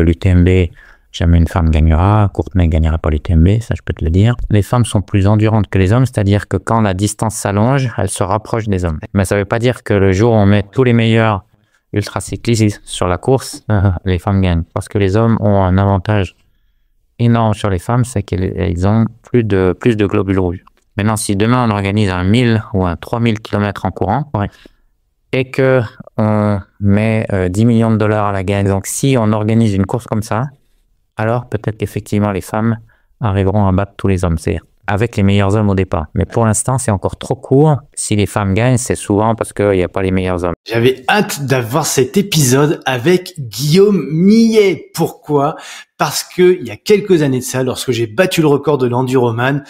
L'UTMB, jamais une femme gagnera. Courtenay ne gagnera pas l'UTMB, ça je peux te le dire. Les femmes sont plus endurantes que les hommes, c'est-à-dire que quand la distance s'allonge, elles se rapprochent des hommes. Mais ça ne veut pas dire que le jour où on met tous les meilleurs ultracyclistes sur la course, les femmes gagnent. Parce que les hommes ont un avantage énorme sur les femmes, c'est qu'elles ont plus de globules rouges. Maintenant, si demain on organise un 1000 ou un 3000 km en courant, et que on met 10 millions de dollars à la gagne, donc si on organise une course comme ça, alors peut-être qu'effectivement les femmes arriveront à battre tous les hommes, c'est avec les meilleurs hommes au départ. Mais pour l'instant, c'est encore trop court. Si les femmes gagnent, c'est souvent parce qu'il n'y a pas les meilleurs hommes. J'avais hâte d'avoir cet épisode avec Guillaume Millet. Pourquoi? Parce que il y a quelques années de ça, lorsque j'ai battu le record de l'Enduroman,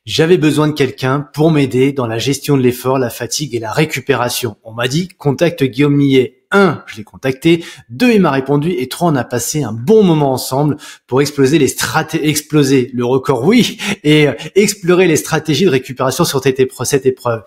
j'avais besoin de quelqu'un pour m'aider dans la gestion de l'effort, la fatigue et la récupération. On m'a dit, contacte Guillaume Millet. 1, je l'ai contacté. 2, il m'a répondu. Et 3, on a passé un bon moment ensemble pour exploser le record, oui, et explorer les stratégies de récupération sur cette épreuve.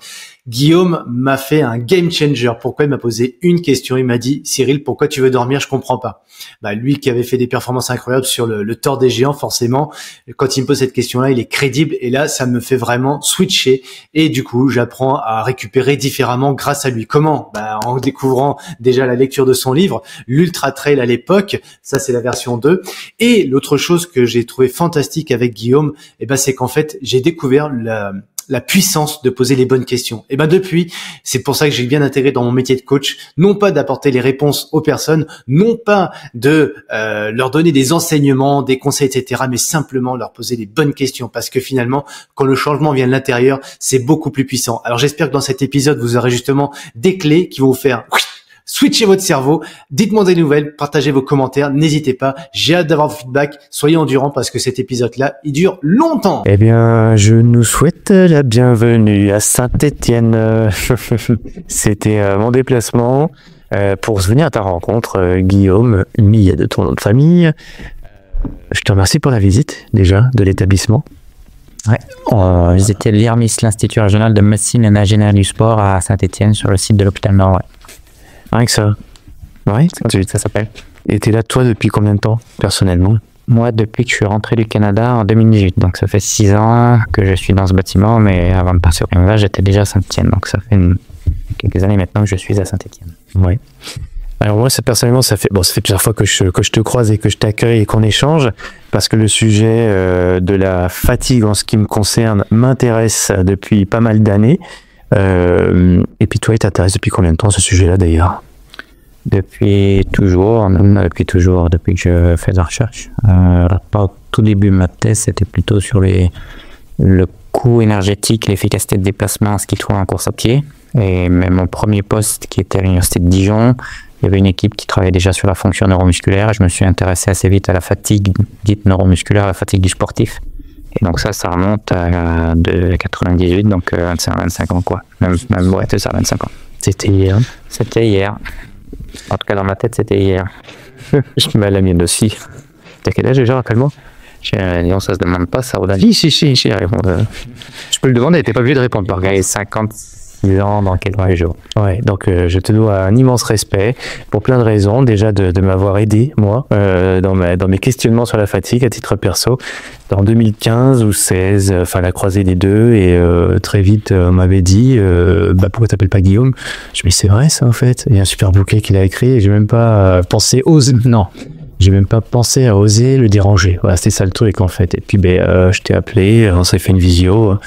Guillaume m'a fait un game changer. Pourquoi? Il m'a posé une question. Il m'a dit, Cyril, pourquoi tu veux dormir? Je comprends pas. Lui qui avait fait des performances incroyables sur le Tour des Géants, forcément, quand il me pose cette question-là, il est crédible. Et là, ça me fait vraiment switcher. Et du coup, j'apprends à récupérer différemment grâce à lui. Comment? En découvrant déjà la lecture de son livre, l'Ultra Trail à l'époque. Ça, c'est la version 2. Et l'autre chose que j'ai trouvé fantastique avec Guillaume, c'est qu'en fait, j'ai découvert la puissance de poser les bonnes questions. Et depuis, c'est pour ça que j'ai bien intégré dans mon métier de coach, non pas d'apporter les réponses aux personnes, non pas de leur donner des enseignements, des conseils, etc., mais simplement leur poser les bonnes questions. Parce que finalement, quand le changement vient de l'intérieur, c'est beaucoup plus puissant. Alors j'espère que dans cet épisode, vous aurez justement des clés qui vont vous faire switchez votre cerveau, dites-moi des nouvelles, partagez vos commentaires, n'hésitez pas, j'ai hâte d'avoir vos feedbacks, soyez endurants parce que cet épisode-là, il dure longtemps. Eh bien, je nous souhaite la bienvenue à Saint-Étienne. C'était mon déplacement pour venir à ta rencontre, Guillaume Millet de ton nom de famille. Je te remercie pour la visite, déjà, de l'établissement. Ouais, j'étais l'IRMIS, l'Institut Régional de Médecine et d'Ingénierie du Sport à Saint-Étienne, sur le site de l'hôpital Nord. Ouais. Rien que ça. Ouais, ça s'appelle. Et t'es là, toi, depuis combien de temps, personnellement? Moi, depuis que je suis rentré du Canada en 2018. Donc, ça fait 6 ans que je suis dans ce bâtiment, mais avant de passer au Canada, j'étais déjà à Saint-Étienne. Donc, ça fait quelques années maintenant que je suis à Saint-Étienne. Ouais. Alors moi, personnellement, ça fait plusieurs fois que je te croise et que je t'accueille et qu'on échange, parce que le sujet de la fatigue, en ce qui me concerne, m'intéresse depuis pas mal d'années. Et puis toi, il t'intéresse depuis combien de temps ce sujet-là d'ailleurs? Depuis toujours, depuis que je fais de la recherche. Au tout début, ma thèse, c'était plutôt sur le coût énergétique, l'efficacité de déplacement, ce qu'il trouve en course à pied. Et même mon premier poste, qui était à l'université de Dijon, il y avait une équipe qui travaillait déjà sur la fonction neuromusculaire. Et je me suis intéressé assez vite à la fatigue dite neuromusculaire, la fatigue du sportif. Et donc ça remonte à 98, donc 25 ans quoi. Même ouais, c'est ça, 25 ans. C'était hier. C'était hier. En tout cas, dans ma tête, c'était hier. Je mets la mienne aussi. T'as quel âge déjà, rappelle-moi? Non, ça se demande pas, ça, au-delà. Si, je peux le demander, t'es pas obligé de répondre par contre. 56 ans dans quelques jours. Ouais, donc je te dois un immense respect pour plein de raisons. Déjà de m'avoir aidé, moi, dans mes questionnements sur la fatigue à titre perso. En 2015 ou 16, enfin la croisée des deux, et très vite on m'avait dit pourquoi t'appelles pas Guillaume? Je me dis c'est vrai ça en fait, il y a un super bouquet qu'il a écrit et j'ai même pas j'ai même pas pensé à oser le déranger. Voilà, c'était ça le truc en fait. Et puis je t'ai appelé, on s'est fait une visio.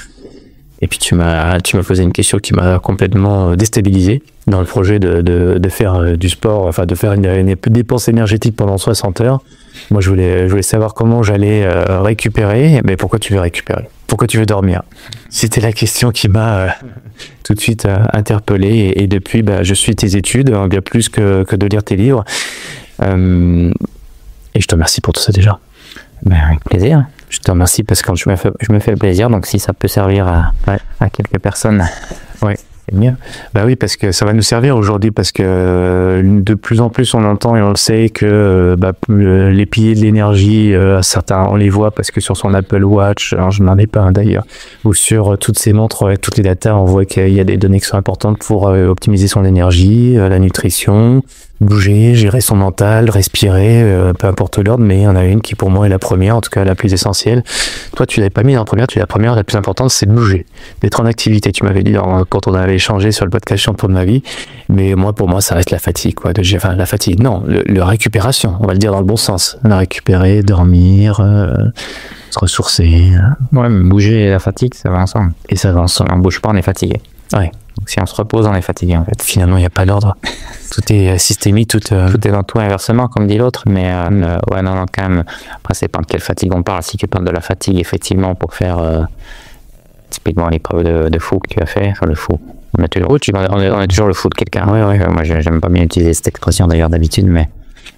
Et puis tu m'as posé une question qui m'a complètement déstabilisé dans le projet de faire du sport, enfin de faire une dépense énergétique pendant 60 heures. Moi je voulais savoir comment j'allais récupérer. Mais pourquoi tu veux récupérer? Pourquoi tu veux dormir? C'était la question qui m'a tout de suite interpellé. Et depuis, je suis tes études, bien plus que de lire tes livres. Et je te remercie pour tout ça déjà. Avec plaisir. Je te remercie parce que je me fais plaisir, donc si ça peut servir à quelques personnes, c'est mieux. Oui, parce que ça va nous servir aujourd'hui, parce que de plus en plus on entend et on le sait que les piliers de l'énergie, certains on les voit parce que sur son Apple Watch, alors je n'en ai pas un d'ailleurs, ou sur toutes ces montres avec toutes les datas, on voit qu'il y a des données qui sont importantes pour optimiser son énergie, la nutrition, Bouger, gérer son mental, respirer, peu importe l'ordre, mais il y en a une qui pour moi est la première, en tout cas la plus essentielle. Toi, tu l'avais pas mis en première, tu es la première, la plus importante, c'est de bouger, d'être en activité. Tu m'avais dit quand on avait échangé sur le podcast Champion de ma vie, mais moi, pour moi, ça reste la fatigue, quoi. Enfin, la fatigue, non, la récupération, on va le dire dans le bon sens. La récupérer, dormir, se ressourcer. Ouais, mais bouger et la fatigue, ça va ensemble. Et ça va ensemble. Si on bouge pas, on est fatigué. Ouais. Donc, si on se repose, on est fatigué, en fait. Finalement, il n'y a pas d'ordre. Tout est systémique, tout est dans tout inversement, comme dit l'autre, mais ouais, non, quand même. Après, c'est pas de quelle fatigue on parle. Si tu parles de la fatigue, effectivement, pour faire typiquement l'épreuve de fou que tu as fait, enfin le fou. On est toujours le fou de quelqu'un. Ouais. Moi, j'aime pas bien utiliser cette expression d'ailleurs d'habitude, mais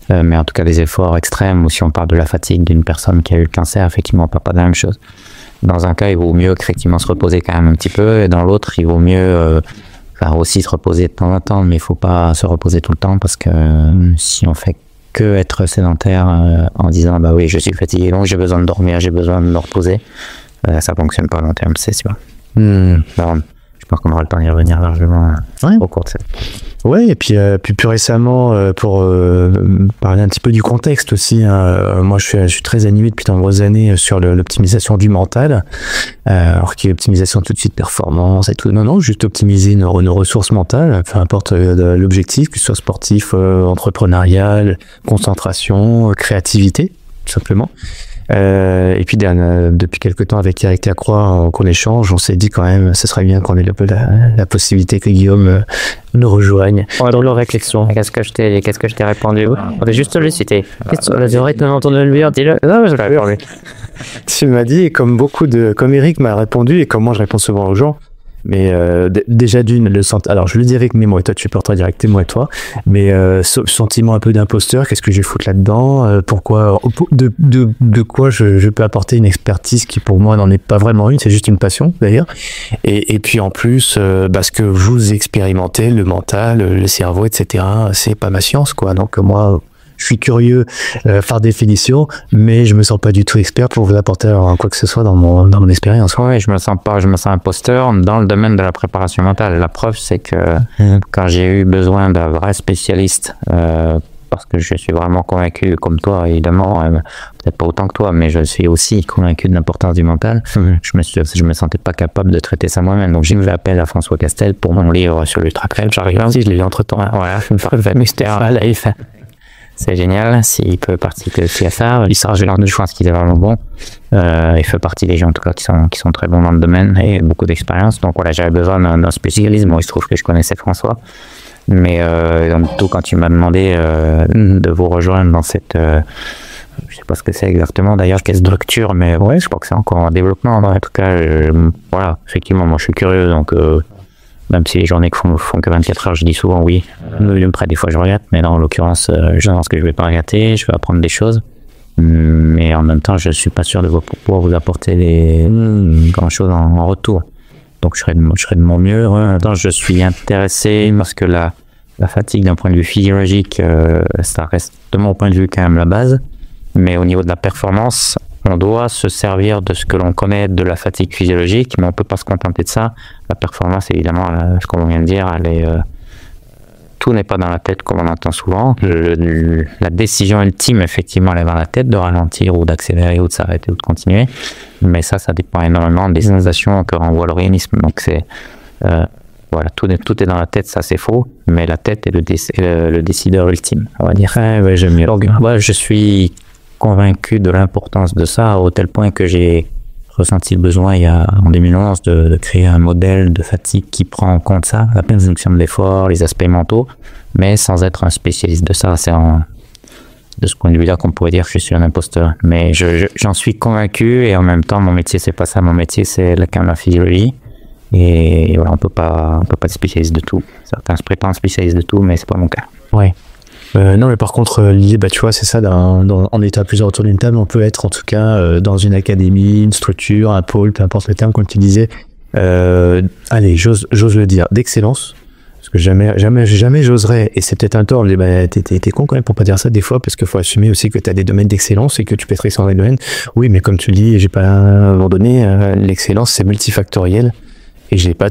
en tout cas des efforts extrêmes, ou si on parle de la fatigue d'une personne qui a eu le cancer, effectivement, on parle pas de la même chose. Dans un cas, il vaut mieux effectivement se reposer quand même un petit peu, et dans l'autre, il vaut mieux aussi se reposer de temps en temps, mais il faut pas se reposer tout le temps, parce que si on fait que être sédentaire en disant bah oui, je suis fatigué, donc j'ai besoin de dormir, j'ai besoin de me reposer, ça fonctionne pas à long terme, c'est sûr. Alors, je pense qu'on aura le temps d'y revenir largement au cours de cette. Ouais, et puis plus récemment, pour parler un petit peu du contexte aussi, moi je suis très animé depuis de nombreuses années sur l'optimisation du mental, alors qu'il y a optimisation tout de suite performance et tout. Non, juste optimiser nos ressources mentales, peu importe l'objectif, que ce soit sportif, entrepreneurial, concentration, créativité, tout simplement. Et puis depuis quelques temps avec Eric Lacroix qu'on échange, on s'est dit quand même ce serait bien qu'on ait la possibilité que Guillaume nous rejoigne. On va dans leur réflexion. Qu'est-ce que je t'ai répondu? On va juste le citer. Les oreilles de entendu le dire, dis-le. Non, je l'ai vu, mais... Tu m'as dit, comme Eric m'a répondu et comme moi je réponds souvent aux gens, mais déjà alors je le dis avec mes mots, et toi tu porteras directement et toi, mais sentiment un peu d'imposteur, qu'est-ce que je vais foutre là-dedans, pourquoi, de quoi je peux apporter une expertise qui pour moi n'en est pas vraiment une, c'est juste une passion d'ailleurs, et puis en plus parce que vous expérimentez le mental, le cerveau, etc., c'est pas ma science quoi, donc moi je suis curieux par définition, mais je me sens pas du tout expert pour vous apporter quoi que ce soit dans mon expérience. Oui, je me sens imposteur dans le domaine de la préparation mentale. La preuve, c'est que quand j'ai eu besoin d'un vrai spécialiste, parce que je suis vraiment convaincu, comme toi évidemment, peut-être pas autant que toi, mais je suis aussi convaincu de l'importance du mental, je me sentais pas capable de traiter ça moi-même. Donc j'ai fait appel à François Castel pour mon livre sur l'Ultra Crème. J'arrive aussi, je l'ai lu entre temps. Voilà, je me fais mystère. C'est génial, s'il peut participer aussi à ça. Il sera gérant de, je pense qu'il est vraiment bon. Il fait partie des gens en tout cas qui sont très bons dans le domaine et beaucoup d'expérience. Donc voilà, j'avais besoin d'un spécialiste. Bon, il se trouve que je connaissais François. Mais tout quand tu m'as demandé de vous rejoindre dans cette... je sais pas ce que c'est exactement d'ailleurs, quelle structure, mais ouais, je crois que c'est encore en développement. En tout cas, voilà, effectivement, moi je suis curieux, donc... même si les journées font que 24 heures, je dis souvent oui. Après, des fois, je regrette, mais là, en l'occurrence, je pense que je vais pas regretter, je vais apprendre des choses. Mais en même temps, je suis pas sûr de pouvoir vous apporter grand-chose en retour. Donc, je serai de mon mieux. En même temps, je suis intéressé parce que la fatigue, d'un point de vue physiologique, ça reste, de mon point de vue, quand même la base. Mais au niveau de la performance, on doit se servir de ce que l'on connaît de la fatigue physiologique, mais on ne peut pas se contenter de ça. La performance, évidemment, ce qu'on vient de dire, tout n'est pas dans la tête comme on entend souvent. La décision ultime, effectivement, elle est dans la tête, de ralentir ou d'accélérer ou de s'arrêter ou de continuer. Mais ça dépend énormément des sensations que renvoie l'organisme. Donc voilà, tout est dans la tête, ça c'est faux, mais la tête est le décideur ultime, on va dire. Ouais, j'aime mieux. Donc, moi, je suis convaincu de l'importance de ça, au tel point que j'ai ressenti le besoin en 2011 de créer un modèle de fatigue qui prend en compte ça, la présomption de l'effort, les aspects mentaux, mais sans être un spécialiste de ça. C'est de ce point de vue-là qu'on pourrait dire que je suis un imposteur. Mais j'en suis convaincu, et en même temps, mon métier, c'est pas ça. Mon métier, c'est la physiologie. Et voilà, on peut pas être spécialiste de tout. Certains se prétendent spécialistes de tout, mais c'est pas mon cas. Ouais. Non, mais par contre, l'idée, tu vois, c'est ça, en étant plusieurs autour d'une table, on peut être en tout cas dans une académie, une structure, un pôle, peu importe le terme, comme tu disais, allez, j'ose le dire, d'excellence, parce que jamais j'oserais, et c'est peut-être un tort, t'es con quand même pour pas dire ça des fois, parce qu'il faut assumer aussi que tu as des domaines d'excellence et que tu peux être excellent dans les domaines. Oui, mais comme tu le dis, j'ai pas abandonné, l'excellence c'est multifactoriel. et j'ai pas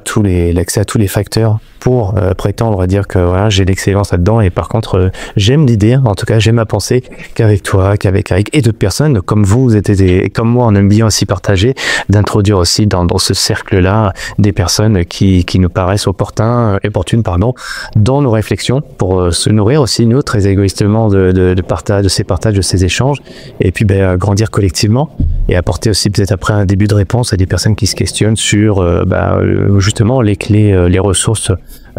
l'accès à tous les facteurs pour prétendre à dire que voilà, j'ai l'excellence là-dedans. Et par contre, j'aime l'idée, en tout cas, j'aime à penser qu'avec toi, qu'avec Eric et d'autres personnes comme vous êtes et comme moi, on aime bien aussi partager, d'introduire aussi dans ce cercle-là des personnes qui nous paraissent opportunes, dans nos réflexions pour se nourrir aussi, nous, très égoïstement, de ces partages, de ces échanges, et puis grandir collectivement et apporter aussi peut-être après un début de réponse à des personnes qui se questionnent sur justement les clés, les ressources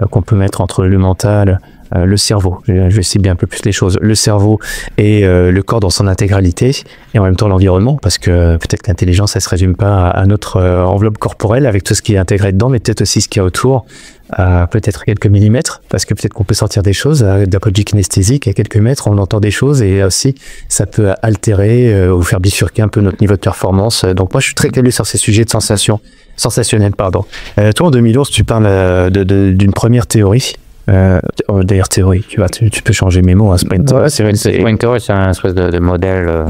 qu'on peut mettre entre le mental, le cerveau, je vais cibler un peu plus les choses, le cerveau et le corps dans son intégralité, et en même temps l'environnement, parce que peut-être que l'intelligence, elle se résume pas à notre enveloppe corporelle avec tout ce qui est intégré dedans, mais peut-être aussi ce qu'il y a autour, peut-être quelques millimètres, parce que peut-être qu'on peut sortir des choses d'un point de vue kinesthésique, à quelques mètres, on entend des choses, et aussi ça peut altérer ou faire bifurquer un peu notre niveau de performance. Donc moi je suis très calé sur ces sujets de sensationnels. Toi en 2011 tu parles d'une première théorie. D'ailleurs théorie, tu peux changer mes mots, hein, c'est pas une théorie. C'est une théorie, c'est un espèce de modèle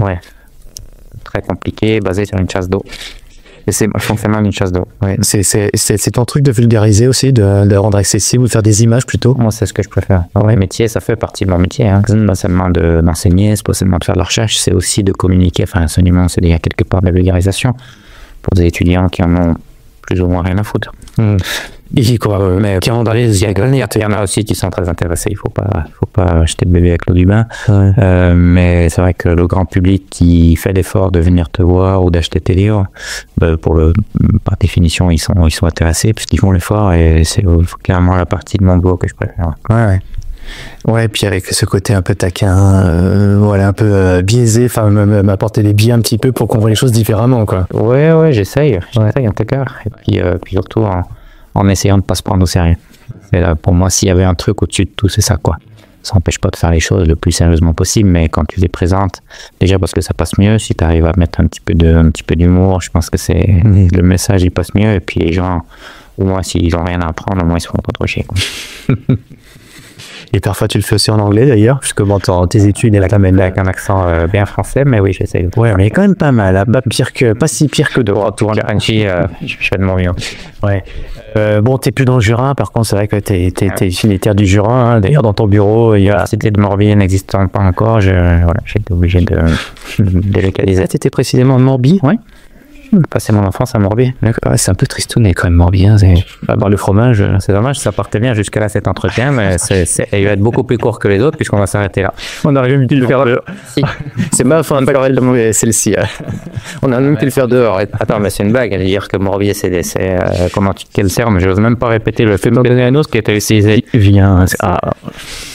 très compliqué, basé sur une chasse d'eau. Et c'est le fonctionnement d'une chasse d'eau. Ouais. C'est ton truc de vulgariser aussi, de rendre accessible, ou de faire des images plutôt. Moi, c'est ce que je préfère. Ouais, métier, ça fait partie de mon métier. Hein. C'est pas seulement d'enseigner, c'est pas seulement de faire de la recherche, c'est aussi de communiquer. Enfin, l'enseignement, c'est déjà quelque part de la vulgarisation pour des étudiants qui en ont plus ou moins rien à foutre. Mais qui rentrent dans les il y en a aussi qui sont très intéressés. Il faut pas jeter le bébé avec l'eau du bain. Ouais. Mais c'est vrai que le grand public qui fait l'effort de venir te voir ou d'acheter tes livres, par définition, ils sont intéressés puisqu'ils font l'effort, et c'est clairement la partie de mon boulot que je préfère. Ouais, puis avec ce côté un peu taquin, un peu biaisé, enfin m'apporter des biais un petit peu pour qu'on voit les choses différemment, quoi. Ouais, j'essaye en tout cas. Et puis surtout en essayant de pas se prendre au sérieux. Et là, pour moi, s'il y avait un truc au-dessus de tout, c'est ça, quoi. Ça n'empêche pas de faire les choses le plus sérieusement possible, mais quand tu les présentes, déjà parce que ça passe mieux, si tu arrives à mettre un petit peu d'humour, je pense que le message il passe mieux, et puis les gens, au moins s'ils ont rien à apprendre, au moins ils se font pas trop chier, quoi. Et parfois tu le fais aussi en anglais d'ailleurs, puisque tes études avec un accent bien français, mais oui, j'essaie. Ouais, mais quand même pas mal, hein. Pas si pire que de retour. Je fais de mon mieux. Ouais. T'es plus dans le Jura, par contre c'est vrai que t'es unitaire du Jura, hein. D'ailleurs dans ton bureau, il y a... La cité de Morbihan n'existant pas encore, j'ai été obligé de délocaliser. T'étais précisément de Morbihan? Oui. Passer mon enfance à Morbihan. Ouais, c'est un peu tristoun, quand même, Morbihan. Le fromage. C'est dommage, ça partait bien jusqu'à là cet entretien, mais il va être beaucoup plus court que les autres puisqu'on va s'arrêter là. On aurait même pu le faire dehors. Si. C'est ma fin de parole de mauvais, celle-ci. On a même pu le faire dehors. Attends, mais c'est une blague. Dire que Morbihan, quel terme? Je n'ose même pas répéter le phénomène qui était utilisé.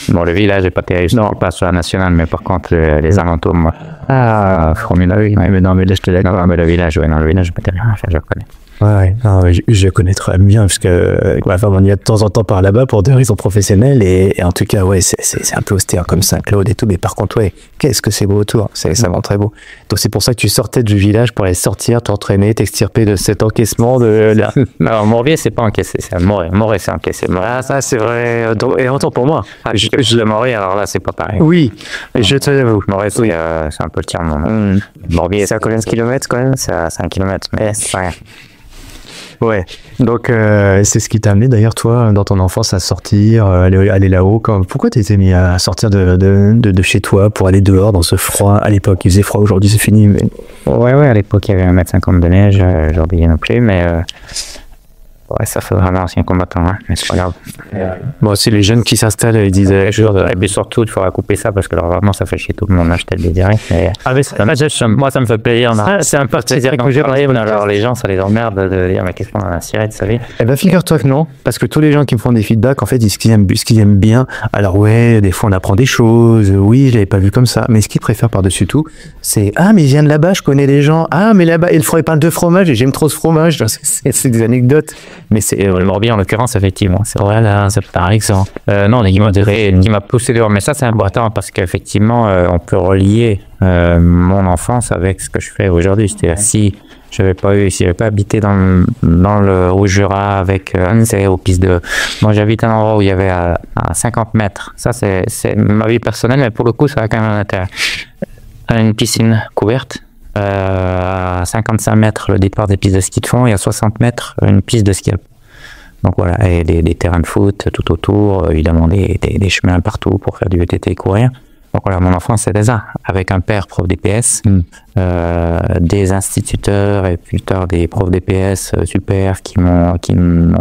Bon, le village n'est pas terrible. Non, pas sur la nationale, mais par contre, les alentours, moi. Formule 1, oui. Mais non, mais là, je te l'ai dit. Non, mais le village, le village, je peux rien à faire, je le connais. Ouais, non, je connais très bien, parce que on y a de temps en temps par là-bas pour des raisons professionnelles, et en tout cas, c'est un peu austère comme Saint-Claude et tout, mais par contre, qu'est-ce que c'est beau autour, c'est vraiment très beau. Donc c'est pour ça que tu sortais du village pour aller sortir, t'entraîner, t'extirper de cet encaissement de là. Alors, Morbihan, c'est pas encaissé, c'est Morée, c'est encaissé. Ah, ça, c'est vrai, et autant pour moi. Je le Morée, alors là, c'est pas pareil. Oui, je te l'avoue. Morée, c'est un peu le tiers-monde. Morbihan, c'est à combien de kilomètres, quand même? C'est à 5 km, mais c'est rien. Ouais, donc c'est ce qui t'a amené d'ailleurs toi dans ton enfance à sortir, aller là-haut. Pourquoi t'étais mis à sortir de chez toi pour aller dehors dans ce froid? À l'époque il faisait froid, aujourd'hui c'est fini. Mais... Ouais, à l'époque il y avait 1,50 m de neige, aujourd'hui non plus, mais ça faudra un ancien combattant, hein, mais c'est pas grave. Bon, c'est les jeunes qui s'installent et ils disent... Et surtout, il faudra couper ça parce que alors, vraiment, ça fait chier tout le monde d'acheter le direct. Mais... moi, ça me fait plaisir. C'est un peu plaisir quand j'arrive. Alors, les gens, ça les emmerde de dire, mais qu'est-ce qu'on a ciré de sa vie? Eh ben, figure-toi que non, parce que tous les gens qui me font des feedbacks, en fait, ce qu'ils aiment bien. Alors, des fois, on apprend des choses. Oui, je l'avais pas vu comme ça. Mais ce qu'ils préfèrent par-dessus tout, c'est mais je viens de là-bas, je connais les gens. Mais là-bas, ils font de fromage et j'aime trop ce fromage. C'est des anecdotes. Mais c'est le Morbihan en l'occurrence, effectivement. C'est vrai, là, c'est par exemple. Non, qui m'a poussé dehors. Mais ça, c'est important parce qu'effectivement, on peut relier mon enfance avec ce que je fais aujourd'hui. C'est-à-dire, si j'avais pas habité dans le Haut-Jura avec aux pistes de. Moi, j'habite à un endroit où il y avait à 50 mètres. Ça, c'est ma vie personnelle, mais pour le coup, ça a quand même un intérêt. Une piscine couverte. À 55 mètres le départ des pistes de ski de fond et à 60 mètres une piste de ski alpin. Donc voilà, et des terrains de foot tout autour, évidemment des chemins partout pour faire du VTT et courir. Donc voilà, mon enfance c'était ça, avec un père prof d'EPS, des instituteurs et plus tard des profs d'EPS super qui m'ont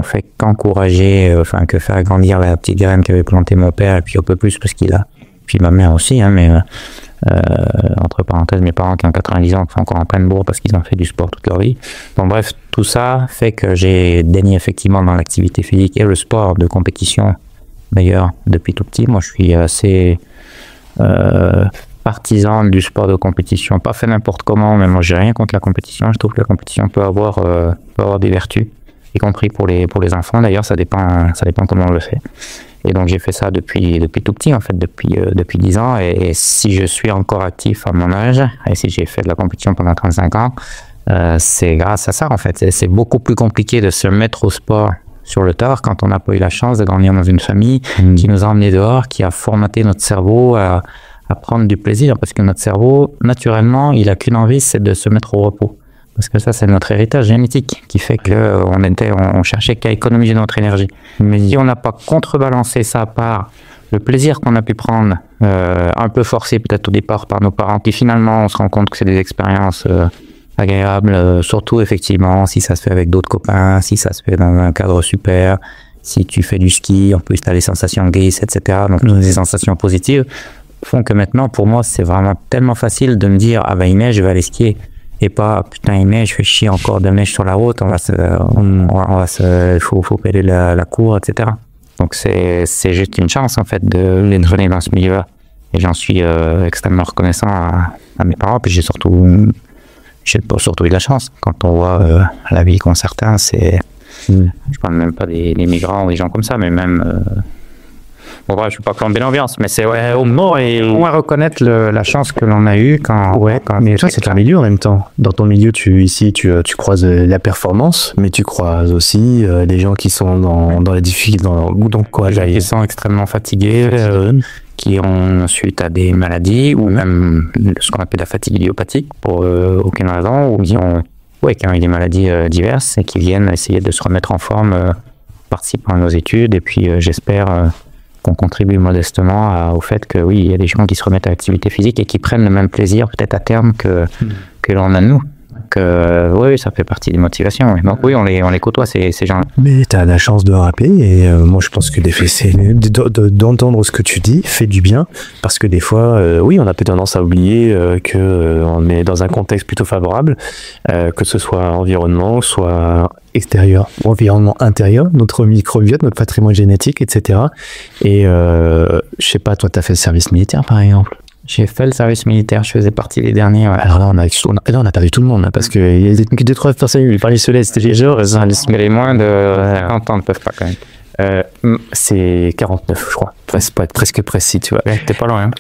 fait qu'encourager, que faire grandir la petite graine qu'avait plantée mon père, et puis un peu plus parce qu'il a, puis ma mère aussi, hein, mais entre parenthèses, mes parents qui ont 90 ans, qui sont encore en pleine bourre parce qu'ils ont fait du sport toute leur vie. Donc bref, tout ça fait que j'ai baigné effectivement dans l'activité physique et le sport de compétition, d'ailleurs, depuis tout petit. Moi, je suis assez partisan du sport de compétition, pas fait n'importe comment, mais moi j'ai rien contre la compétition. Je trouve que la compétition peut avoir des vertus, y compris pour les enfants. D'ailleurs, ça dépend comment on le fait. Et donc j'ai fait ça depuis tout petit, en fait, depuis 10 ans. Et si je suis encore actif à mon âge, et si j'ai fait de la compétition pendant 35 ans, c'est grâce à ça, en fait. C'est beaucoup plus compliqué de se mettre au sport sur le tard quand on n'a pas eu la chance de grandir dans une famille qui nous a emmenés dehors, qui a formaté notre cerveau à prendre du plaisir, parce que notre cerveau, naturellement, il a qu'une envie, c'est de se mettre au repos. Parce que ça, c'est notre héritage génétique qui fait qu'on cherchait qu'à économiser notre énergie. Mais si on n'a pas contrebalancé ça par le plaisir qu'on a pu prendre, un peu forcé peut-être au départ par nos parents, puis finalement on se rend compte que c'est des expériences agréable, surtout effectivement si ça se fait avec d'autres copains, si ça se fait dans un cadre super, si tu fais du ski, en plus tu as les sensations grises, etc. Donc des sensations positives font que maintenant pour moi c'est vraiment tellement facile de me dire ah ben il neige, je vais aller skier, et pas putain il neige, je fais chier encore de neige sur la route, faut payer la cour, etc. Donc c'est juste une chance en fait de les donner dans ce milieu-là, et j'en suis extrêmement reconnaissant à mes parents. Puis j'ai surtout eu de la chance. Quand on voit la vie qu'ont certains, je parle même pas des migrants ou des gens comme ça, mais même bon voilà, je suis pas plomber l'ambiance, mais c'est au moins reconnaître la chance que l'on a eue quand mais toi c'est un milieu en même temps. Dans ton milieu, tu croises la performance, mais tu croises aussi les gens qui sont dans les difficultés, qui sont extrêmement fatigués, qui ont suite à des maladies ou même ce qu'on appelle la fatigue idiopathique pour aucune raison, ou qui ont eu des maladies diverses et qui viennent essayer de se remettre en forme, participant à nos études. Et puis j'espère qu'on contribue modestement au fait que oui, il y a des gens qui se remettent à l'activité physique et qui prennent le même plaisir peut-être à terme que l'on a nous. Oui, ça fait partie des motivations. Donc oui, on les côtoie, ces gens-là. Mais tu as la chance de rappeler, et moi je pense que d'entendre ce que tu dis fait du bien, parce que des fois, oui, on a peut-être tendance à oublier qu'on est dans un contexte plutôt favorable, que ce soit environnement, soit extérieur ou environnement intérieur, notre microbiote, notre patrimoine génétique, etc. Et je sais pas, toi tu as fait le service militaire par exemple? J'ai fait le service militaire, je faisais partie des derniers. Ouais. Alors là, on a perdu tout le monde, hein, parce qu'il y a deux, trois personnes qui parlaient sur l'Est. Mais les moins de 30 ans ne peuvent pas quand même. C'est 49, je crois. Pour être presque précis, tu vois. Ouais, t'es pas loin. Hein.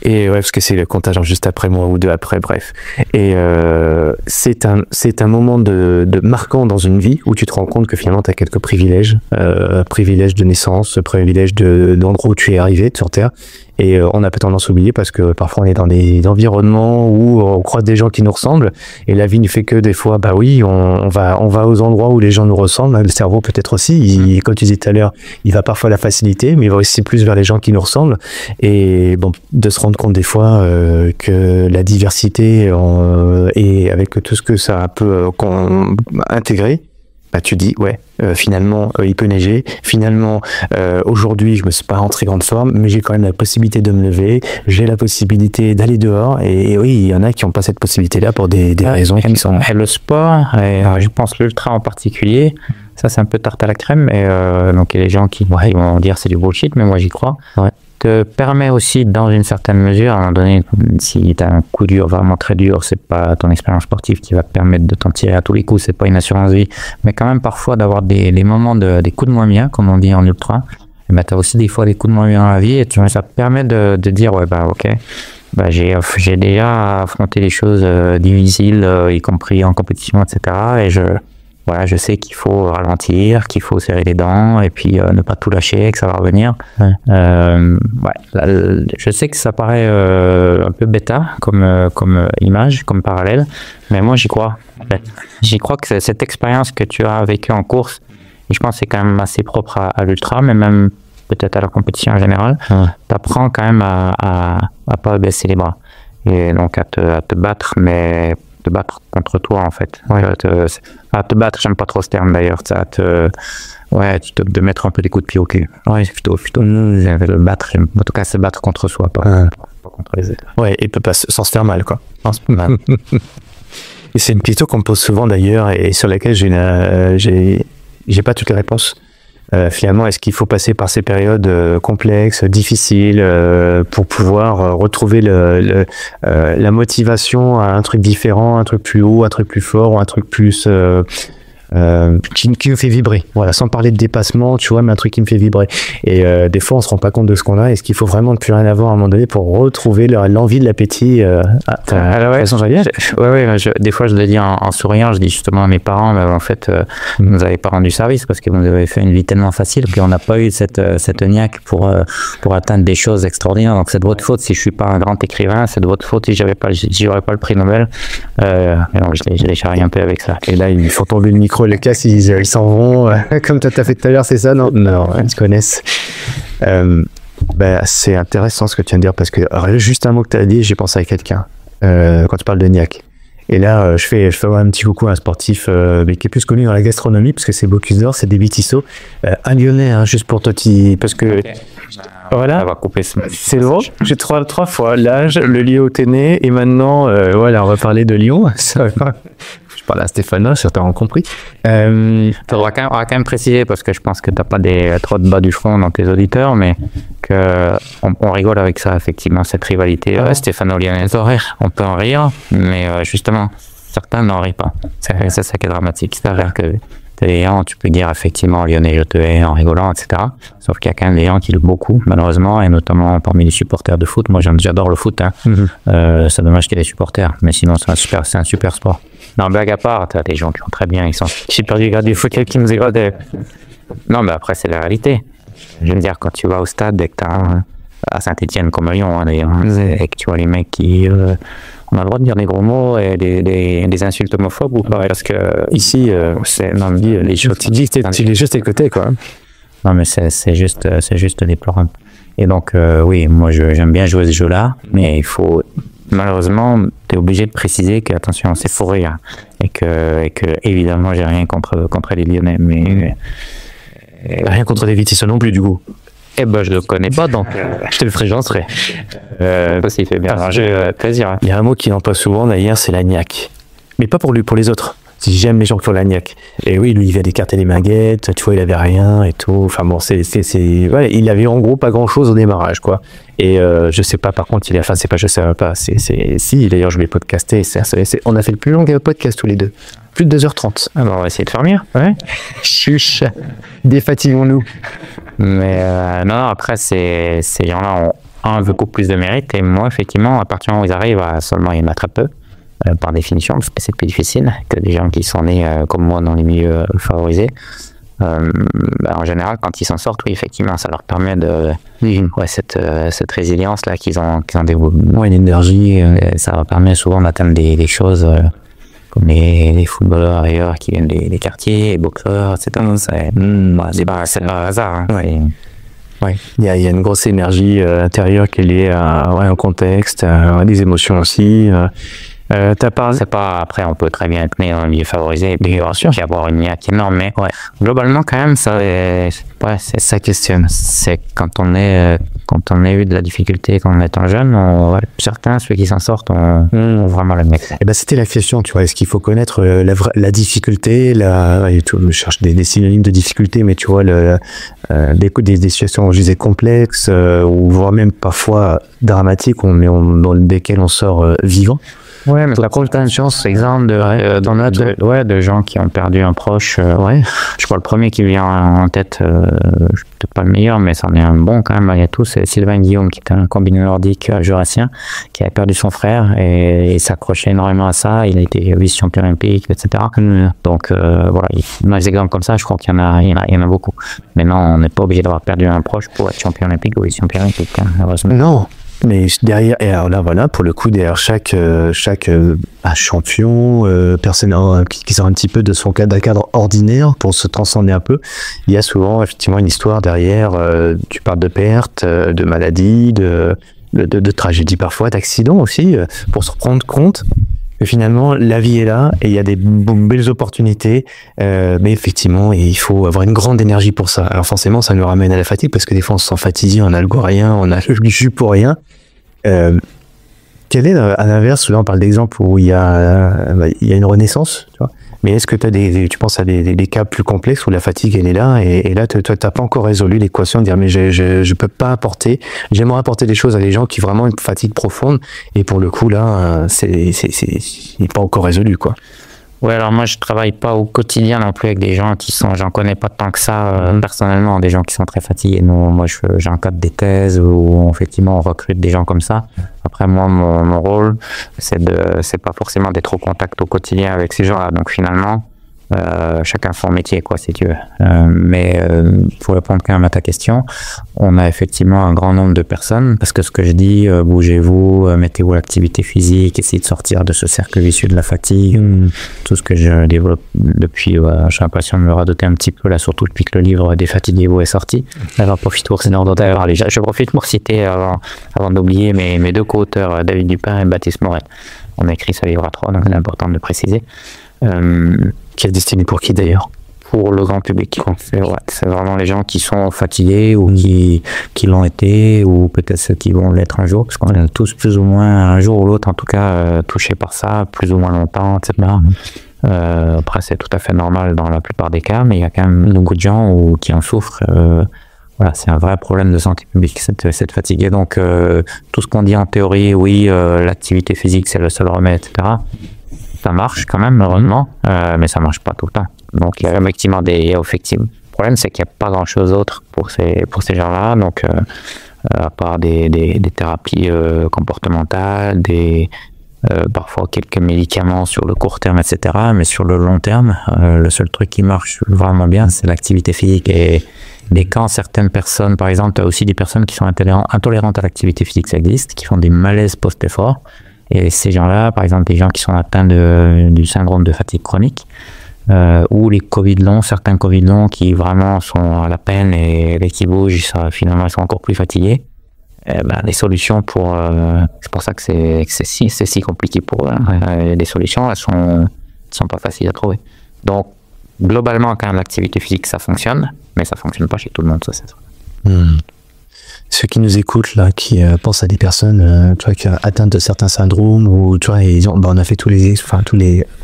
Et ouais, parce que c'est le contingent juste après moi ou deux après, bref. Et c'est un moment de marquant dans une vie où tu te rends compte que finalement tu as quelques privilèges, privilèges de naissance, privilèges d'endroit où tu es arrivé sur Terre. Et on a peut-être tendance à oublier parce que parfois on est dans des environnements où on croise des gens qui nous ressemblent, et la vie ne fait que des fois, bah oui, on va aux endroits où les gens nous ressemblent. Le cerveau peut-être aussi, comme tu disais tout à l'heure, il va parfois à la facilité, mais il va aussi plus vers les gens qui nous ressemblent. Et bon, de se rendre compte des fois que la diversité et avec tout ce que ça peut intégrer, bah tu dis ouais, finalement il peut neiger, finalement aujourd'hui je me suis pas en très grande forme, mais j'ai quand même la possibilité de me lever, j'ai la possibilité d'aller dehors, et oui, il y en a qui n'ont pas cette possibilité là pour des raisons qui sont... Le sport, et je pense l'ultra en particulier, ça c'est un peu tarte à la crème, et donc il y a des gens qui vont dire c'est du bullshit, mais moi j'y crois. Ouais. Te permet aussi, dans une certaine mesure, à un moment donné, si tu as un coup dur, vraiment très dur, c'est pas ton expérience sportive qui va te permettre de t'en tirer à tous les coups, c'est pas une assurance vie, mais quand même parfois d'avoir des moments des coups de moins bien, comme on dit en ultra, et ben tu as aussi des fois des coups de moins bien dans la vie, et ça te permet de dire ouais bah ok, bah j'ai déjà affronté des choses difficiles, y compris en compétition, etc. Et je sais qu'il faut ralentir, qu'il faut serrer les dents, et puis ne pas tout lâcher, que ça va revenir. Ouais. Je sais que ça paraît un peu bêta comme image, comme parallèle, mais moi j'y crois. En fait. J'y crois que cette expérience que tu as vécue en course Et je pense que c'est quand même assez propre à l'ultra, mais même peut-être à la compétition en général. Tu apprends quand même à pas baisser les bras. Et donc à te battre, mais te battre contre toi en fait. À te battre, j'aime pas trop ce terme d'ailleurs. De mettre un peu des coups de pied au cul. Ouais, c'est plutôt le battre, en tout cas se battre contre soi, pas contre les autres. Ouais, et peut pas sans se faire mal, quoi. Et c'est une question qu'on me pose souvent d'ailleurs et sur laquelle j'ai pas toutes les réponses. Finalement, est-ce qu'il faut passer par ces périodes complexes, difficiles, pour pouvoir retrouver la motivation à un truc différent, un truc plus haut, un truc plus fort, ou un truc plus qui nous fait vibrer, voilà, sans parler de dépassement, tu vois, mais un truc qui me fait vibrer. Et des fois on se rend pas compte de ce qu'on a. Est-ce qu'il faut vraiment ne plus rien avoir à un moment donné pour retrouver l'envie de l'appétit? Alors des fois je le dis en souriant, je dis justement à mes parents, mais en fait vous nous avez pas rendu service parce que vous nous avez fait une vie tellement facile qu'on n'a pas eu cette niaque pour atteindre des choses extraordinaires. Donc c'est de votre faute si je suis pas un grand écrivain, c'est de votre faute si j'aurais pas le prix Nobel. Donc je les charrie un peu avec ça. Et là ils font tomber le micro, le casque, ils s'en vont, comme toi t'as fait tout à l'heure, c'est ça? Non, ils se connaissent. C'est intéressant ce que tu viens de dire, parce que juste un mot que tu as dit, j'ai pensé à quelqu'un quand tu parles de niaque. Et là, je fais un petit coucou à un sportif mais qui est plus connu dans la gastronomie, parce que c'est Bocuse d'Or, c'est David Tissot, un Lyonnais, hein, juste pour toi, parce que voilà, ça va couper c'est drôle. J'ai trois fois l'âge, le lieu où t'es né, et maintenant, voilà, on va parler de Lyon. Je parle à Stéphane, certains ont compris. On va quand même préciser, parce que je pense que tu n'as pas trop de bas du front dans tes auditeurs, mais qu'on rigole avec ça, effectivement, cette rivalité stéphano-lyonnaise. On peut en rire, mais justement, certains n'en rient pas. C'est ça qui est dramatique. C'est-à-dire que les gens, tu peux dire effectivement lyonnais, je te hais en rigolant, etc. Sauf qu'il y a quand même des gens qui le beaucoup, malheureusement, et notamment parmi les supporters de foot. Moi, j'adore le foot. C'est dommage qu'il y ait des supporters, mais sinon, c'est un super sport. Non, blague à part, tu as des gens qui vont très bien, j'ai perdu regarder des fois quelqu'un qui nous égrade. Non, mais après, c'est la réalité. Je veux dire, quand tu vas au stade et que tu as à Saint-Etienne comme à Lyon, d'ailleurs, et que tu vois les mecs qui... on a le droit de dire des gros mots et des insultes homophobes ou pas? Parce que ici, les choses... Tu dis que tu les juste à côté, quoi. Non, mais c'est juste déplorable. Et donc, oui, moi, j'aime bien jouer ce jeu-là, mais il faut... Malheureusement, tu es obligé de préciser que, attention, c'est faux rire. Et que évidemment, j'ai rien contre les Lyonnais, mais... Rien contre David Tissot non plus, du coup. Eh ben, je le connais pas, donc je te le fréquenterai. S'il fait bien, j'ai plaisir. Il y a un mot qui n'en pas souvent, d'ailleurs, c'est la niaque. Mais pas pour lui, pour les autres. Si j'aime les gens qui font la niaque. Et oui, lui, il avait écarter les maguettes, tu vois, il avait rien et tout. Enfin bon, ouais, il avait en gros pas grand chose au démarrage, quoi. Et je sais pas, par contre, je sais pas, si, d'ailleurs, je vais podcaster. On a fait le plus long podcast tous les deux. Plus de 2h30. Alors, on va essayer de faire mieux. Ouais. Chuch. Défatiguons-nous. Mais non, après, ces gens-là ont beaucoup plus de mérite. Et moi, effectivement, à partir du moment où ils arrivent, seulement ils mettent très peu. Par définition, parce que c'est plus difficile que des gens qui sont nés comme moi dans les milieux favorisés. En général, quand ils s'en sortent, oui, effectivement, ça leur permet cette résilience-là qu'ils ont une énergie, ça leur permet souvent d'atteindre des choses comme les footballeurs ailleurs qui viennent des quartiers, les boxeurs, etc. C'est pas un hasard. Hein. Ouais. Il y a une grosse énergie intérieure qui est liée à un contexte, à des émotions aussi. C'est pas, après, on peut très bien être né dans un milieu favorisé et puis avoir une niaque énorme, mais globalement, quand même, ça questionne. C'est quand on a eu de la difficulté quand on est jeune, certains, ceux qui s'en sortent, ont vraiment la niaque. Et c'était la question, tu vois, est-ce qu'il faut connaître la difficulté, je cherche des synonymes de difficulté, mais tu vois, des situations, je disais, complexes, ou voire même parfois dramatiques, dans lesquelles on sort vivant. Ouais, mais t'as plein de chance, exemple de gens qui ont perdu un proche. Je crois le premier qui vient en tête, peut-être pas le meilleur, mais c'en est un bon quand même malgré tout, c'est Sylvain Guillaume, qui était un combiné nordique jurassien, qui avait perdu son frère et s'accrochait énormément à ça. Il a été vice-champion olympique, etc. Donc voilà, dans les exemples comme ça, je crois qu'il y en a beaucoup. Mais non, on n'est pas obligé d'avoir perdu un proche pour être champion olympique ou vice-champion olympique, heureusement. Non. Mais derrière, et alors là, voilà, pour le coup, derrière chaque champion, personne qui sort un petit peu de son cadre ordinaire pour se transcender un peu, il y a souvent effectivement une histoire derrière. Tu parles de perte, de maladie, de tragédie parfois, d'accidents aussi, pour se rendre compte que finalement la vie est là et il y a des belles opportunités, mais effectivement il faut avoir une grande énergie pour ça. Alors forcément ça nous ramène à la fatigue parce que des fois on se sent fatigué, on a le goût à rien, on a le jus pour rien. Quel est à l'inverse, là on parle d'exemple où il y a une renaissance, tu vois, mais est-ce que tu penses à des cas plus complexes où la fatigue elle est là et là toi t'as pas encore résolu l'équation de dire mais je peux pas apporter, j'aimerais apporter des choses à des gens qui vraiment une fatigue profonde et pour le coup là c'est pas encore résolu quoi. Ouais, alors moi je travaille pas au quotidien non plus avec des gens j'en connais pas tant que ça personnellement, des gens qui sont très fatigués. Non, moi j'encadre des thèses où effectivement on recrute des gens comme ça. Après moi mon rôle c'est pas forcément d'être au contact au quotidien avec ces gens-là. Donc finalement chacun son métier quoi si tu veux. Mais pour répondre quand même à ta question, on a effectivement un grand nombre de personnes parce que ce que je dis, bougez-vous, mettez-vous à l'activité physique, essayez de sortir de ce cercle vicieux de la fatigue, tout ce que je développe depuis, j'ai l'impression de me radoter un petit peu là, surtout depuis que le livre Défatiguez-vous est sorti. Alors profite pour parler. Je profite pour citer avant d'oublier mes deux co-auteurs, David Dupin et Baptiste Morel. On a écrit ce livre à 3, donc c'est important de le préciser. Qui est destiné pour qui d'ailleurs? Pour le grand public. C'est vraiment les gens qui sont fatigués ou qui l'ont été ou peut-être ceux qui vont l'être un jour, parce qu'on est tous plus ou moins un jour ou l'autre en tout cas touchés par ça, plus ou moins longtemps, etc. Après c'est tout à fait normal dans la plupart des cas, mais il y a quand même beaucoup de gens qui en souffrent. Voilà, c'est un vrai problème de santé publique, cette fatigue. Et donc tout ce qu'on dit en théorie, oui, l'activité physique c'est le seul remède, etc. Ça marche quand même, heureusement, mais ça marche pas tout le temps. Donc, il y a effectivement le problème, c'est qu'il n'y a pas grand-chose d'autre pour ces gens-là. Donc, à part des thérapies comportementales, parfois quelques médicaments sur le court terme, etc. Mais sur le long terme, le seul truc qui marche vraiment bien, c'est l'activité physique. Et quand certaines personnes, par exemple, tu as aussi des personnes qui sont intolérantes à l'activité physique, ça existe, qui font des malaises post-effort. Et ces gens-là, par exemple, des gens qui sont atteints du syndrome de fatigue chronique, ou les Covid longs, certains Covid longs qui vraiment sont à la peine et qui bougent, finalement, ils sont encore plus fatigués. Les solutions c'est pour ça que c'est si compliqué pour eux. Les solutions, elles sont pas faciles à trouver. Donc, globalement, quand même, l'activité physique, ça fonctionne, mais ça fonctionne pas chez tout le monde, ça c'est sûr. Ceux qui nous écoutent là, qui pensent à des personnes, tu vois, qui sont atteintes de certains syndromes, ou tu vois, on a fait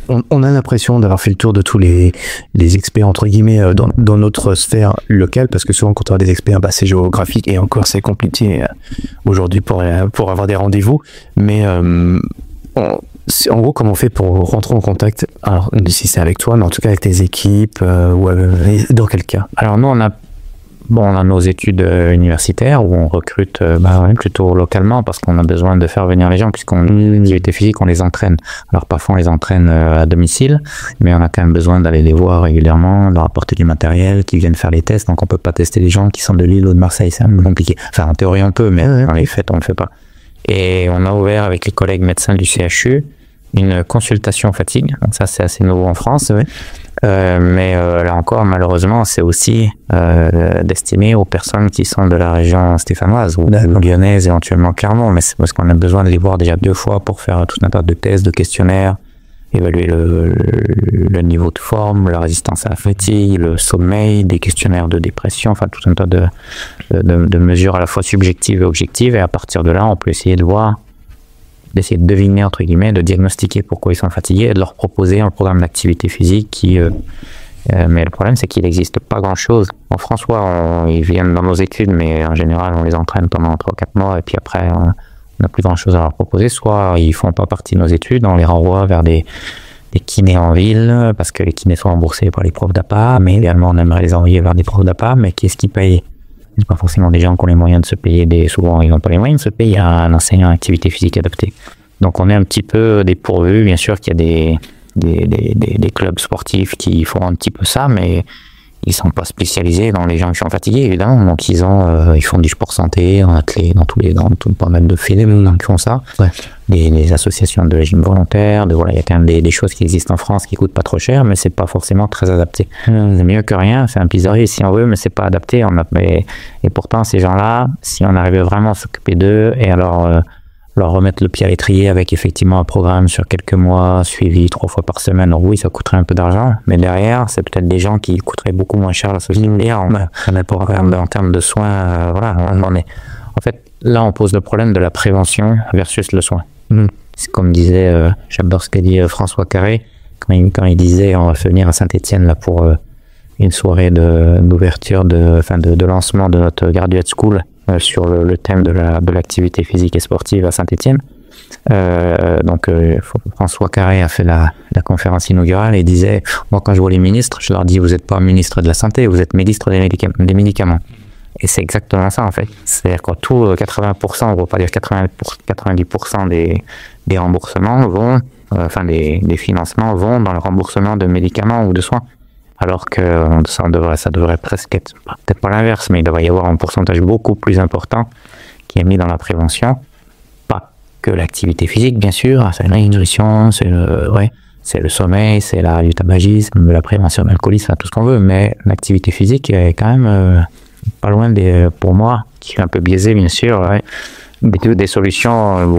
on a l'impression d'avoir fait le tour de tous les experts entre guillemets dans notre sphère locale, parce que souvent quand on a des experts, c'est géographique et encore c'est compliqué aujourd'hui pour avoir des rendez-vous. Mais en gros, comment on fait pour rentrer en contact? Alors, si c'est avec toi, mais en tout cas avec tes équipes, ou dans quel cas? Alors nous, on a nos études universitaires où on recrute plutôt localement parce qu'on a besoin de faire venir les gens puisqu'on l'activité physique, on les entraîne. Alors parfois on les entraîne à domicile, mais on a quand même besoin d'aller les voir régulièrement, de leur apporter du matériel, qui viennent faire les tests. Donc on peut pas tester les gens qui sont de Lille ou de Marseille, c'est un peu compliqué. Enfin en théorie on peut, mais dans les faits on le fait pas. Et on a ouvert avec les collègues médecins du CHU une consultation fatigue. Donc ça c'est assez nouveau en France. Ouais. Mais là encore, malheureusement, c'est aussi destiné aux personnes qui sont de la région stéphanoise ou lyonnaise, éventuellement Clermont. Mais c'est parce qu'on a besoin de les voir déjà 2 fois pour faire tout un tas de tests, de questionnaires, évaluer le niveau de forme, la résistance à la fatigue, le sommeil, des questionnaires de dépression, enfin tout un tas de mesures à la fois subjectives et objectives. Et à partir de là, on peut essayer d'essayer de deviner, entre guillemets, de diagnostiquer pourquoi ils sont fatigués et de leur proposer un programme d'activité physique mais le problème, c'est qu'il n'existe pas grand-chose. En France, ils viennent dans nos études, mais en général, on les entraîne pendant 3-4 mois et puis après, on n'a plus grand-chose à leur proposer. Soit ils font pas partie de nos études, on les renvoie vers des kinés en ville parce que les kinés sont remboursés par les profs d'APA, mais également, on aimerait les envoyer vers des profs d'APA, mais qui est-ce qui paye? C'est pas forcément des gens qui ont les moyens de se payer souvent ils n'ont pas les moyens de se payer un enseignant d'activité physique adaptée. Donc on est un petit peu dépourvu. Bien sûr qu'il y a des clubs sportifs qui font un petit peu ça, mais ils sont pas spécialisés dans les gens qui sont fatigués, évidemment. Donc, ils font du sport santé, en athlète, dans pas mal de films qui font ça. Ouais. Les associations de régime volontaire, voilà, il y a quand même des choses qui existent en France qui coûtent pas trop cher, mais c'est pas forcément très adapté. C'est mieux que rien, c'est un pizzerie si on veut, mais c'est pas adapté. Et pourtant, ces gens-là, si on arrivait vraiment à s'occuper d'eux et alors leur remettre le pied à l'étrier avec effectivement un programme sur quelques mois, suivi 3 fois par semaine. Alors oui, ça coûterait un peu d'argent, mais derrière, c'est peut-être des gens qui coûteraient beaucoup moins cher à la société en termes de soins. Voilà, en fait, là, on pose le problème de la prévention versus le soin. C'est comme disait, j'adore ce qu'a dit François Carré, quand il disait on va venir à Saint-Étienne là pour une soirée d'ouverture, de lancement de notre graduate school sur le thème de l'activité physique et sportive à Saint-Étienne. François Carré a fait la conférence inaugurale et disait, moi quand je vois les ministres, je leur dis vous n'êtes pas ministre de la santé, vous êtes ministre des médicaments. Et c'est exactement ça en fait. C'est-à-dire que tout 80%, on va pas dire 90% des remboursements vont, des financements vont dans le remboursement de médicaments ou de soins. Alors que ça devrait presque être, peut-être pas l'inverse, mais il devrait y avoir un pourcentage beaucoup plus important qui est mis dans la prévention. Pas que l'activité physique, bien sûr, c'est la nutrition, c'est le sommeil, c'est du tabagisme, la prévention de l'alcoolisme, tout ce qu'on veut, mais l'activité physique est quand même pas loin pour moi, qui est un peu biaisé, bien sûr, des solutions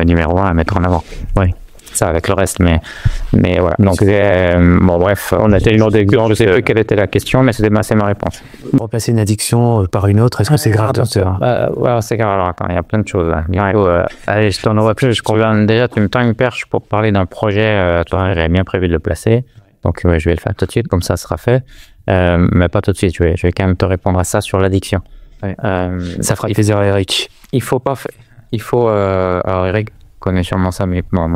numéro 1 à mettre en avant. Ouais. Ça avec le reste, mais voilà. Donc, bref, on a tellement d'exemples, je sais plus quelle était la question, mais c'est ma réponse. Remplacer une addiction par une autre, est-ce que c'est grave, docteur? C'est grave, alors, il y a plein de choses. Allez, je t'en aurais plus, je crois. Déjà, tu me tends une perche pour parler d'un projet, j'avais bien prévu de le placer, donc je vais le faire tout de suite, comme ça sera fait, mais pas tout de suite, je vais quand même te répondre à ça sur l'addiction. Ouais. Ça fera plaisir à Eric. Alors Eric connaît sûrement ça, mais moi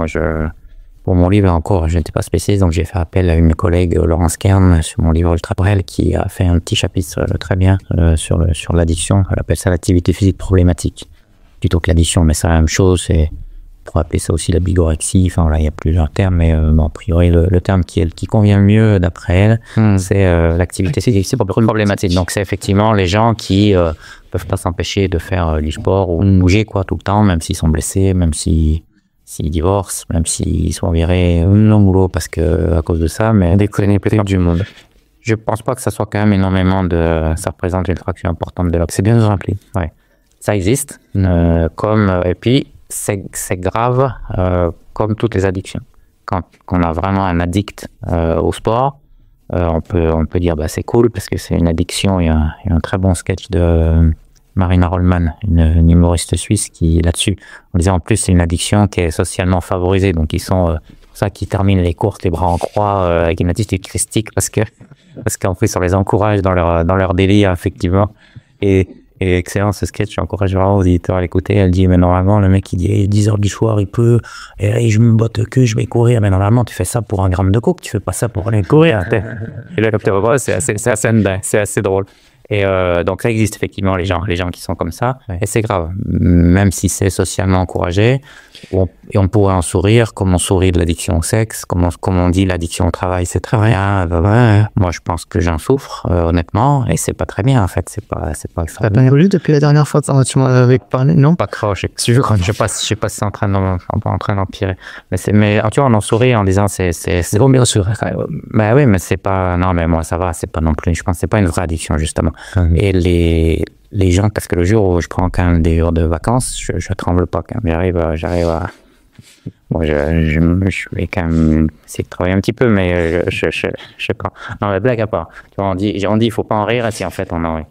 pour mon livre encore, je n'étais pas spécialiste, donc j'ai fait appel à une collègue, Laurence Kern, sur mon livre Ultra Brel, qui a fait un petit chapitre très bien sur l'addiction. Elle appelle ça l'activité physique problématique, plutôt que l'addiction, mais c'est la même chose. On pourrait appeler ça aussi la bigorexie. Enfin voilà, il y a plusieurs termes, mais a priori le terme qui convient le mieux d'après elle, c'est l'activité physique problématique. Donc c'est effectivement les gens qui peuvent pas s'empêcher de faire du sport ou bouger tout le temps, même s'ils sont blessés, même s'ils divorcent, même s'ils sont virés long boulot parce que à cause de ça, mais déconner peut-être du monde. Je pense pas que ça soit quand même énormément ça représente une fraction importante de C'est bien de rappeler. Ouais, ça existe. Et puis c'est grave comme toutes les addictions. Quand on a vraiment un addict au sport, on peut dire c'est cool parce que c'est une addiction. Il y a un très bon sketch de Marina Rollman, une humoriste suisse, qui là-dessus, on disait en plus c'est une addiction qui est socialement favorisée, donc ils sont pour ça qu'ils terminent les courses les bras en croix avec une attitude christique parce qu'en plus on les encourage dans leur délire effectivement. Et excellent ce sketch, j'encourage vraiment aux éditeurs à l'écouter. Elle dit mais normalement le mec il dit 10h du soir il peut et je me botte que je vais courir, mais normalement tu fais ça pour 1 gramme de coke, tu fais pas ça pour aller courir. Et là comme c'est assez drôle. Et donc ça existe effectivement les gens qui sont comme ça, et c'est grave, même si c'est socialement encouragé. Et on pourrait en sourire, comme on sourit de l'addiction au sexe, comme on dit l'addiction au travail, c'est très bien. Moi je pense que j'en souffre honnêtement, et c'est pas très bien en fait, c'est pas ça a bien évolué depuis la dernière fois que tu m'en avais parlé, non? Pas croche, je sais pas si c'est en train d'empirer, mais tu vois, on en sourit en disant c'est bon bien sûr. Mais oui, mais c'est pas, non mais moi ça va, c'est pas non plus, je pense que c'est pas une vraie addiction justement. Et les gens, parce que le jour où je prends quand même des jours de vacances, je tremble pas quand même, j'arrive à bon, je vais quand même essayer de travailler un petit peu, mais je sais pas. Non, mais blague à part. Tu vois, on dit il faut pas en rire, et si en fait on en rit.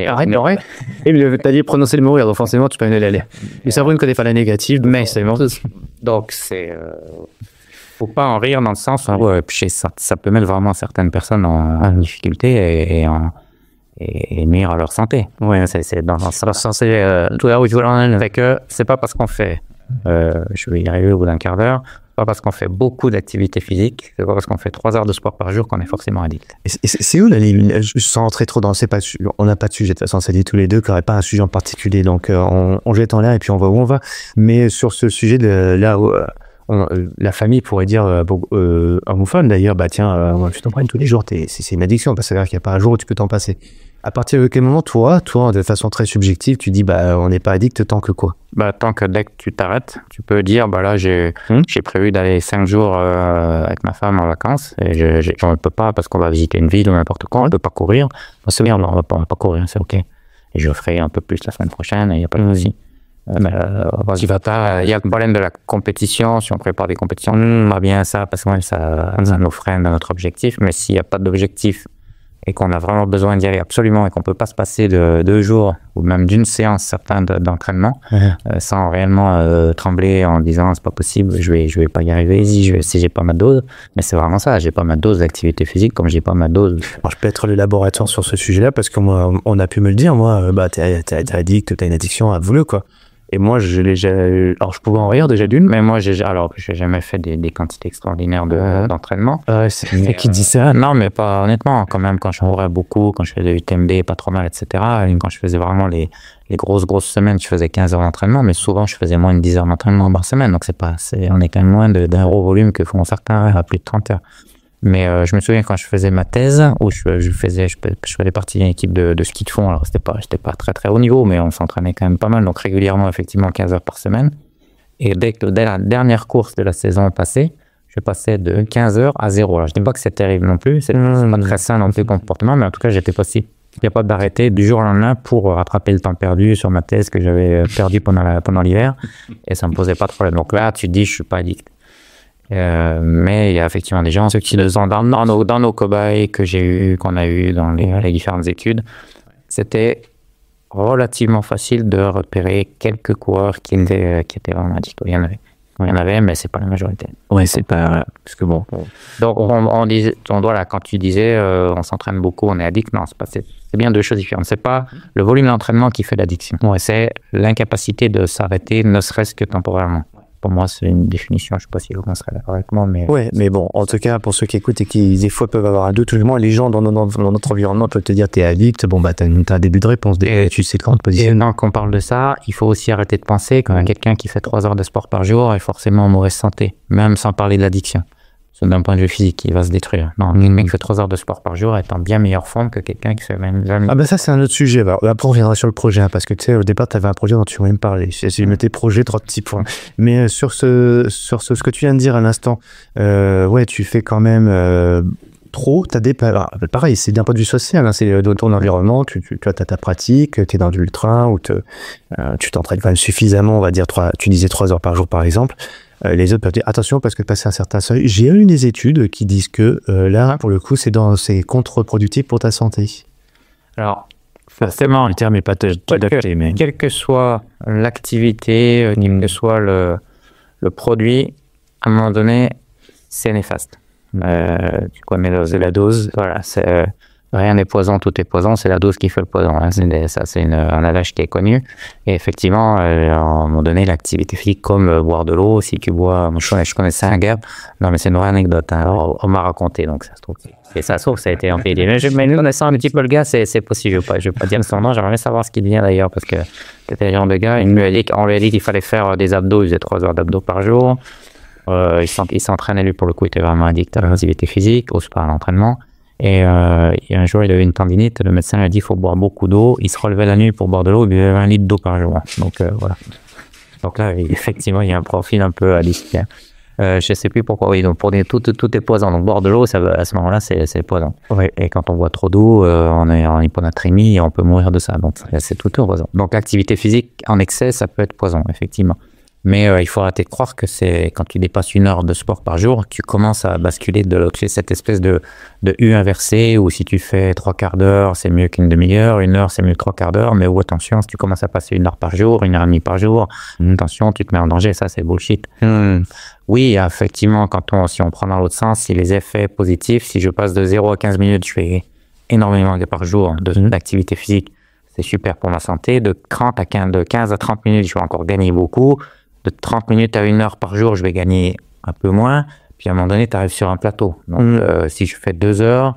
Arrête de rire. Et t'as dit prononcer le mot rire, donc forcément tu peux une aller. Le cerveau ne connaît pas la négative, mais c'est bon. Donc faut pas en rire dans le sens où ça peut mettre vraiment certaines personnes en difficulté et nuire à leur santé. Ouais, c'est dans le sens tout là où je veux en aller avec eux. C'est pas parce qu'on fait je vais y arriver au bout d'un quart d'heure. Pas parce qu'on fait beaucoup d'activités physiques, c'est pas parce qu'on fait 3 heures de sport par jour qu'on est forcément addict. Et c'est où la ligne? Sans rentrer trop dans, on n'a pas de sujet de toute façon, c'est dit tous les deux qu'il n'y aurait pas un sujet en particulier, donc on jette en l'air et puis on voit où on va. Mais sur ce sujet de là où la famille pourrait dire homophone d'ailleurs, bah tiens, tu t'en prennes tous les jours, c'est une addiction, parce que c'est-à-dire qu'il n'y a pas un jour où tu peux t'en passer. À partir de quel moment, toi, de façon très subjective, tu dis, bah, on n'est pas addict tant que quoi? Bah, tant que dès que tu t'arrêtes, tu peux dire, bah là, j'ai prévu d'aller 5 jours avec ma femme en vacances, et je ne peux pas parce qu'on va visiter une ville ou n'importe quoi, on ne peut pas courir. On se dit, on va pas courir, c'est OK. Et je ferai un peu plus la semaine prochaine, et il n'y a pas de souci. Il y a le problème de la compétition. Si on prépare des compétitions, on va bien ça parce que ça nous freine dans notre objectif. Mais s'il n'y a pas d'objectif et qu'on a vraiment besoin d'y aller absolument et qu'on ne peut pas se passer de 2 jours ou même d'une séance certaine d'entraînement sans réellement trembler en disant c'est pas possible, je vais pas y arriver si j'ai pas ma dose. Mais c'est vraiment ça, j'ai pas ma dose d'activité physique comme j'ai pas ma dose. Alors, je peux être le laboratoire sur ce sujet-là parce que moi, on a pu me le dire, moi, bah t'es addict, t'as une addiction absolue quoi. Et moi, alors je pouvais en rire déjà d'une, mais moi, j'ai jamais fait des quantités extraordinaires d'entraînement. C'est qui dit ça? Non, mais pas honnêtement. Quand même, quand je courais beaucoup, quand je faisais UTMB, pas trop mal, etc. Et quand je faisais vraiment les grosses semaines, je faisais 15 heures d'entraînement, mais souvent, je faisais moins de 10 heures d'entraînement par semaine. Donc, on est quand même loin d'un gros volume que font certains à plus de 30 heures. Mais je me souviens quand je faisais ma thèse, où je faisais partie d'une équipe de ski de fond. Alors, j'étais pas très très haut niveau, mais on s'entraînait quand même pas mal, donc régulièrement, effectivement, 15 heures par semaine. Et dès la dernière course de la saison passée, je passais de 15 heures à 0. Alors, je dis pas que c'est terrible non plus, c'est pas très sain non plus comportement, mais en tout cas, j'étais pas si capable d'arrêter du jour au lendemain pour rattraper le temps perdu sur ma thèse que j'avais perdu pendant l'hiver, et ça me posait pas de problème. Donc là, tu te dis, je suis pas addict. Mais il y a effectivement des gens, ceux qui sont dans nos cobayes qu'on a eu dans les différentes études, c'était relativement facile de repérer quelques coureurs qui étaient vraiment addicts. Il y en avait, mais c'est pas la majorité. Ouais, c'est pas, parce que bon. Donc on doit là, quand tu disais, on s'entraîne beaucoup, on est addict. Non, c'est bien 2 choses différentes. C'est pas le volume d'entraînement qui fait l'addiction. Ouais, c'est l'incapacité de s'arrêter, ne serait-ce que temporairement. Pour moi, c'est une définition. Je ne sais pas si vous serez d'accord avec moi, mais... Ouais, mais bon, en tout cas, pour ceux qui écoutent et qui, des fois, peuvent avoir un doute, tout le monde, les gens dans notre environnement peuvent te dire t'es addict, bon, bah, t'as un début de réponse, tu sais quand te positionner. Et non, qu'on parle de ça, il faut aussi arrêter de penser que quelqu'un qui fait 3 heures de sport par jour est forcément en mauvaise santé, même sans parler de l'addiction. D'un point de vue physique, il va se détruire. Non, un mec qui fait 3 heures de sport par jour est en bien meilleure forme que quelqu'un qui fait même jamais. Ah ben ça, c'est un autre sujet. Après, on reviendra sur le projet, parce que tu sais, au départ, tu avais un projet dont tu voulais me parler. J'ai mis tes projets, 3 petits points. Mais sur ce que tu viens de dire à l'instant, ouais, tu fais quand même trop. Pareil, c'est d'un point de vue social, hein, c'est dans ton environnement, tu as ta pratique, tu es dans l'ultra, où tu t'entraînes quand même suffisamment, on va dire, tu disais 3 heures par jour, par exemple. Les autres peuvent dire attention parce que passer un certain seuil. J'ai eu des études qui disent que là, pour le coup, c'est contre-productif pour ta santé. Alors, forcément, le terme n'est pas adapté, mais quelle que soit l'activité, quel que soit le produit, à un moment donné, c'est néfaste. Tu connais la dose. Voilà, rien n'est poison, tout est poison, c'est la dose qui fait le poison. Hein. C'est un adage qui est connu. Et effectivement, à un moment donné, l'activité physique, comme boire de l'eau, si tu bois, je connaissais un gars, non mais c'est une vraie anecdote, hein. On m'a raconté, donc ça se trouve. Et ça se trouve, ça a été empêché. Mais connaissant un petit peu le gars, c'est possible. Je vais pas dire son nom, j'aimerais bien savoir ce qu'il devient d'ailleurs, parce que c'était le genre de gars, on lui a dit qu'il fallait faire des abdos, il faisait 3 heures d'abdos par jour. Il s'entraînait, lui, pour le coup, il était vraiment addict à l'activité physique, au sport, à l'entraînement. Et un jour, il avait une tendinite. Le médecin lui a dit qu'il faut boire beaucoup d'eau. Il se relevait la nuit pour boire de l'eau. Il buvait 20 litres d'eau par jour. Donc, voilà. Donc là, effectivement, il y a un profil un peu addict. Je ne sais plus pourquoi. Oui, donc tout est poison. Donc, boire de l'eau, à ce moment-là, c'est poison. Ouais. Et quand on boit trop d'eau, on est en hyponatrémie et on peut mourir de ça. Donc, c'est tout poison. Donc, l'activité physique en excès, ça peut être poison, effectivement. Mais il faut arrêter de croire que c'est quand tu dépasses 1 heure de sport par jour, tu commences à basculer de l'autre, cette espèce de U inversé, où si tu fais 3/4 d'heure, c'est mieux qu'une demi-heure, 1 heure, c'est mieux que 3/4 d'heure, mais attention, si tu commences à passer 1 heure par jour, 1 heure et demie par jour, attention, tu te mets en danger, ça c'est bullshit. Oui, effectivement, si on prend dans l'autre sens, si les effets positifs, si je passe de 0 à 15 minutes, je fais énormément par jour d'activité physique, c'est super pour ma santé. De 15 à 30 minutes, je vais encore gagner beaucoup. De 30 minutes à 1 heure par jour, je vais gagner un peu moins. Puis à un moment donné, tu arrives sur un plateau. Donc, si je fais 2 heures,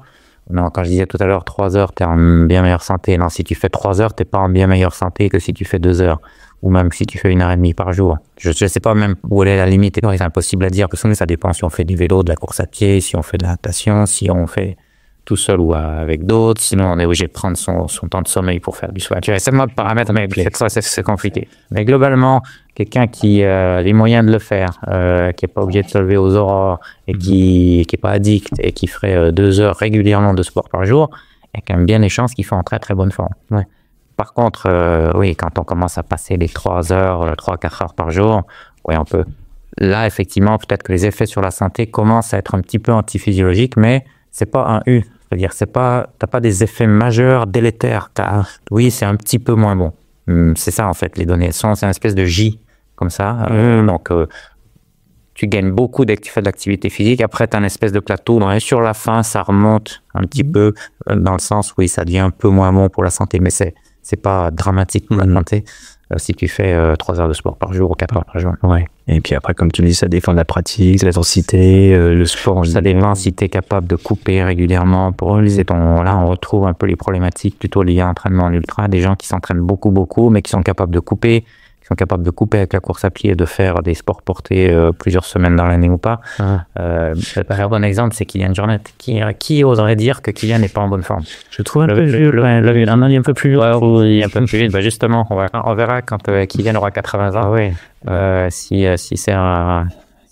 non, quand je disais tout à l'heure 3 heures, tu es en bien meilleure santé. Non, si tu fais 3 heures, tu n'es pas en bien meilleure santé que si tu fais 2 heures. ou même si tu fais 1h30 par jour. Je ne sais pas même où est la limite, c'est impossible à dire, parce que ça dépend si on fait du vélo, de la course à pied, si on fait de la natation, si on fait tout seul ou avec d'autres, sinon on est obligé de prendre son temps de sommeil pour faire du squat. Tu vois, c'est tellement de paramètres, mais c'est compliqué. Mais globalement, quelqu'un qui a les moyens de le faire, qui n'est pas obligé de se lever aux aurores et qui n'est pas addict et qui ferait 2 heures régulièrement de sport par jour, il y a quand même bien les chances qu'il soit en très très bonne forme. Ouais. Par contre, oui, quand on commence à passer les 3 heures, 3-4 heures par jour, oui, on peut. Là, effectivement, peut-être que les effets sur la santé commencent à être un petit peu antiphysiologiques, mais c'est pas un U. C'est-à-dire, t'as pas des effets majeurs délétères. Oui, c'est un petit peu moins bon. C'est ça, en fait, les données. C'est une espèce de J, comme ça. Donc, tu gagnes beaucoup dès que tu fais de l'activité physique. Après, tu as une espèce de plateau. Et sur la fin, ça remonte un petit peu, dans le sens, oui, ça devient un peu moins bon pour la santé, mais c'est pas dramatique pour la santé. Si tu fais 3 heures de sport par jour ou 4 heures par jour. Ouais. Et puis après, comme tu le dis, ça dépend de la pratique, de l'intensité, le sport. Ça dépend si tu es capable de couper régulièrement. Là, on retrouve un peu les problématiques plutôt liées à l'entraînement en ultra. Des gens qui s'entraînent beaucoup, mais qui sont capables de couper, avec la course à pied et de faire des sports portés plusieurs semaines dans l'année ou pas. Un bon exemple, c'est Kylian Jornet. Qui oserait dire que Kylian n'est pas en bonne forme? Je trouve un peu plus vite. Bah justement, on verra quand Kylian aura 80 ans. Oui.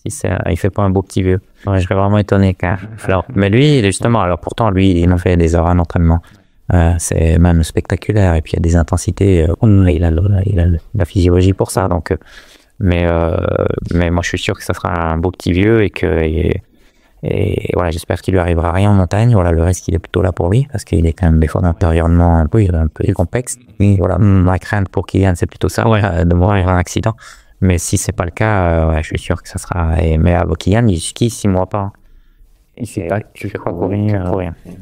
Il fait pas un beau petit vieux. Ouais, je serais vraiment étonné. Mais lui, justement, pourtant, il en fait des heures d'entraînement. C'est même spectaculaire, et puis il y a des intensités, il a la physiologie pour ça, donc mais moi je suis sûr que ça sera un beau petit vieux et voilà, j'espère qu'il lui arrivera rien en montagne. Voilà, le reste il est plutôt là pour lui, parce qu'il est quand même des fois d'intérieurement un peu complexe. Et voilà, ma crainte pour Kylian, c'est plutôt ça, de mourir un accident. Mais si c'est pas le cas, je suis sûr que ça sera. Mais Kylian, il skie 6 mois pas. Il fait quoi pour rien.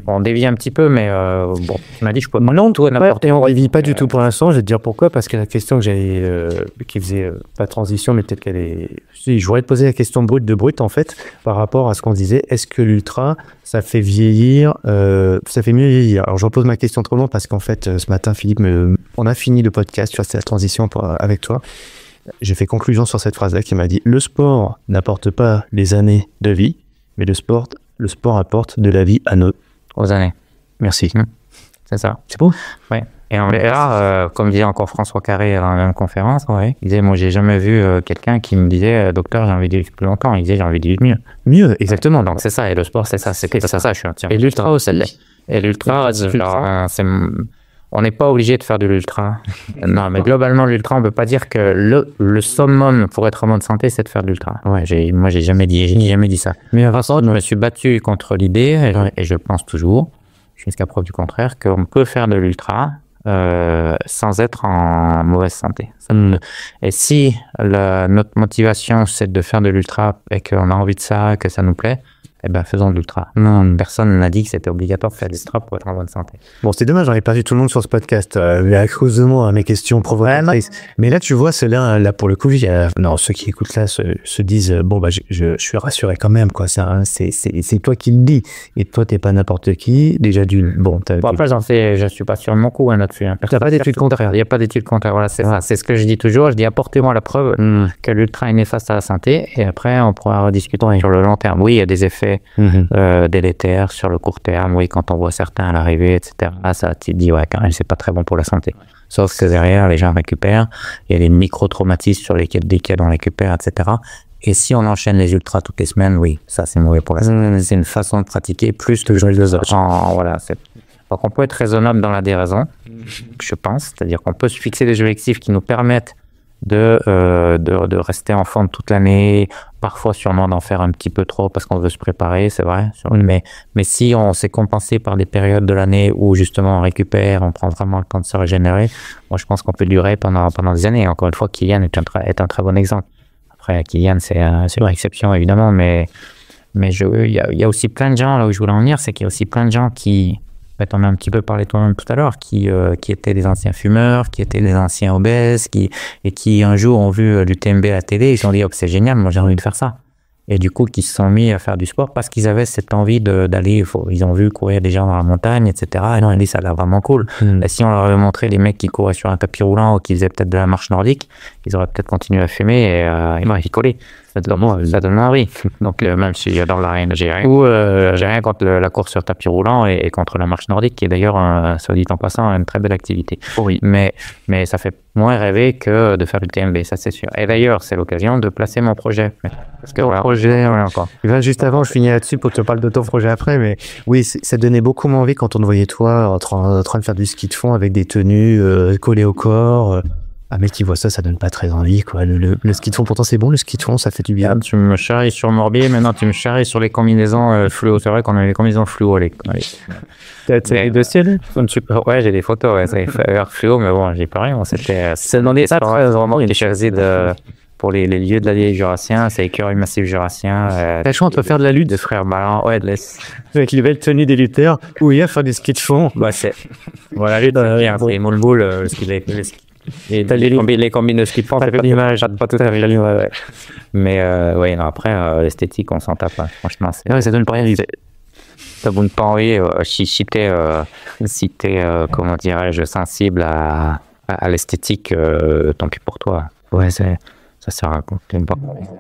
Bon, on dévie un petit peu, mais bon, on a dit je peux. Non, toi, on ne dévie pas du tout pour l'instant. Je vais te dire pourquoi, parce que la question que j'avais, qui faisait pas transition, mais peut-être qu'elle est. Je voudrais te poser la question brute, en fait, par rapport à ce qu'on disait. Est-ce que l'ultra, ça fait vieillir, ça fait mieux vieillir? Alors, je repose ma question trop long parce qu'en fait, ce matin, Philippe, on a fini le podcast, tu vois, c'était la transition avec toi. J'ai fait conclusion sur cette phrase-là qui m'a dit: le sport n'apporte pas les années de vie, mais le sport apporte de la vie aux années. Merci. C'est ça. C'est beau. Ouais. Et on verra, comme disait encore François Carré dans la même conférence, il disait, moi j'ai jamais vu quelqu'un qui me disait, docteur, j'ai envie de vivre plus longtemps. Il disait, j'ai envie de vivre mieux. Mieux, exactement. Donc c'est ça, et le sport c'est ça, c'est ça, je suis entier. Et l'ultra aussi. Et l'ultra, on n'est pas obligé de faire de l'ultra. Non, mais globalement, l'ultra, on ne peut pas dire que le summum pour être en bonne santé, c'est de faire de l'ultra. Ouais, moi, j'ai jamais dit ça. Mais Vincent, je me suis battu contre l'idée, et je pense toujours, jusqu'à preuve du contraire, qu'on peut faire de l'ultra sans être en mauvaise santé. Et si notre motivation, c'est de faire de l'ultra et qu'on a envie de ça, que ça nous plaît, eh ben, faisons de l'ultra. Non, personne n'a dit que c'était obligatoire de faire de l'ultra pour être en bonne santé. Bon, c'est dommage, j'aurais perdu tout le monde sur ce podcast, à cause de moi, mes questions provocatrices. Mais là, tu vois, là, pour le coup, ceux qui écoutent là se disent, bon, bah, je suis rassuré quand même, quoi. C'est toi qui le dis. Et toi, t'es pas n'importe qui. Déjà après, je suis pas sûr de mon coup, là-dessus. T'as pas d'études contraires. Il n'y a pas d'études contraires. Voilà, c'est ce que je dis toujours. Je dis, apportez-moi la preuve que l'ultra est néfaste à la santé. Et après, on pourra rediscuter sur le long terme. Oui, il y a des effets délétères sur le court terme, oui, quand on voit certains à l'arrivée, etc. Ça, tu te dis, ouais, quand même, c'est pas très bon pour la santé. Sauf que derrière, les gens récupèrent, il y a des micro-traumatismes sur lesquels on récupère, etc. Et si on enchaîne les ultras toutes les semaines, oui, ça, c'est mauvais pour la santé. C'est une façon de pratiquer plus que jouer les autres. Voilà, donc, on peut être raisonnable dans la déraison, je pense. C'est-à-dire qu'on peut se fixer des objectifs qui nous permettent de rester en forme toute l'année, parfois sûrement d'en faire un petit peu trop parce qu'on veut se préparer, c'est vrai, mais si on s'est compensé par des périodes de l'année où justement on récupère, on prend vraiment le temps de se régénérer, moi je pense qu'on peut durer pendant des années. Encore une fois, Kylian est un très bon exemple. Après, Kylian c'est une exception évidemment, mais il y a aussi plein de gens, là où je voulais en venir, c'est qu'il y a aussi plein de gens qui, en fait, on a un petit peu parlé toi-même tout à l'heure, qui étaient des anciens fumeurs, qui étaient des anciens obèses, qui un jour ont vu l'UTMB à la télé, ils se sont dit, oh, c'est génial, moi j'ai envie de faire ça. et du coup qui se sont mis à faire du sport parce qu'ils avaient cette envie d'aller, ils ont vu courir des gens dans la montagne, etc. Et non, ils disent ça a l'air vraiment cool. Et si on leur avait montré les mecs qui couraient sur un tapis roulant ou qui faisaient peut-être de la marche nordique, ils auraient peut-être continué à fumer et ils m'auraient picolé. Ça donne envie. Donc même si j'adore la reine, j'ai rien contre la course sur tapis roulant et contre la marche nordique, qui est d'ailleurs, soit dit en passant, une très belle activité. Oui. Mais ça fait moins rêver que de faire du TMB, ça c'est sûr. Et d'ailleurs, c'est l'occasion de placer mon projet. Parce que voilà, projet, ouais, encore. Juste avant, je finis là-dessus pour que tu parles de ton projet après, mais oui, ça donnait beaucoup moins envie quand on te voyait toi en train de faire du ski de fond avec des tenues collées au corps. Un mec qui voit ça donne pas très envie, quoi. Le ski de fond, pourtant c'est bon, le ski de fond, ça fait du bien. Tu me charries sur Morbier, maintenant tu me charries sur les combinaisons fluo. C'est vrai qu'on a les combinaisons fluo. T'as des dossiers? Ouais, j'ai des photos, ouais, ça fait fluo, mais bon, j'ai pas rien. C'est dans des ça, vraiment, il est choisi pour les lieux de la vieille Jurassien, c'est écureuil massif Jurassien. T'as le choix entre faire de la lutte, de frères Ballin, ouais, avec les belles tenues des lutteurs, ou il y a faire du ski de fond. Bah, voilà, lui, c'est moule-boule, ce qu'il est. Et t'as les combines de ski de fond, ça fait l'image, pas tout à fait ouais. Mais ouais, non, après, l'esthétique, on s'en tape, hein. Franchement. Ouais, ça donne pas rien. Ça donne pas envie, si t'es, comment dirais-je, sensible à l'esthétique, tant pis pour toi. Ouais, ça sert à quoi?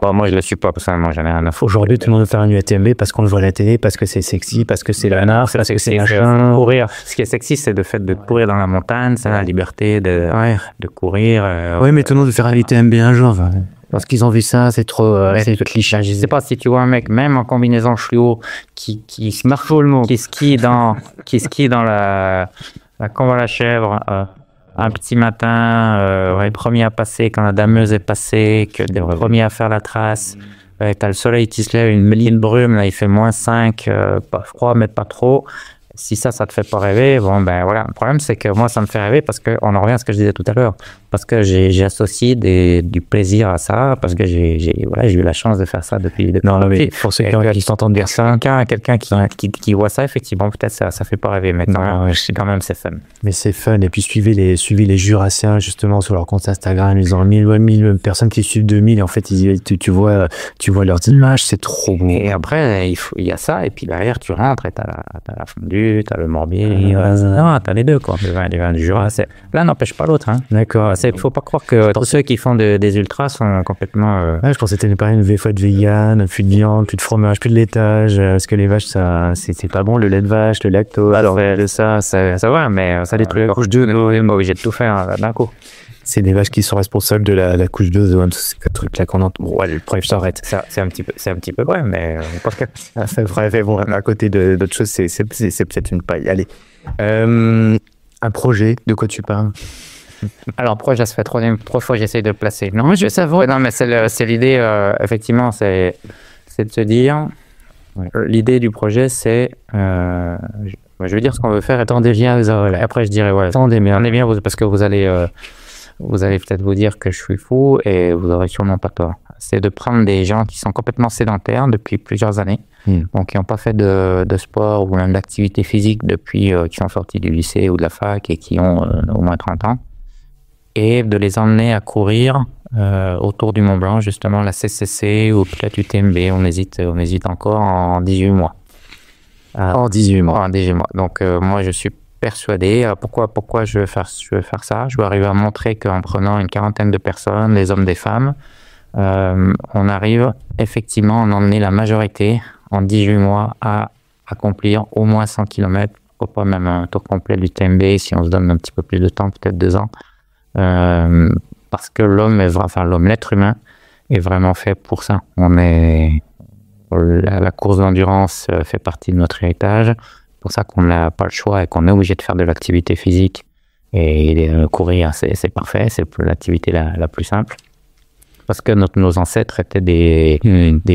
Bon, moi, je le suis pas, personnellement, j'en ai rien à foutre. Aujourd'hui, tout le monde veut faire un UTMB parce qu'on le voit à la télé, parce que c'est sexy, parce que c'est l'anard, parce que c'est machin. Courir. Ce qui est sexy, c'est le fait de courir dans la montagne, c'est la liberté de courir. Oui, mais tout le monde veut faire un UTMB un jour. Parce qu'ils ont vu ça, c'est trop cliché. Je sais pas si tu vois un mec, même en combinaison fluo, qui skie dans la combe à la chèvre, un petit matin, premier à passer quand la dameuse est passée, que t'es premier à faire la trace, t'as le soleil qui se lève, une mêlée de brume, là il fait -5, pas froid mais pas trop. Si ça te fait pas rêver, bon ben voilà. Le problème c'est que moi ça me fait rêver parce qu'on en revient à ce que je disais tout à l'heure, parce que j'ai associé du plaisir à ça, parce que j'ai eu la chance de faire ça depuis. Non, mais pour ceux qui s'entendent dire ça, quelqu'un qui voit ça, effectivement peut-être ça fait pas rêver, mais quand même c'est fun. Mais c'est fun, et puis suivez les Jurassiens justement sur leur compte Instagram, ils ont 1000 personnes qui suivent 2000, et en fait tu vois leurs images, c'est trop beau. Et après il y a ça, et puis derrière tu rentres et t'as la fondue, t'as le Morbier, t'as les deux quoi, le vin du Jura, l'un n'empêche pas l'autre, hein. D'accord. Faut pas croire que tous ceux qui font des ultras sont complètement. Ouais, je pensais que t'allais parler une fois de vegan, plus de viande, plus de fromage, plus de laitage, parce que les vaches, ça, c'est pas bon, le lait de vache, le lactose. Alors, ça va, mais ça détruit la couche 2, on est obligé de tout faire d'un coup. C'est des vaches qui sont responsables de la couche 2, de ces trucs-là qu'on entend. Bon, ouais, le bref, je t'arrête. C'est un petit peu vrai, mais parce que. Bref, bon, à côté d'autres choses, c'est peut-être une paille. Allez. Un projet, de quoi tu parles? Alors, projet, ça fait trois fois que j'essaye de le placer. Non, mais je sais, non, mais c'est l'idée, effectivement, c'est de se dire, l'idée du projet, c'est, je veux dire ce qu'on veut faire, attendez bien, après je dirais, attendez bien, parce que vous allez peut-être vous dire que je suis fou, et vous aurez sûrement pas tort. C'est de prendre des gens qui sont complètement sédentaires depuis plusieurs années, donc qui n'ont pas fait de sport ou même d'activité physique depuis qu'ils sont sortis du lycée ou de la fac et qui ont au moins 30 ans, et de les emmener à courir autour du Mont Blanc, justement la CCC ou peut-être UTMB, on hésite encore en 18 mois. En 18 mois. En 18 mois. Donc moi je suis persuadé, pourquoi je veux faire ça? Je veux arriver à montrer qu'en prenant une quarantaine de personnes, les hommes, des femmes, on arrive effectivement à en emmener la majorité en 18 mois à accomplir au moins 100 km, pourquoi pas même un tour complet du TMB si on se donne un petit peu plus de temps, peut-être 2 ans. Parce que l'être humain est vraiment fait pour ça. La course d'endurance fait partie de notre héritage. C'est pour ça qu'on n'a pas le choix et qu'on est obligé de faire de l'activité physique. Et courir, c'est parfait, c'est l'activité la plus simple. Parce que nos ancêtres étaient des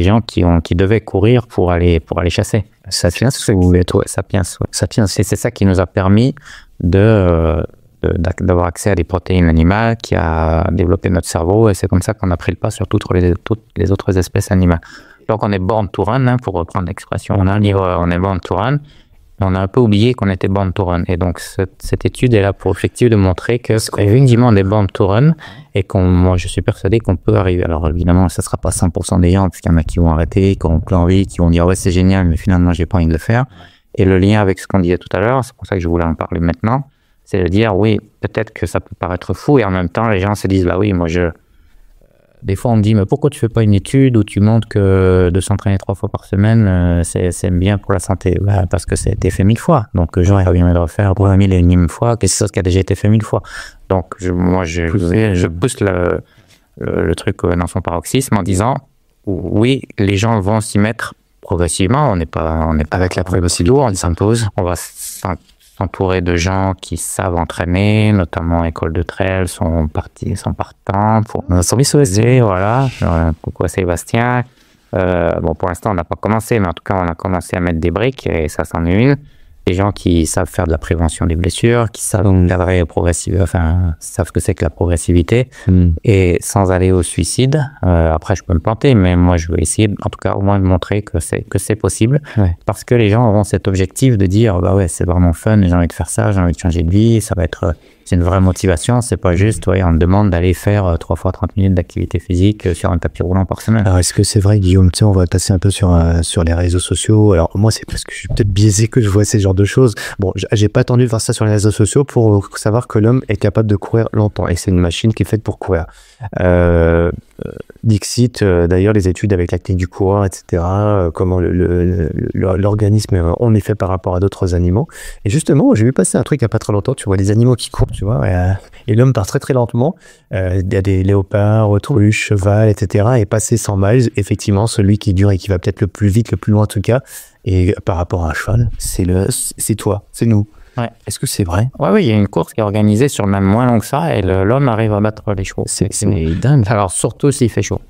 gens qui devaient courir pour aller chasser. Sapiens, Sapiens. C'est ça qui nous a permis d'avoir accès à des protéines animales, qui a développé notre cerveau, et c'est comme ça qu'on a pris le pas sur toutes les autres espèces animales. Donc on est born to run, pour reprendre l'expression, on est born to run, On a un peu oublié qu'on était born to run. Et donc, cette étude est là pour effectivement de montrer que effectivement, on est born to run et moi, je suis persuadé qu'on peut arriver. Alors, évidemment, ça sera pas 100% des gens, parce qu'il y en a qui vont arrêter, qui auront plus envie, qui vont dire, ouais, c'est génial, mais finalement, j'ai pas envie de le faire. Et le lien avec ce qu'on disait tout à l'heure, c'est pour ça que je voulais en parler maintenant, c'est de dire, oui, peut-être que ça peut paraître fou, et en même temps, les gens se disent, bah oui, moi, des fois, on me dit, mais pourquoi tu fais pas une étude où tu montres que de s'entraîner 3 fois par semaine, c'est bien pour la santé? Bah, parce que ça a été fait 1000 fois. Donc, j'aurais bien aimé de refaire pour la 1001e fois quelque chose qui a déjà été fait 1000 fois. Donc, je pousse le truc dans son paroxysme en disant, oui, les gens vont s'y mettre progressivement. On n'est pas Avec la prépa aussi lourde, on s'impose. On va s'entourer de gens qui savent entraîner, notamment École de Trail, sont partants sont visualisés, voilà. Coucou à Sébastien. Bon, pour l'instant, on n'a pas commencé, mais en tout cas, on a commencé à mettre des briques et ça, c'en est une. Des gens qui savent faire de la prévention des blessures, qui savent cadrer progressivement, savent ce que c'est que la progressivité, et sans aller au suicide. Après, je peux me planter, mais moi, je veux essayer, en tout cas, au moins de montrer que c'est possible, parce que les gens auront cet objectif de dire, bah ouais, c'est vraiment fun, j'ai envie de faire ça, j'ai envie de changer de vie, ça va être, c'est une vraie motivation, c'est pas juste, on me demande d'aller faire 3 fois 30 minutes d'activité physique sur un tapis roulant par semaine. Alors, est-ce que c'est vrai, Guillaume, tu sais, on va passer un peu sur les réseaux sociaux. Alors, moi, c'est parce que je suis peut-être biaisé que je vois ces genres de choses. Bon, j'ai pas attendu de voir ça sur les réseaux sociaux pour savoir que l'homme est capable de courir longtemps. Et c'est une machine qui est faite pour courir. Dixit, d'ailleurs, les études avec la technique du coureur, etc., comment l'organisme on est fait par rapport à d'autres animaux. Et justement, j'ai vu passer un truc il n'y a pas très longtemps, tu vois, les animaux qui courent, tu vois, et l'homme part très très lentement. Il y a des léopards, autruches, cheval, etc., et passer 100 miles, effectivement, celui qui dure et qui va peut-être le plus vite, le plus loin en tout cas, et par rapport à un cheval, c'est toi, c'est nous. Ouais. Est-ce que c'est vrai? Oui, il y a une course qui est organisée sur même moins long que ça et l'homme arrive à battre les chevaux. C'est dingue. Alors, surtout s'il fait chaud.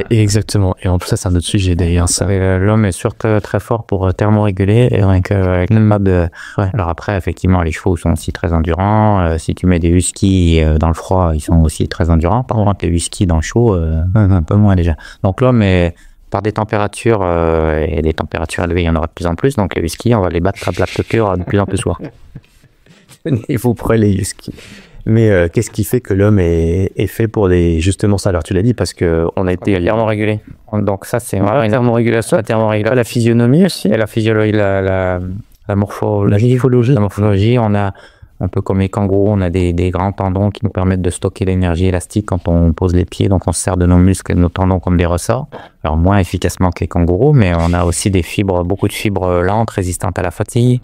Exactement. Et en plus, ça, c'est un autre sujet d'ailleurs. L'homme est surtout très fort pour thermoréguler et avec le map de... Ouais. Alors après, effectivement, les chevaux sont aussi très endurants. Si tu mets des huskies dans le froid, ils sont aussi très endurants. Par contre, les huskies dans le chaud, un peu moins déjà. Donc l'homme est... Par des températures et des températures élevées, il y en aura de plus en plus. Donc les huskies, on va les battre à plat de cœur de plus en plus souvent. Et vous prenez les huskies. Mais qu'est-ce qui fait que l'homme est fait pour justement ça? Alors tu l'as dit parce que on a été thermorégulé. Donc ça c'est une thermorégulation, la thermorégulation, la physionomie aussi, et la physiologie, la morphologie. La morphologie, on a un peu comme les kangourous, on a des grands tendons qui nous permettent de stocker l'énergie élastique quand on pose les pieds, donc on se sert de nos muscles et de nos tendons comme des ressorts. Alors moins efficacement que les kangourous, mais on a aussi beaucoup de fibres lentes, résistantes à la fatigue.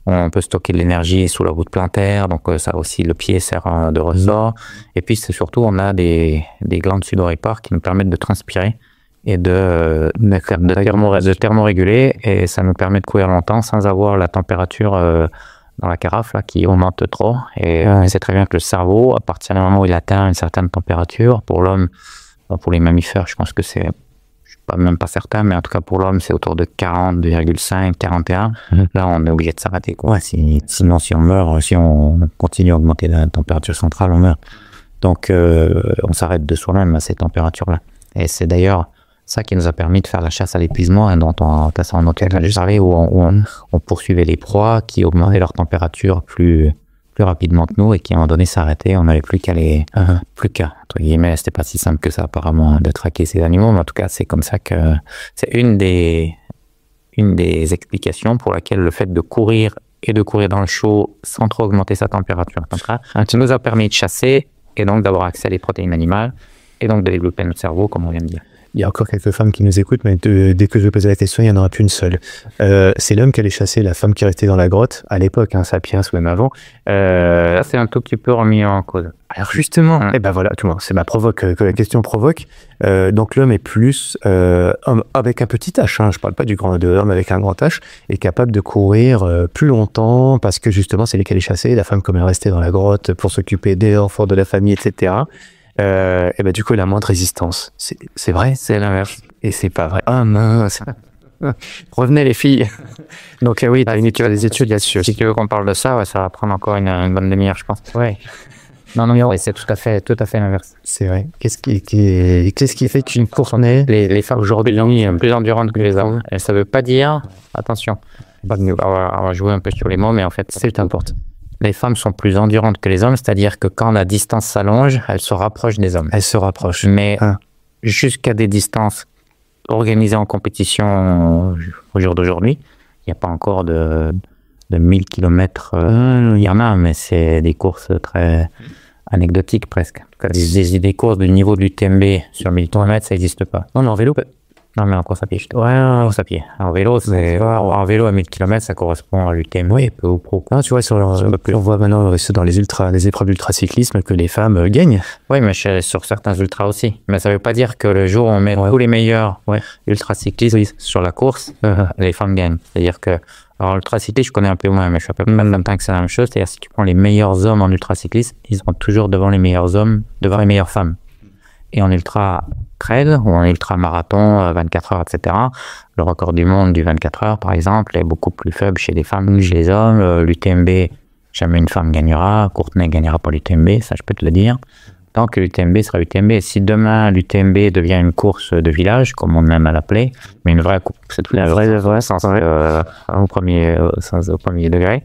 On peut stocker de l'énergie sous la voûte plantaire, donc ça aussi, le pied sert de ressort. Et puis surtout, on a des glandes sudoripares qui nous permettent de transpirer et de thermoréguler, et ça nous permet de courir longtemps sans avoir la température dans la carafe là, qui augmente trop. Et c'est très bien que le cerveau, à partir du moment où il atteint une certaine température, pour l'homme, pour les mammifères, je pense que c'est, je suis même pas certain, mais en tout cas pour l'homme, c'est autour de 40,5, 41. Là, on est obligé de s'arrêter, quoi. Sinon, si on meurt, si on continue à augmenter la température centrale, on meurt. Donc, on s'arrête de soi-même à ces températures-là. Et c'est d'ailleurs ça qui nous a permis de faire la chasse à l'épuisement, dont on a en autre parlé, où on poursuivait les proies qui augmentaient leur température plus rapidement que nous et qui à un moment donné s'arrêtaient. On n'avait plus qu'à entre guillemets, c'était pas si simple que ça apparemment de traquer ces animaux, mais en tout cas c'est comme ça que c'est une des explications pour laquelle le fait de courir dans le chaud sans trop augmenter sa température, ça nous a permis de chasser et donc d'avoir accès à des protéines animales et donc de développer notre cerveau, comme on vient de dire. Il y a encore quelques femmes qui nous écoutent, mais dès que je vais poser la question, il n'y en aura plus une seule. C'est l'homme qui allait chasser la femme qui restait dans la grotte, à l'époque, Sapiens ou même avant. Là, c'est un tout petit peu remis en cause. Alors justement, et ben voilà, tout le monde, c'est que la question provoque. Donc l'homme est plus, avec un petit H, je parle pas du grand homme avec un grand H, est capable de courir plus longtemps, parce que justement, c'est lui qui allait chasser, la femme comme elle restait dans la grotte pour s'occuper des enfants, de la famille, etc. Et ben du coup, il a moins de résistance. C'est vrai? C'est l'inverse. Et c'est pas vrai. Ah mince. Revenez les filles. Donc oui, tu as des études là-dessus. Si tu veux qu'on parle de ça, ça va prendre encore une bonne demi-heure, je pense. Ouais. Non, c'est tout à fait l'inverse. C'est vrai. Qu'est-ce qui fait qu'une course les femmes aujourd'hui sont plus endurantes que les hommes. Et ça veut pas dire, attention, On va jouer un peu sur les mots, mais en fait, C'est important. les femmes sont plus endurantes que les hommes, c'est-à-dire que quand la distance s'allonge, elles se rapprochent des hommes. Elle se rapproche. Mais Ah. jusqu'à des distances organisées en compétition au jour d'aujourd'hui, il n'y a pas encore de 1000 km. Il y en a, mais c'est des courses très anecdotiques presque. En tout cas, des courses du niveau de l'UTMB sur 1000 km, ça n'existe pas. Non, mais en vélo, Non, mais en course à pied. En course à pied. En vélo, en vélo à 1000 km, ça correspond à l'UTMB. Oui. Peu ou pro. tu vois, on voit maintenant dans les épreuves d'ultracyclisme que les femmes gagnent. Oui, mais sur certains ultras aussi. Mais ça ne veut pas dire que le jour où on met tous les meilleurs ultracyclistes sur la course, les femmes gagnent. C'est-à-dire que, alors l'ultracyclisme, je connais un peu moins, mais je suis à peu près même temps que c'est la même chose. C'est-à-dire si tu prends les meilleurs hommes en ultracyclisme, ils sont toujours devant les meilleurs hommes, devant les meilleures femmes. Et en ultra trail ou en ultra marathon, 24 heures, etc., le record du monde du 24 heures, par exemple, est beaucoup plus faible chez les femmes que chez les hommes. L'UTMB, jamais une femme gagnera. Courtenay gagnera pas l'UTMB, ça je peux te le dire. Tant que l'UTMB sera UTMB. Si demain l'UTMB devient une course de village, comme on aime à l'appeler, mais une vraie course, c'est la vraie sens au premier degré.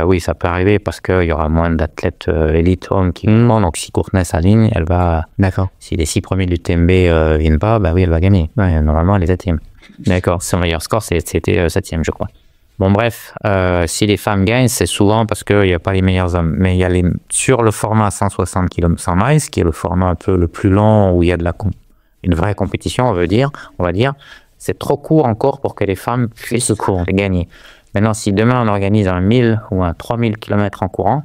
Oui, ça peut arriver parce qu'il y aura moins d'athlètes élites hommes qui vont. Donc, si Courtenay s'aligne, elle va. D'accord. Si les 6 premiers de l'UTMB viennent pas, bah oui, elle va gagner. Ouais, normalement, elle est 7e. D'accord. Son meilleur score, c'était 7e, je crois. Bon, bref, si les femmes gagnent, c'est souvent parce qu'il n'y a pas les meilleurs hommes. Mais il y a sur le format 160 km 100 miles, qui est le format un peu le plus long où il y a une vraie compétition, on va dire, c'est trop court encore pour que les femmes puissent gagner. Maintenant, si demain on organise un 1000 ou un 3000 km en courant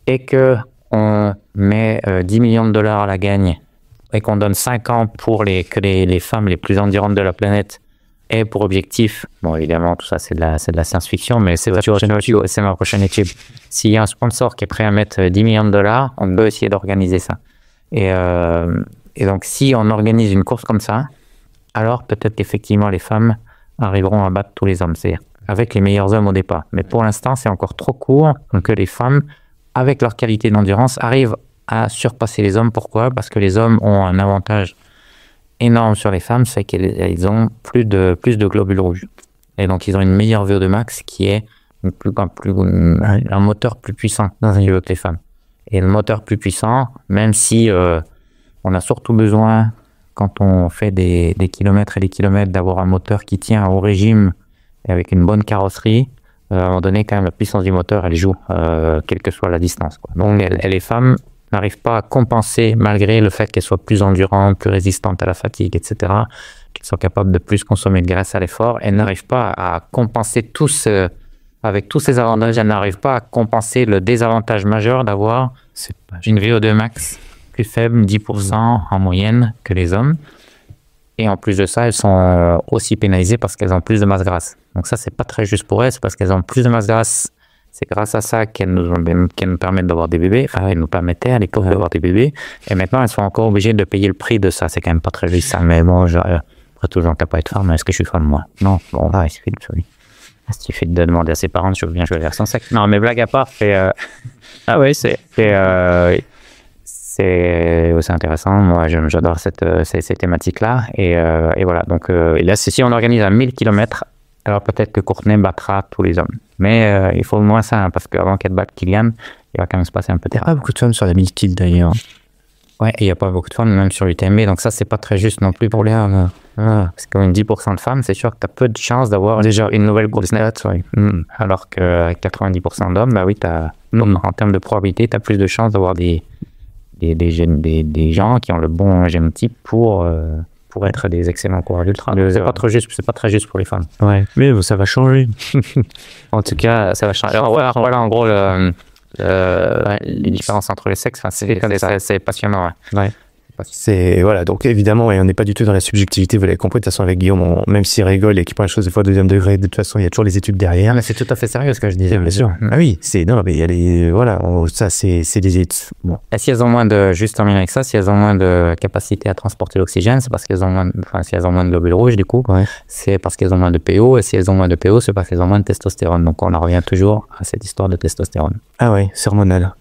et qu'on met 10 millions de dollars à la gagne et qu'on donne 5 ans pour que les femmes les plus endurantes de la planète aient pour objectif, bon évidemment tout ça c'est de la science-fiction, mais c'est ma prochaine étude. S'il y a un sponsor qui est prêt à mettre 10 millions de dollars, on peut essayer d'organiser ça. Et donc si on organise une course comme ça, alors peut-être qu'effectivement les femmes arriveront à battre tous les hommes. C'est-à-dire avec les meilleurs hommes au départ. Mais pour l'instant, c'est encore trop court pour que les femmes, avec leur qualité d'endurance, arrivent à surpasser les hommes. Pourquoi ? Parce que les hommes ont un avantage énorme sur les femmes, c'est qu'ils ont plus de globules rouges. Et donc, ils ont une meilleure VO2 max qui est un moteur plus puissant que les femmes. Et le moteur plus puissant, même si on a surtout besoin, quand on fait des kilomètres et des kilomètres, d'avoir un moteur qui tient au régime et avec une bonne carrosserie, à un moment donné, quand même, la puissance du moteur, elle joue, quelle que soit la distance, quoi. Donc, les femmes n'arrivent pas à compenser, malgré le fait qu'elles soient plus endurantes, plus résistantes à la fatigue, etc., qu'elles soient capables de plus consommer de graisse à l'effort, elles n'arrivent pas à compenser avec tous ces avantages, elles n'arrivent pas à compenser le désavantage majeur d'avoir une VO2 max plus faible, 10% en moyenne que les hommes. Et en plus de ça, elles sont aussi pénalisées parce qu'elles ont plus de masse grasse. Donc ça, c'est pas très juste pour elles, c'est parce qu'elles ont plus de masse grasse. C'est grâce à ça qu'elles nous permettent d'avoir des bébés. Enfin, elles nous permettaient à l'époque d'avoir des bébés. Et maintenant, elles sont encore obligées de payer le prix de ça. C'est quand même pas très juste, ça. Mais bon, après tout, j'en peux pas être femme. Est-ce que je suis femme, moi? Non. Bon, il suffit de demander à ses parents si je veux bien jouer vers son sexe. Non, mais blague à part, c'est intéressant. Moi, j'adore ces thématiques-là. Et voilà. Donc, et là, si on organise à 1000 km, alors peut-être que Courtenay battra tous les hommes. Mais il faut moins ça, hein, parce qu'avant qu'elle batte Kylian, il va quand même se passer un peu de temps. Il n'y a pas beaucoup de femmes sur la 1000 km d'ailleurs. Ouais, et il n'y a pas beaucoup de femmes, même sur l'UTMB. Donc ça, c'est pas très juste non plus pour les hommes. Parce qu'avec 10% de femmes, c'est sûr que tu as peu de chances d'avoir déjà une nouvelle course nette. Alors qu'avec 90% d'hommes, bah oui, en termes de probabilité, tu as plus de chances d'avoir des gens qui ont le bon génotype pour être des excellents coureurs d'ultra. C'est pas très juste pour les femmes. Ouais, mais bon, ça va changer. En tout cas, ça va changer. Alors, voilà en gros les différences entre les sexes. Enfin, c'est passionnant. Ouais. C'est voilà, donc évidemment, on n'est pas du tout dans la subjectivité, vous l'avez compris. De toute façon, avec Guillaume, même s'il rigole et qu'il prend les choses des fois au deuxième degré, de toute façon, il y a toujours les études derrière. Mais c'est tout à fait sérieux ce que je disais. Bien sûr. Ah oui, mais il y a les ça c'est des études. Bon. Et si elles ont moins de, juste terminer avec ça, si elles ont moins de capacité à transporter l'oxygène, c'est parce qu'elles ont si elles ont moins de globules rouges, du coup, c'est parce qu'elles ont moins de PO, et si elles ont moins de PO, c'est parce qu'elles ont moins de testostérone. Donc on en revient toujours à cette histoire de testostérone. Ah ouais, c'est hormonal.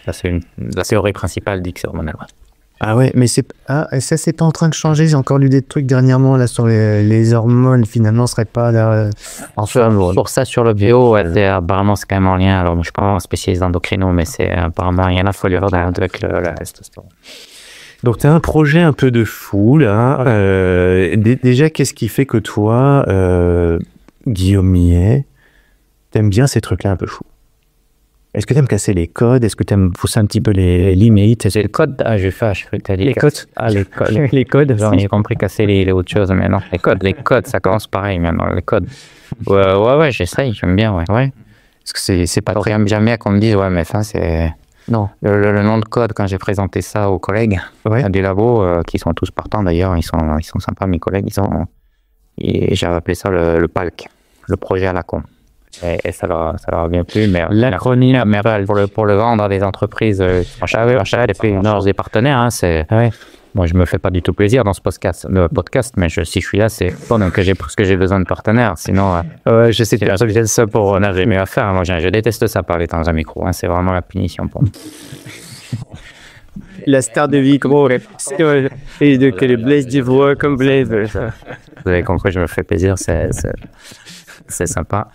Ça, c'est la théorie principale dit que c'est hormonal. Ah ouais, mais ça c'est pas en train de changer. J'ai encore lu des trucs dernièrement là sur les hormones. Finalement, ce serait pas là. Pour ça, sur le bio, ouais, apparemment, c'est quand même en lien. Alors, moi, je suis pas un spécialiste d'endocrino, mais c'est apparemment rien à folie avec la testostérone. Donc, tu as un projet un peu de fou là. Déjà, qu'est-ce qui fait que toi, Guillaume Millet, t'aimes bien ces trucs-là un peu fous? Est-ce que tu aimes casser les codes? Est-ce que tu aimes pousser un petit peu les limites? Les codes, je crois que tu as dit. Les codes? Ah, les codes. Les codes. J'ai compris casser les autres choses, mais non, les codes, ça commence pareil maintenant, les codes. Ouais, j'essaye, j'aime bien, ouais. Parce que c'est pas très... J'aime jamais qu'on me dise, ouais, mais ça, c'est... Non. Le nom de code, quand j'ai présenté ça aux collègues du labo, qui sont tous partants d'ailleurs, ils sont sympas, mes collègues, et j'avais appelé ça le PALC, le projet à la con. Et ça leur a bien plu, mais l'acronyme, mais pour le vendre à des entreprises, et puis des partenaires, hein, c'est... Moi, je me fais pas du tout plaisir dans ce podcast, mais si je suis là, c'est parce que j'ai besoin de partenaires. Sinon, je sais, tu as besoin de ça pour n'arriver mieux à faire. Moi, je déteste ça, parler dans un micro. Hein, c'est vraiment la punition pour moi. La star de micro, et que les Blaise du voix comme Blaise. Vous avez compris, je me fais plaisir, c'est sympa.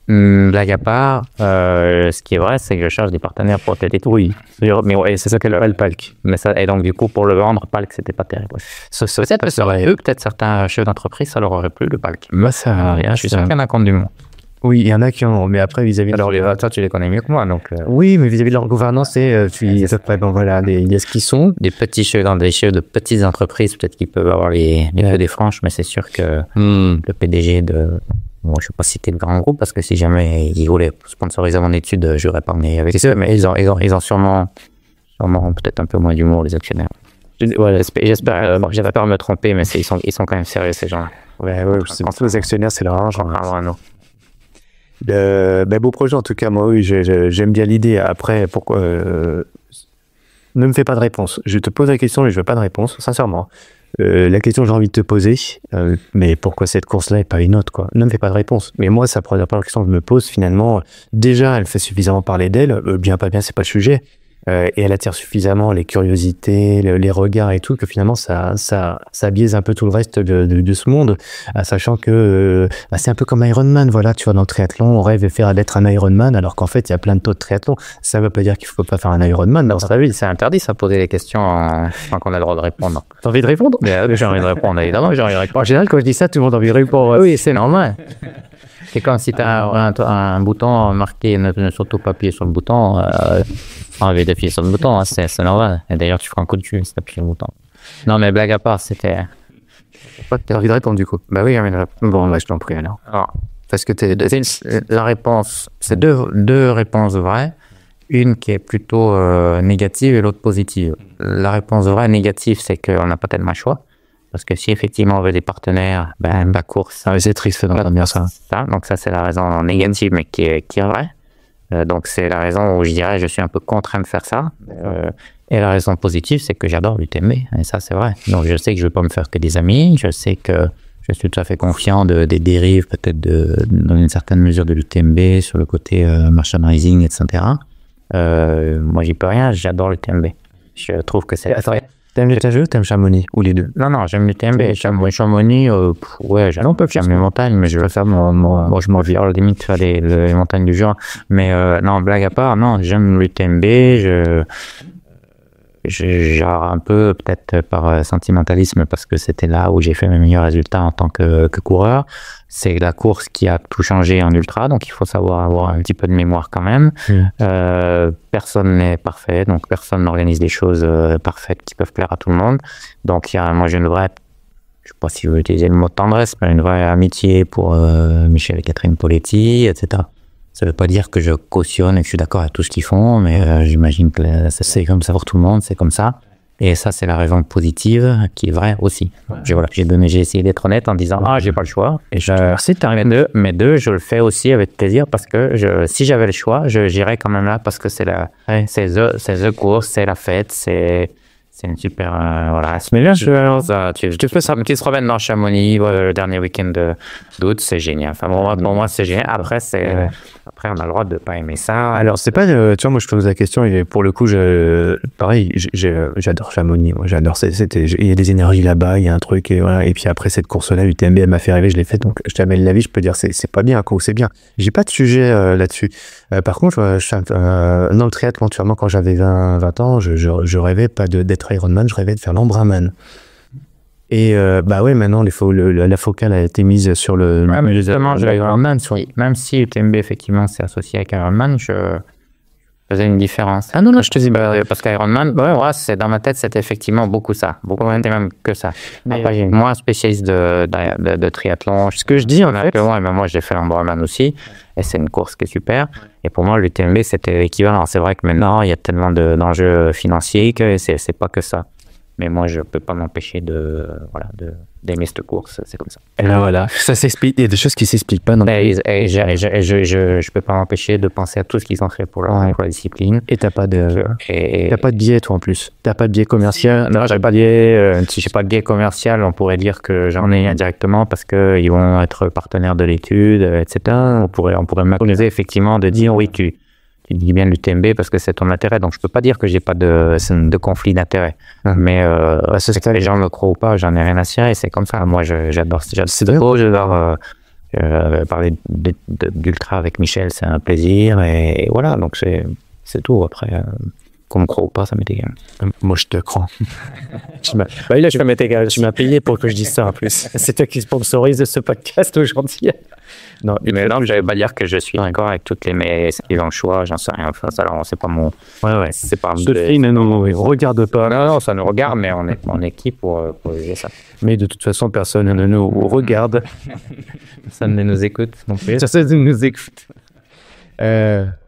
Blague à part, ce qui est vrai, c'est que je cherche des partenaires pour t'aider tout. Oui, mais ouais, c'est ça qu'elle appelle PALC. Mais ça, et donc, du coup, pour le vendre, PALC, c'était pas terrible. Peut-être certains chefs d'entreprise, ça leur aurait plu, le PALC. Moi, ça n'a rien. Je suis sûr qu'il y en a contre du monde. Oui, il y en a qui ont, mais après, vis-à-vis... Alors, toi, tu les connais mieux que moi, donc... Oui, mais vis-à-vis de leur gouvernance, il y a ce qu'ils sont. Des petits chefs de petites entreprises, peut-être qu'ils peuvent avoir les des franches, mais c'est sûr que le PDG de... Bon, je ne vais pas citer de grands groupes parce que si jamais ils voulaient sponsoriser mon étude, je n'aurais pas mené avec eux, mais ils ont sûrement peut-être un peu moins d'humour, les actionnaires. J'espère, j'avais peur de me tromper, mais ils sont quand même sérieux, ces gens-là. Ouais, c'est les actionnaires, c'est leur argent. Beau projet, en tout cas, moi, oui, j'aime bien l'idée. Après, pourquoi ne me fais pas de réponse. Je te pose la question et je veux pas de réponse, sincèrement. La question que j'ai envie de te poser, mais pourquoi cette course-là et pas une autre, quoi? Ne me fais pas de réponse. Mais moi, ça la première question que je me pose, finalement, déjà, elle fait suffisamment parler d'elle, bien, pas bien, c'est pas le sujet, et elle attire suffisamment les curiosités, les regards et tout, que finalement, ça biaise un peu tout le reste de ce monde, sachant que c'est un peu comme Iron Man, voilà, tu vois, dans le triathlon, on rêve d'être un Iron Man, alors qu'en fait, il y a plein d'autres triathlons. Ça veut pas dire qu'il faut pas faire un Iron Man dans sa vie. C'est interdit, ça, poser les questions sans qu'on a le droit de répondre. T'as envie de répondre? J'ai envie de répondre, évidemment, j'ai envie de répondre. En général, quand je dis ça, tout le monde a envie de répondre. Oui, c'est normal. C'est comme si tu as un bouton marqué, ne surtout pas appuyer sur le bouton, envie d'appuyer sur le bouton, hein, c'est normal. Et d'ailleurs, tu feras un coup de cul si tu appuies sur le bouton. Non, mais blague à part, c'était... T'as envie de répondre, du coup? Bah oui, j'ai envie de répondre. Bon, bah, je t'en prie, alors. Parce que la réponse, c'est deux réponses vraies. Une qui est plutôt négative et l'autre positive. La réponse vraie négative, c'est qu'on n'a pas tellement choix. Parce que si effectivement on veut des partenaires, la course... c'est triste, non, bien ça. Donc ça, c'est la raison négative, mais qui est vraie. Donc c'est la raison où je dirais je suis un peu contraint de faire ça. Et la raison positive, c'est que j'adore l'UTMB. Et ça, c'est vrai. Donc je sais que je ne vais pas me faire que des amis. Je sais que je suis tout à fait confiant des dérives, peut-être dans une certaine mesure de l'UTMB, sur le côté merchandising, etc. Moi, j'y peux rien. J'adore l'UTMB. Je trouve que c'est... T'aimes l'État-Jeu ou t'aimes Chamonix? Ou les deux? Non, j'aime l'UTMB. Chamonix, ouais, j'aime les montagnes, mais je vais faire bon, je m'en viens à la limite faire les montagnes du Jura. Mais non, blague à part, non, j'aime l'UTMB. Genre un peu, peut-être par sentimentalisme, parce que c'était là où j'ai fait mes meilleurs résultats en tant que coureur. C'est la course qui a tout changé en ultra, donc il faut savoir avoir un petit peu de mémoire quand même. Personne n'est parfait, donc personne n'organise des choses parfaites qui peuvent plaire à tout le monde. Donc moi j'ai une vraie, je sais pas si vous utilisez le mot tendresse, mais une vraie amitié pour Michel et Catherine Poletti, etc. Ça veut pas dire que je cautionne et que je suis d'accord avec tout ce qu'ils font, mais j'imagine que c'est comme ça pour tout le monde, c'est comme ça. Et ça, c'est la raison positive qui est vraie aussi. J'ai essayé d'être honnête en disant j'ai pas le choix. Et mais deux, je le fais aussi avec plaisir parce que si j'avais le choix, j'irais quand même là parce que c'est the course, c'est la fête, c'est C'est une super, voilà. Mais là, tu fais ça, tu te promènes dans Chamonix, le dernier week-end d'août, c'est génial. Enfin, pour moi, c'est génial. Après, après, on a le droit de pas aimer ça. Alors, c'est pas, tu vois, moi, je te pose la question, et pour le coup, pareil, j'adore Chamonix, moi, j'adore, il y a des énergies là-bas, il y a un truc, et voilà. Et puis après, cette course-là, l'UTMB, elle m'a fait rêver, je l'ai faite, donc je t'amène la vie, je peux dire, c'est pas bien, quoi, c'est bien. J'ai pas de sujet là-dessus. Par contre, dans le triathlon, tu vois, moi, quand j'avais 20 ans, je rêvais pas d'être Ironman, je rêvais de faire l'Ambraman. Et bah ouais, maintenant la focale a été mise sur le. Ouais, mais justement, Ironman, même si UTMB effectivement c'est associé avec Ironman, je faisais une différence. Ah non, je te dis, parce qu'Ironman, c'est dans ma tête, c'était effectivement beaucoup ça, beaucoup même que ça. Après, j'ai moi spécialiste de triathlon. Ce que je dis en fait. Moi, j'ai fait l'Ambraman aussi, et c'est une course qui est super. Et pour moi, l'UTMB c'était l'équivalent. C'est vrai que maintenant, il y a tellement d'enjeux financiers que c'est pas que ça. Mais moi, je peux pas m'empêcher d'aimer cette course, c'est comme ça. Et là, voilà, ça s'explique. Il y a des choses qui s'expliquent pas. Je peux pas m'empêcher de penser à tout ce qu'ils ont fait pour la discipline. Et t'as pas de biais, toi, en plus. T'as pas de biais commercial. Non, j'ai pas de biais. Si j'ai pas de biais commercial, on pourrait dire que j'en ai indirectement parce que ils vont être partenaires de l'étude, etc. On pourrait m'accuser effectivement de dire oui, tu dis bien l'UTMB parce que c'est ton intérêt, donc je peux pas dire que j'ai pas de conflit d'intérêt. Mais c'est que les gens me croient ou pas, j'en ai rien à cirer, c'est comme ça. Moi, j'adore parler d'ultra avec Michel, c'est un plaisir, et voilà, donc c'est tout. Après, qu'on me croit ou pas, ça m'est égal. Moi, je te crois. Là, je m'est égal. Tu m'as payé pour que je dise ça en plus. C'est toi qui sponsorise ce podcast aujourd'hui. Non, mais non, j'avais pas dire que je suis d'accord avec toutes les mais ce qu'ils ont le choix, j'en sais rien. Enfin, ça, alors, c'est pas mon. Ouais. C'est pas. Non, regarde pas. Non, ça nous regarde, mais on est en équipe pour juger ça. Mais de toute façon, personne ne nous regarde. Personne ne nous écoute non plus. Personne ne nous écoute.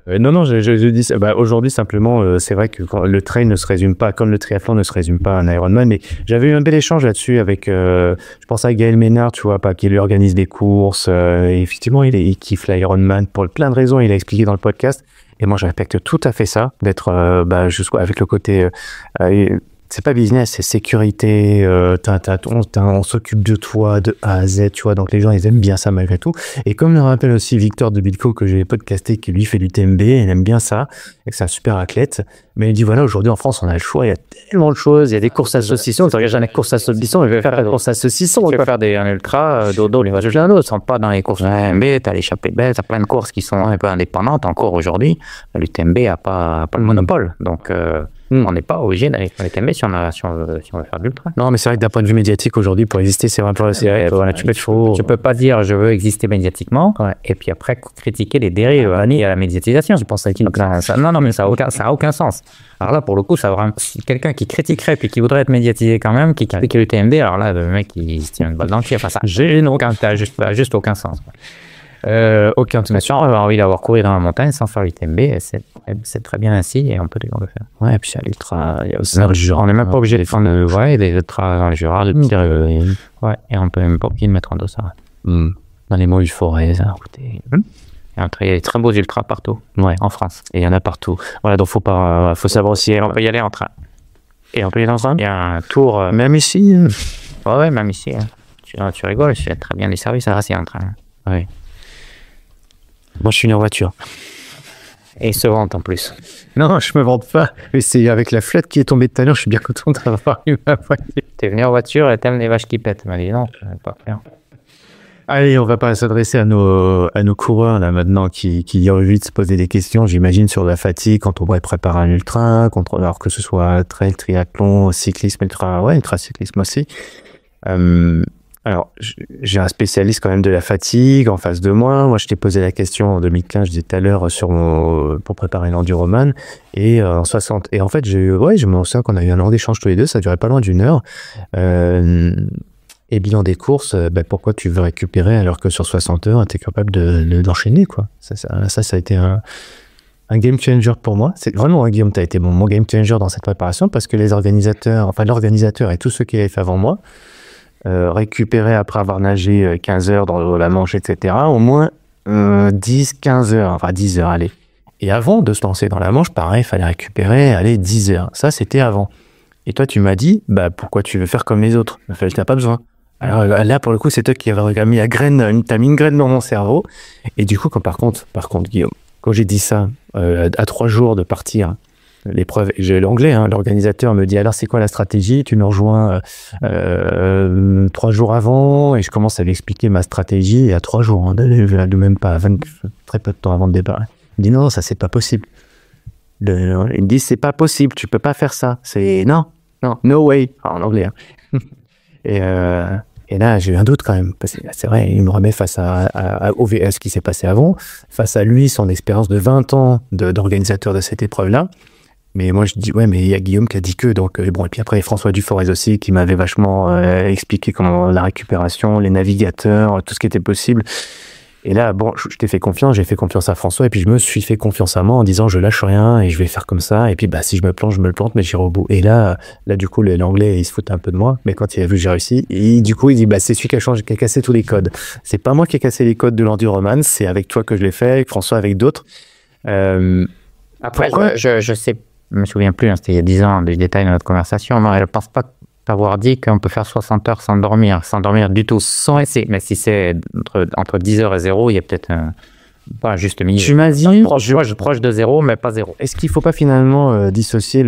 Non, je dis ça. Aujourd'hui, simplement, c'est vrai que le trail ne se résume pas, comme le triathlon ne se résume pas à un Ironman, mais j'avais eu un bel échange là-dessus avec, je pense à Gaël Ménard, tu vois, qui lui organise des courses, et effectivement, il kiffe l'Ironman pour plein de raisons, il a expliqué dans le podcast, et moi, je respecte tout à fait ça, d'être, avec le côté, c'est pas business, c'est sécurité, on s'occupe de toi de A à Z, tu vois, donc les gens, ils aiment bien ça malgré tout. Et comme le rappelle aussi Victor de Bilco, que j'ai podcasté, qui lui fait du TMB, il aime bien ça, et que c'est un super athlète. Mais il dit, voilà, aujourd'hui en France, on a le choix, il y a tellement de choses, il y a des courses à saucisson, tu regardes, j'ai une course à saucisson, je vais faire des courses à saucisson. Je vais faire un ultra, dodo, les voyages d'un autre, sont pas dans les courses TMB, t'as l'échappée belle, t'as plein de courses qui sont un peu indépendantes encore aujourd'hui. L'UTMB a pas le monopole, donc on n'est pas obligé d'aller faire les TMB si on veut faire de l'ultra. Non, mais c'est vrai que d'un point de vue médiatique aujourd'hui, pour exister, c'est vraiment tu peux pas dire je veux exister médiatiquement, et puis après critiquer les dérives liées à la médiatisation. Je pense non, mais ça a aucun sens. Alors là, pour le coup, ça vraiment, si quelqu'un qui critiquerait puis qui voudrait être médiatisé quand même, qui critique l'UTMB, alors là, le mec, il se tient une balle dans le pied. Enfin, ça n'a juste aucun sens. Aucun. Bien sûr, on a envie d'avoir couru dans la montagne sans faire l'UTMB, c'est très bien ainsi et on peut le faire. Ouais, et puis à l'ultra, il y a aussi le Jura. On n'est même pas obligé de faire des ultras dans le Jura, et on peut même pas obligé de mettre en dossard. Dans les monts du Forêt, ça, écoutez. Il y a des très beaux ultras partout, en France. Et il y en a partout. Voilà, donc faut savoir aussi. On peut y aller en train. Et on peut y aller en train. Il y a un tour. Même ici. Ouais, même ici. Tu rigoles, je fais très bien les services à Rassi en train. Ouais. Moi, je suis venu en voiture. Et ils se vendent en plus. Non, je me vante pas. Mais c'est avec la flotte qui est tombée tout à l'heure, je suis bien content d'avoir eu ma voiture. T'es venu en voiture et t'aimes les vaches qui pètent. Mais non, je ne vais pas faire. Allez, on va pas s'adresser à nos coureurs là maintenant qui ont envie de se poser des questions, j'imagine, sur la fatigue quand on va préparer un ultra, alors que ce soit trail, triathlon, cyclisme, ultra-cyclisme aussi. Alors, j'ai un spécialiste quand même de la fatigue en face de moi. Moi, je t'ai posé la question en 2015, je disais tout à l'heure, pour préparer l'enduroman. Et en 60. Et en fait, je me souviens qu'on a eu un long d'échange tous les deux, ça durait pas loin d'une heure. Et bilan des courses, pourquoi tu veux récupérer alors que sur 60 heures, tu es capable d'enchaîner, quoi. Ça a été un game changer pour moi. C'est vraiment, Guillaume, tu as été mon game changer dans cette préparation parce que l'organisateur et tous ceux qui l'avaient fait avant moi, récupérer après avoir nagé 15 heures dans la Manche, etc. Au moins 10-15 heures, enfin 10 heures, allez. Et avant de se lancer dans la Manche, pareil, il fallait récupérer, 10 heures. Ça, c'était avant. Et toi, tu m'as dit, bah, pourquoi tu veux faire comme les autres? Enfin, t'as pas besoin. Alors là, pour le coup, c'est toi qui avais mis la graine, t'as mis une graine dans mon cerveau. Et du coup, par contre, Guillaume, quand j'ai dit ça, à 3 jours de partir, l'épreuve, j'ai l'anglais, hein, l'organisateur me dit, alors c'est quoi la stratégie? Tu nous rejoins 3 jours avant, et je commence à lui expliquer ma stratégie, et à 3 jours, hein, de même pas, très peu de temps avant de départ. Il me dit, non, ça c'est pas possible. Il me dit, c'est pas possible, tu peux pas faire ça. C'est non, no way, en anglais. Hein. Et là, j'ai eu un doute quand même, parce que c'est vrai, il me remet face à ce qui s'est passé avant, face à lui, son expérience de 20 ans d'organisateur de cette épreuve-là. Mais moi, je dis, ouais, mais il y a Guillaume qui a dit que, donc, bon, et puis après, François Duforez aussi, qui m'avait vachement expliqué comment la récupération, les navigateurs, tout ce qui était possible. Et là, bon, je t'ai fait confiance, j'ai fait confiance à François, et puis je me suis fait confiance à moi en disant, je lâche rien, et je vais faire comme ça, et puis, bah, si je me plante, mais j'irai au bout. Et là, du coup, l'anglais, il se fout un peu de moi, mais quand il a vu que j'ai réussi, du coup, il dit, bah, c'est celui qui a cassé tous les codes. C'est pas moi qui ai cassé les codes de l'Enduroman, c'est avec toi que je l'ai fait, avec François, avec d'autres. Après, je sais, je me souviens plus, hein, c'était il y a 10 ans, des détails de notre conversation, mais je ne pense pas t'avoir dit qu'on peut faire 60 heures sans dormir du tout. Mais si c'est entre 10 heures et 0, il y a peut-être pas juste milieu. Tu m'as dit proche de 0, mais pas 0. Est-ce qu'il ne faut pas finalement dissocier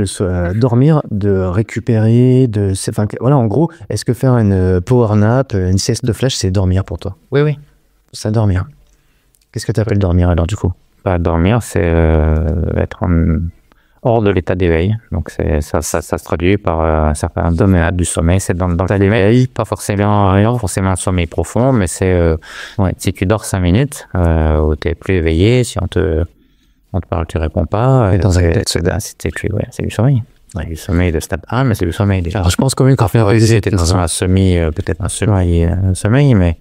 dormir de récupérer, voilà, en gros, est-ce que faire une power nap, une sieste de flash, c'est dormir pour toi? Oui. Ça dormir. Qu'est-ce que tu appelles dormir alors du coup? Dormir, c'est être hors de l'état d'éveil. Donc ça se traduit par un certain domaine du sommeil. C'est dans l'état d'éveil, pas forcément un sommeil profond, mais c'est si tu dors 5 minutes, où tu es plus éveillé, si on te parle, tu réponds pas. C'est du sommeil. Ouais, du sommeil de stade 1, mais c'est du sommeil déjà. Alors je pense quand même qu'en fait, c'était dans un peut-être un sommeil, mais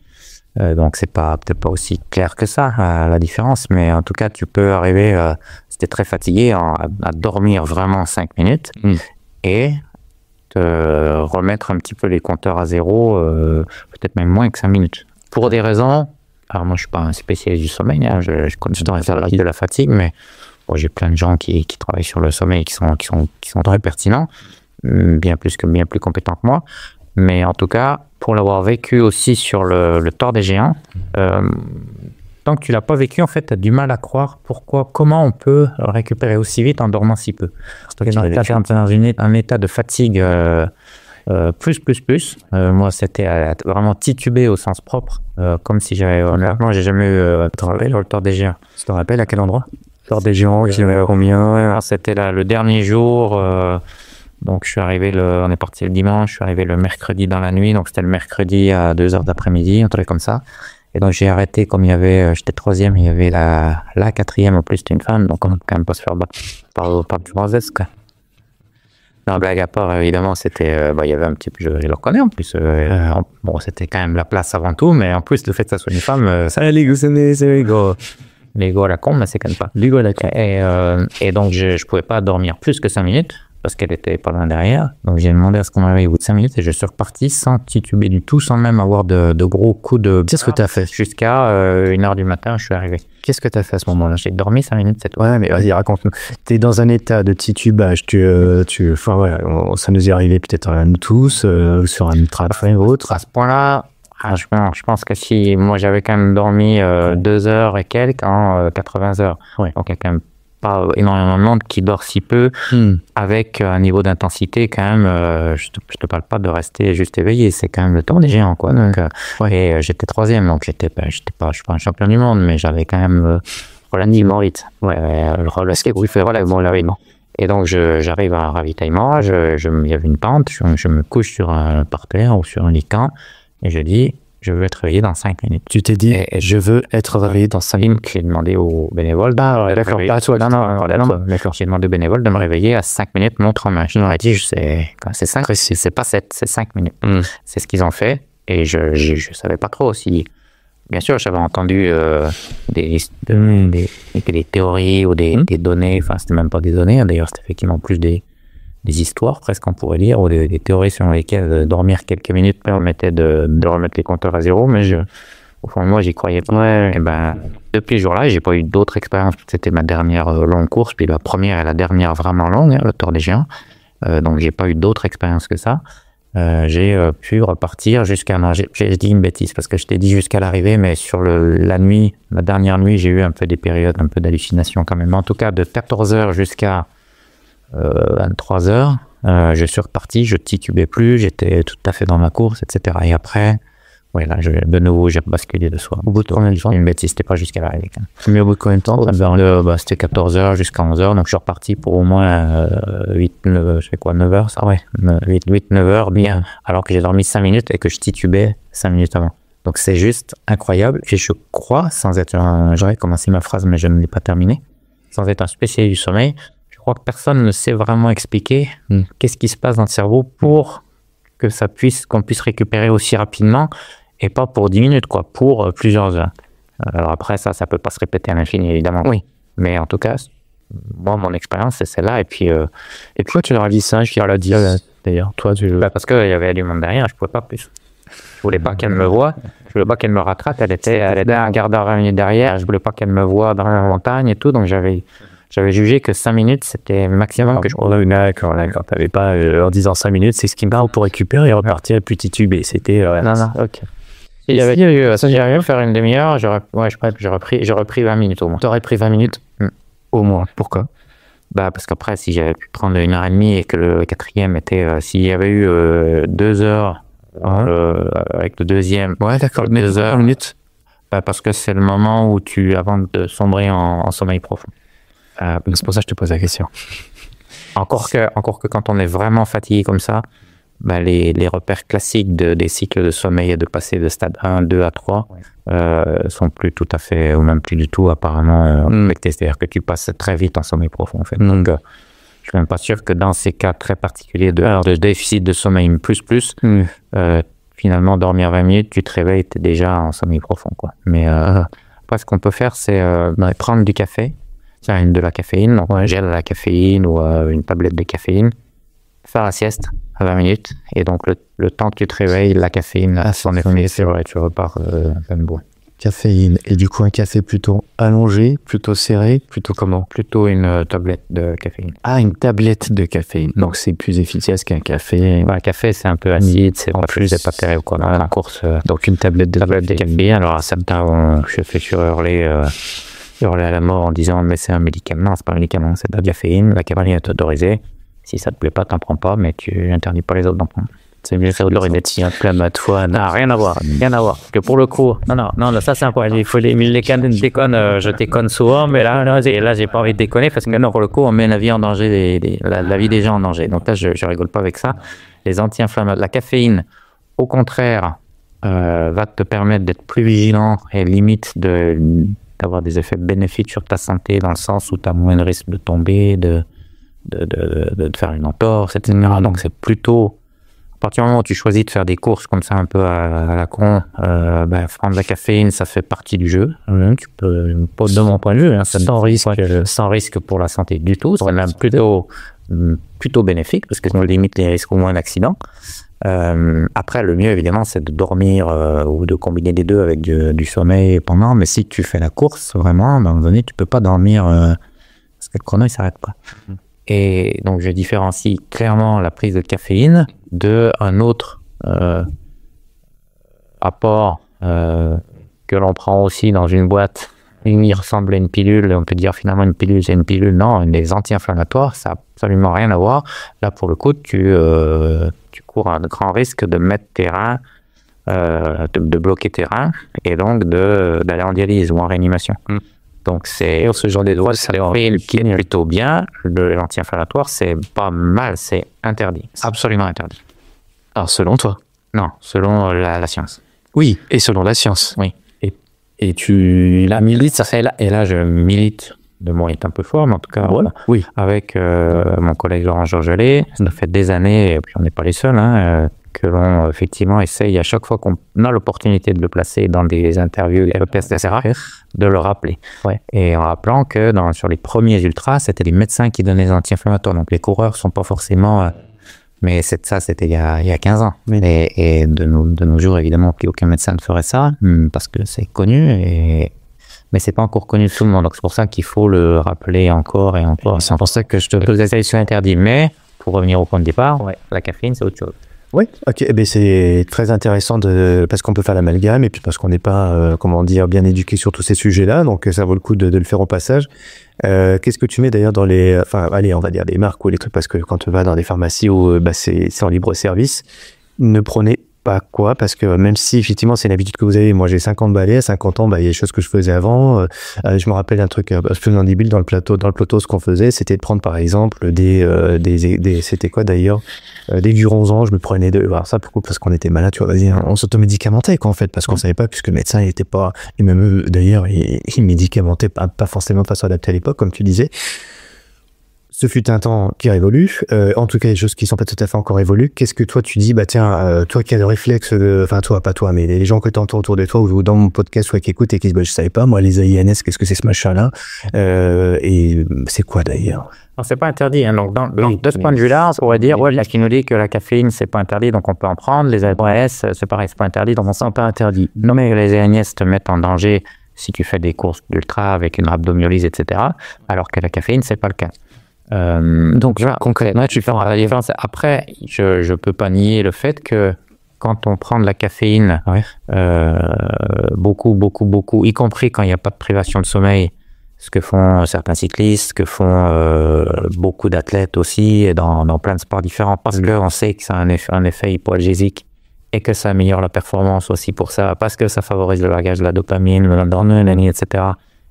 donc c'est peut-être pas aussi clair que ça, la différence, mais en tout cas, tu peux arriver, si t'es très fatigué, à dormir vraiment 5 minutes et te remettre un petit peu les compteurs à 0, peut-être même moins que 5 minutes. Pour des raisons, alors moi je suis pas un spécialiste du sommeil, hein, je devrais faire de la fatigue, mais bon, j'ai plein de gens qui travaillent sur le sommeil et qui sont très pertinents, bien plus compétents que moi. Mais en tout cas, pour l'avoir vécu aussi sur le Tour des Géants, tant que tu l'as pas vécu, en fait, tu as du mal à croire comment on peut récupérer aussi vite en dormant si peu. Tu es dans un état de fatigue plus. Moi, c'était vraiment titubé au sens propre, comme si honnêtement, j'ai jamais eu travaillé sur le Tour des Géants. Tu te rappelles à quel endroit? Tour des Géants, combien? C'était le dernier jour. Donc, on est parti le dimanche, je suis arrivé le mercredi dans la nuit, donc c'était le mercredi à 2h d'après-midi, un truc comme ça. Et donc, j'ai arrêté comme j'étais 3e, il y avait la 4e, en plus, c'était une femme, donc on ne peut quand même pas se faire battre par du grossesse, quoi. Non, blague à part, évidemment, c'était, il y avait un petit peu, je le reconnais en plus, bon, c'était quand même la place avant tout, mais en plus, le fait que ça soit une femme, ça, l'ego, c'est l'ego. L'ego à la con, mais c'est quand même pas. L'ego à la con. Et donc, je pouvais pas dormir plus que 5 minutes. Parce qu'elle était pas loin derrière. Donc j'ai demandé à ce qu'on m'arrive au bout de 5 minutes et je suis reparti sans tituber du tout, sans même avoir de gros coups de... Qu'est-ce que tu as fait? Jusqu'à 1h du matin, je suis arrivé. Qu'est-ce que tu as fait à ce moment-là? J'ai dormi 5 minutes, c'est tout. Ouais, mais vas-y, raconte-nous. Tu es dans un état de titubage, ça nous est arrivé peut-être à nous tous, sur un train ou autre. À ce point-là, je pense que si moi j'avais quand même dormi 2 heures et quelques en 80 heures. Ouais. Donc il y a quand même pas énormément de monde qui dort si peu avec un niveau d'intensité quand même, je te parle pas de rester juste éveillé, c'est quand même le Tour des Géants, quoi. Donc, et j'étais 3e, donc je suis pas un champion du monde, mais j'avais quand même relativement vite. Le skate fait relativement. Et donc j'arrive à un ravitaillement, il y avait une pente, je me couche sur un parterre ou sur un lit camp et je dis, je veux être réveillé dans 5 minutes. Tu t'es dit, je veux être réveillé dans 5 minutes. J'ai demandé aux bénévoles. D'accord. D'accord. J'ai demandé aux bénévoles de me réveiller à 5 minutes, montre en main. Je leur ai dit, c'est 5, c'est pas 7, c'est 5 minutes. C'est ce qu'ils ont fait. Et je savais pas trop si. Bien sûr, j'avais entendu des théories ou des données. Enfin, c'était même pas des données. D'ailleurs, c'était effectivement plus des histoires, presque on pourrait dire, ou des théories selon lesquelles dormir quelques minutes permettait de remettre les compteurs à 0, mais au fond de moi, j'y croyais pas. Et depuis ce jour-là, j'ai pas eu d'autres expériences. C'était ma dernière longue course, puis la première et la dernière vraiment longue, le Tour des Géants. donc j'ai pas eu d'autres expériences que ça. J'ai pu repartir jusqu'à... Non, j'ai dit une bêtise parce que je t'ai dit jusqu'à l'arrivée, mais sur la nuit, la dernière nuit, j'ai eu un peu des périodes, un peu d'hallucination quand même. En tout cas, de 14h jusqu'à 23h, je suis reparti, je titubais plus, j'étais tout à fait dans ma course, etc. Et après, ouais, là, de nouveau, j'ai basculé de soir. Au bout de combien de temps? Une bêtise, c'était pas jusqu'à l'arrivée. Mais au bout de combien de temps? C'était 14h jusqu'à 11h, donc je suis reparti pour au moins 9h, ça, ouais, 9h, bien, alors que j'ai dormi 5 minutes et que je titubais 5 minutes avant. Donc c'est juste incroyable. Et je crois, sans être j'aurais commencé ma phrase, mais je ne l'ai pas terminée, sans être un spécialiste du sommeil, je crois que personne ne sait vraiment expliquer qu'est-ce qui se passe dans le cerveau pour que qu'on puisse récupérer aussi rapidement. Et pas pour 10 minutes, quoi, pour plusieurs heures. Alors après, ça peut pas se répéter à l'infini, évidemment. Oui. Mais en tout cas, moi, mon expérience, c'est celle-là. Et puis, pourquoi tu leur as dit ça? Je leur ai dit, d'ailleurs, toi, parce qu'il y avait du monde derrière, je pouvais pas plus. Je voulais pas qu'elle me voie, je voulais pas qu'elle me rattrape. Elle était un quart d'heure, 20 minutes derrière. Je voulais pas qu'elle me voie dans la montagne et tout. Donc, j'avais jugé que 5 minutes, c'était maximum que je pouvais. D'accord. T'avais pas, en disant 5 minutes, c'est ce qui me parle pour récupérer et repartir plus titubé. C'était, non, ok. Si j'avais eu faire une demi-heure, j'aurais repris 20 minutes au moins. T'aurais pris 20 minutes au moins. Pourquoi? Parce qu'après, si j'avais pu prendre 1h30 et que le quatrième était... s'il y avait eu 2 heures avec le deuxième... Ouais, d'accord. 2 heures. 20 minutes. Parce que c'est le moment où avant de sombrer en sommeil profond. C'est pour ça que je te pose la question. Encore que quand on est vraiment fatigué comme ça, les repères classiques des cycles de sommeil et de passer de stade 1, 2 à 3 sont plus tout à fait, ou même plus du tout apparemment affectés. C'est-à-dire que tu passes très vite en sommeil profond en fait. Donc je suis même pas sûr que dans ces cas très particuliers de déficit de sommeil finalement dormir 20 minutes, tu te réveilles, tu es déjà en sommeil profond, quoi. Mais après ce qu'on peut faire, c'est prendre du café, de la caféine, donc un gel à la caféine ou une tablette de caféine, faire la sieste à 20 minutes, et donc le temps que tu te réveilles, la caféine, son effet, c'est vrai, tu repars un peu bourré. Caféine, et du coup un café plutôt allongé, plutôt serré, plutôt comment? Plutôt une tablette de caféine. Ah, une tablette de caféine, donc c'est plus efficace qu'un café. Un café c'est un peu acide, c'est pas terrible quoi, dans la course. Donc une tablette de caféine, alors à certains, je fais hurler à la mort en disant mais c'est un médicament, non c'est pas un médicament, c'est de la caféine, la caféine est autorisée. Si ça te plaît pas, t'en prends pas, mais tu interdis pas les autres d'en prendre. C'est mieux faire de l'orientation inflammatoire. Non, rien à voir. Que pour le coup, non, ça c'est un point. Il faut les déconne, je déconne souvent, mais là, j'ai pas envie de déconner parce que non, pour le coup, on met la vie en danger, la vie des gens en danger. Donc là, je rigole pas avec ça. Les anti-inflammatoires, la caféine, au contraire, va te permettre d'être plus vigilant et limite d'avoir des effets bénéfiques sur ta santé dans le sens où tu as moins de risque de tomber, de faire une entorse, etc. Donc c'est plutôt, à partir du moment où tu choisis de faire des courses comme ça un peu à la con, prendre la caféine, ça fait partie du jeu. Tu peux, de mon point de vue, sans risque pour la santé du tout. C'est même plutôt bénéfique parce que ça limite les risques au moins d'accident. Après, le mieux évidemment, c'est de dormir ou de combiner les deux avec du sommeil pendant. Mais si tu fais la course, vraiment, à un moment donné, tu peux pas dormir parce que le chrono il s'arrête pas. Et donc, je différencie clairement la prise de caféine d'un autre apport que l'on prend aussi dans une boîte. Il ressemble à une pilule. On peut dire finalement une pilule, c'est une pilule. Non, les anti-inflammatoires, ça n'a absolument rien à voir. Là, pour le coup, tu cours un grand risque de mettre tes reins, de bloquer tes reins et donc d'aller en dialyse ou en réanimation. Donc, c'est ce genre de droits, ça qui est plutôt bien. L'anti-inflammatoire, c'est pas mal, c'est interdit. Absolument interdit. Alors, selon toi? Non, selon la science. Oui, et selon la science. Oui. Et tu milites, ça fait là, et là, je milite, de mon est un peu fort, mais en tout cas, voilà. Oui. Avec mon collègue Laurent Georgelet, ça fait des années, et puis on n'est pas les seuls, que l'on effectivement essaye à chaque fois qu'on a l'opportunité de le placer dans des interviews, etc., de le rappeler. Ouais. Et en rappelant que sur les premiers ultras, c'était les médecins qui donnaient les anti-inflammatoires. Donc les coureurs sont pas forcément... mais c'était il y a 15 ans. Oui. Et de nos jours, évidemment, plus aucun médecin ne ferait ça, parce que c'est connu, mais c'est pas encore connu de tout le monde. Donc c'est pour ça qu'il faut le rappeler encore et encore. C'est pour ça que je te... Les essais sont interdits, mais pour revenir au point de départ, la caféine, c'est autre chose. Oui, ok, c'est très intéressant parce qu'on peut faire l'amalgame et puis parce qu'on n'est pas, bien éduqué sur tous ces sujets-là, donc ça vaut le coup de le faire au passage. Qu'est-ce que tu mets d'ailleurs dans on va dire des marques ou les trucs, parce que quand tu vas dans des pharmacies où c'est en libre service, ne prenez pas quoi, parce que même si effectivement c'est une habitude que vous avez, moi j'ai 50 balais, à 50 ans, il y a des choses que je faisais avant, je me rappelle un truc, je faisais un débile dans le plateau, ce qu'on faisait, c'était de prendre par exemple des c'était quoi d'ailleurs, des Duronzan, je me prenais alors ça pour parce qu'on était malade, tu vois, vas-y, on s'automédicamentait quoi en fait, parce qu'on savait pas, puisque le médecin il était pas, et même eux d'ailleurs, ils médicamentaient pas forcément de façon adaptée à l'époque, comme tu disais. Ce fut un temps qui révolue, en tout cas des choses qui sont pas tout à fait encore évoluées. Qu'est-ce que toi tu dis, toi qui as le réflexe, toi, pas toi, mais les gens que tu entends autour de toi ou dans mon podcast ou qui écoutent et qui disent, je savais pas, moi les AINS, qu'est-ce que c'est ce machin-là, et c'est quoi d'ailleurs? Non, c'est pas interdit, hein. Donc, de ce point de vue-là, on pourrait dire, il y a qui nous dit que la caféine, c'est pas interdit, donc on peut en prendre. Les AINS, c'est pareil, c'est pas interdit, donc on sent pas interdit. Non, mais les AINS te mettent en danger si tu fais des courses d'ultra avec une rhabdomyolyse, etc., alors que la caféine, c'est pas le cas. Donc voilà, concrètement, tu fais la différence. Après, je peux pas nier le fait que quand on prend de la caféine, beaucoup, y compris quand il n'y a pas de privation de sommeil, ce que font certains cyclistes, ce que font beaucoup d'athlètes aussi, dans plein de sports différents, parce qu'on sait que ça a un effet hypoalgésique et que ça améliore la performance aussi pour ça, parce que ça favorise le lagage de la dopamine, l'adrénaline, etc.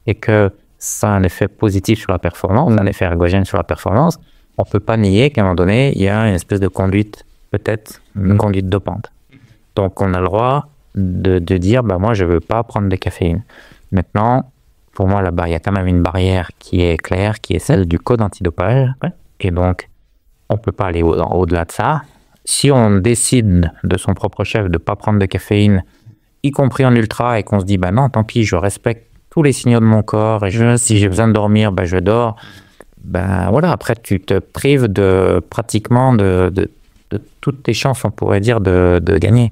Et que ça a un effet positif sur la performance, un effet ergogène sur la performance. On ne peut pas nier qu'à un moment donné, il y a une espèce de conduite, peut-être une conduite dopante. Donc, on a le droit de dire, moi, je ne veux pas prendre de caféine. Maintenant, pour moi, là-bas, il y a quand même une barrière qui est claire, qui est celle du code antidopage. Et donc, on ne peut pas aller au-delà de ça. Si on décide de son propre chef de ne pas prendre de caféine, y compris en ultra, et qu'on se dit, non, tant pis, je respecte tous les signaux de mon corps, et si j'ai besoin de dormir, je dors. Voilà, après tu te prives pratiquement de toutes tes chances, on pourrait dire, de gagner.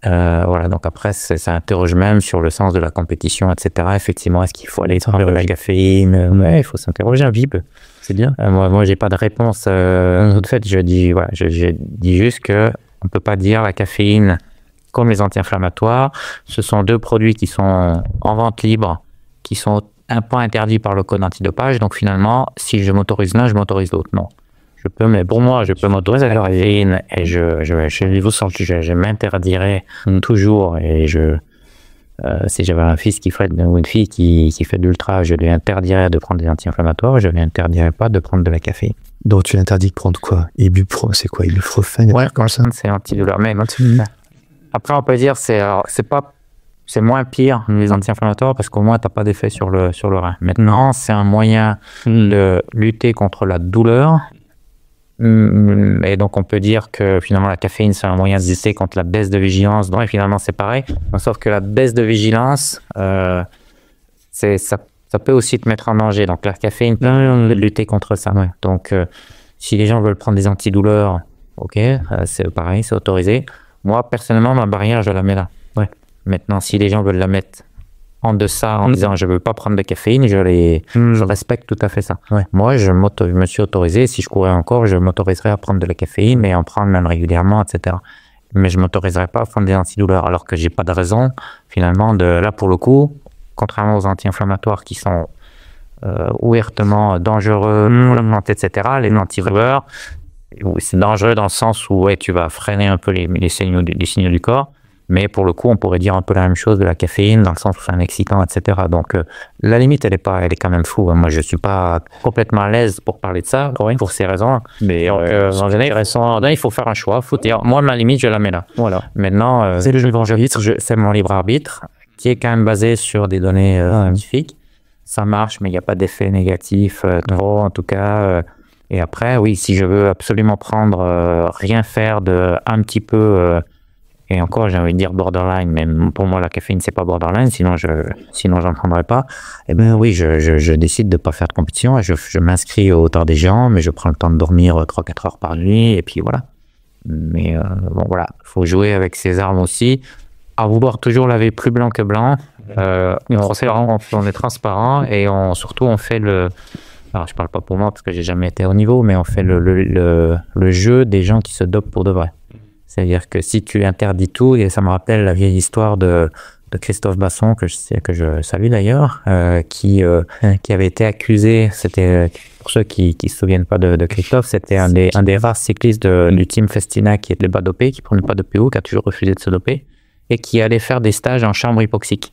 Voilà, donc après ça interroge même sur le sens de la compétition, etc. Effectivement, est-ce qu'il faut aller travailler la caféine? Il faut s'interroger un petit peu. C'est bien. Moi j'ai pas de réponse. En fait, je dis juste que on peut pas dire la caféine comme les anti-inflammatoires. Ce sont deux produits qui sont en vente libre, qui sont un peu interdits par le code antidopage. Donc finalement, si je m'autorise l'un, je m'autorise l'autre. Non. Mais pour moi, je peux m'autoriser la caféine et je m'interdirais toujours. Et si j'avais un fils ou une fille qui fait de l'ultra, je lui interdirais de prendre des anti-inflammatoires, je lui interdirais pas de prendre de la caféine. Donc tu interdis de prendre quoi? Ibuprofène, c'est quoi? Ibuprofène? Ouais, comme ça, c'est antidouleur. Mais après, on peut dire c'est moins pire les anti-inflammatoires parce qu'au moins t'as pas d'effet sur le rein. Maintenant, c'est un moyen de lutter contre la douleur. Et donc on peut dire que finalement la caféine c'est un moyen de lutter contre la baisse de vigilance. Donc finalement c'est pareil, sauf que la baisse de vigilance, ça peut aussi te mettre en danger. Donc la caféine peut lutter contre ça. Ouais. Donc si les gens veulent prendre des antidouleurs, ok, c'est pareil, c'est autorisé. Moi personnellement ma barrière je la mets là. Ouais. Maintenant si les gens veulent la mettre en deçà en disant je veux pas prendre de caféine, je respecte tout à fait ça. Ouais. Moi je me suis autorisé, si je courais encore, je m'autoriserais à prendre de la caféine et en prendre même régulièrement, etc. Mais je m'autoriserais pas à prendre des antidouleurs alors que j'ai pas de raison finalement là pour le coup, contrairement aux anti-inflammatoires qui sont ouvertement dangereux, etc. Les antidouleurs, c'est dangereux dans le sens où tu vas freiner un peu les signaux du corps. Mais pour le coup, on pourrait dire un peu la même chose de la caféine, dans le sens où c'est un excitant, etc. Donc, la limite, elle est quand même floue. Moi, je suis pas complètement à l'aise pour parler de ça, pour ces raisons. Mais en général, il faut faire un choix. Faut dire, moi, ma limite, je la mets là. Voilà. Maintenant, c'est le libre arbitre. C'est mon libre arbitre, qui est quand même basé sur des données scientifiques. Ça marche, mais il n'y a pas d'effet négatif, en tout cas. Et après, oui, si je veux absolument prendre, rien faire de un petit peu. Et encore, j'ai envie de dire borderline, mais pour moi, la caféine, c'est pas borderline, sinon j'en prendrais pas. Eh bien, oui, je décide de pas faire de compétition, je m'inscris au temps des gens, mais je prends le temps de dormir 3-4 heures par nuit, et puis voilà. Mais voilà, faut jouer avec ses armes aussi. À vouloir toujours laver plus blanc que blanc, on est transparent, et surtout, on fait alors je parle pas pour moi parce que j'ai jamais été au niveau, mais on fait le jeu des gens qui se dopent pour de vrai. C'est-à-dire que si tu interdis tout, et ça me rappelle la vieille histoire de Christophe Basson, que je salue d'ailleurs, qui avait été accusé, c'était, pour ceux qui se souviennent pas de Christophe, c'était un des rares cyclistes du team Festina qui était pas dopé, qui prenait pas de PO, qui a toujours refusé de se doper, et qui allait faire des stages en chambre hypoxique.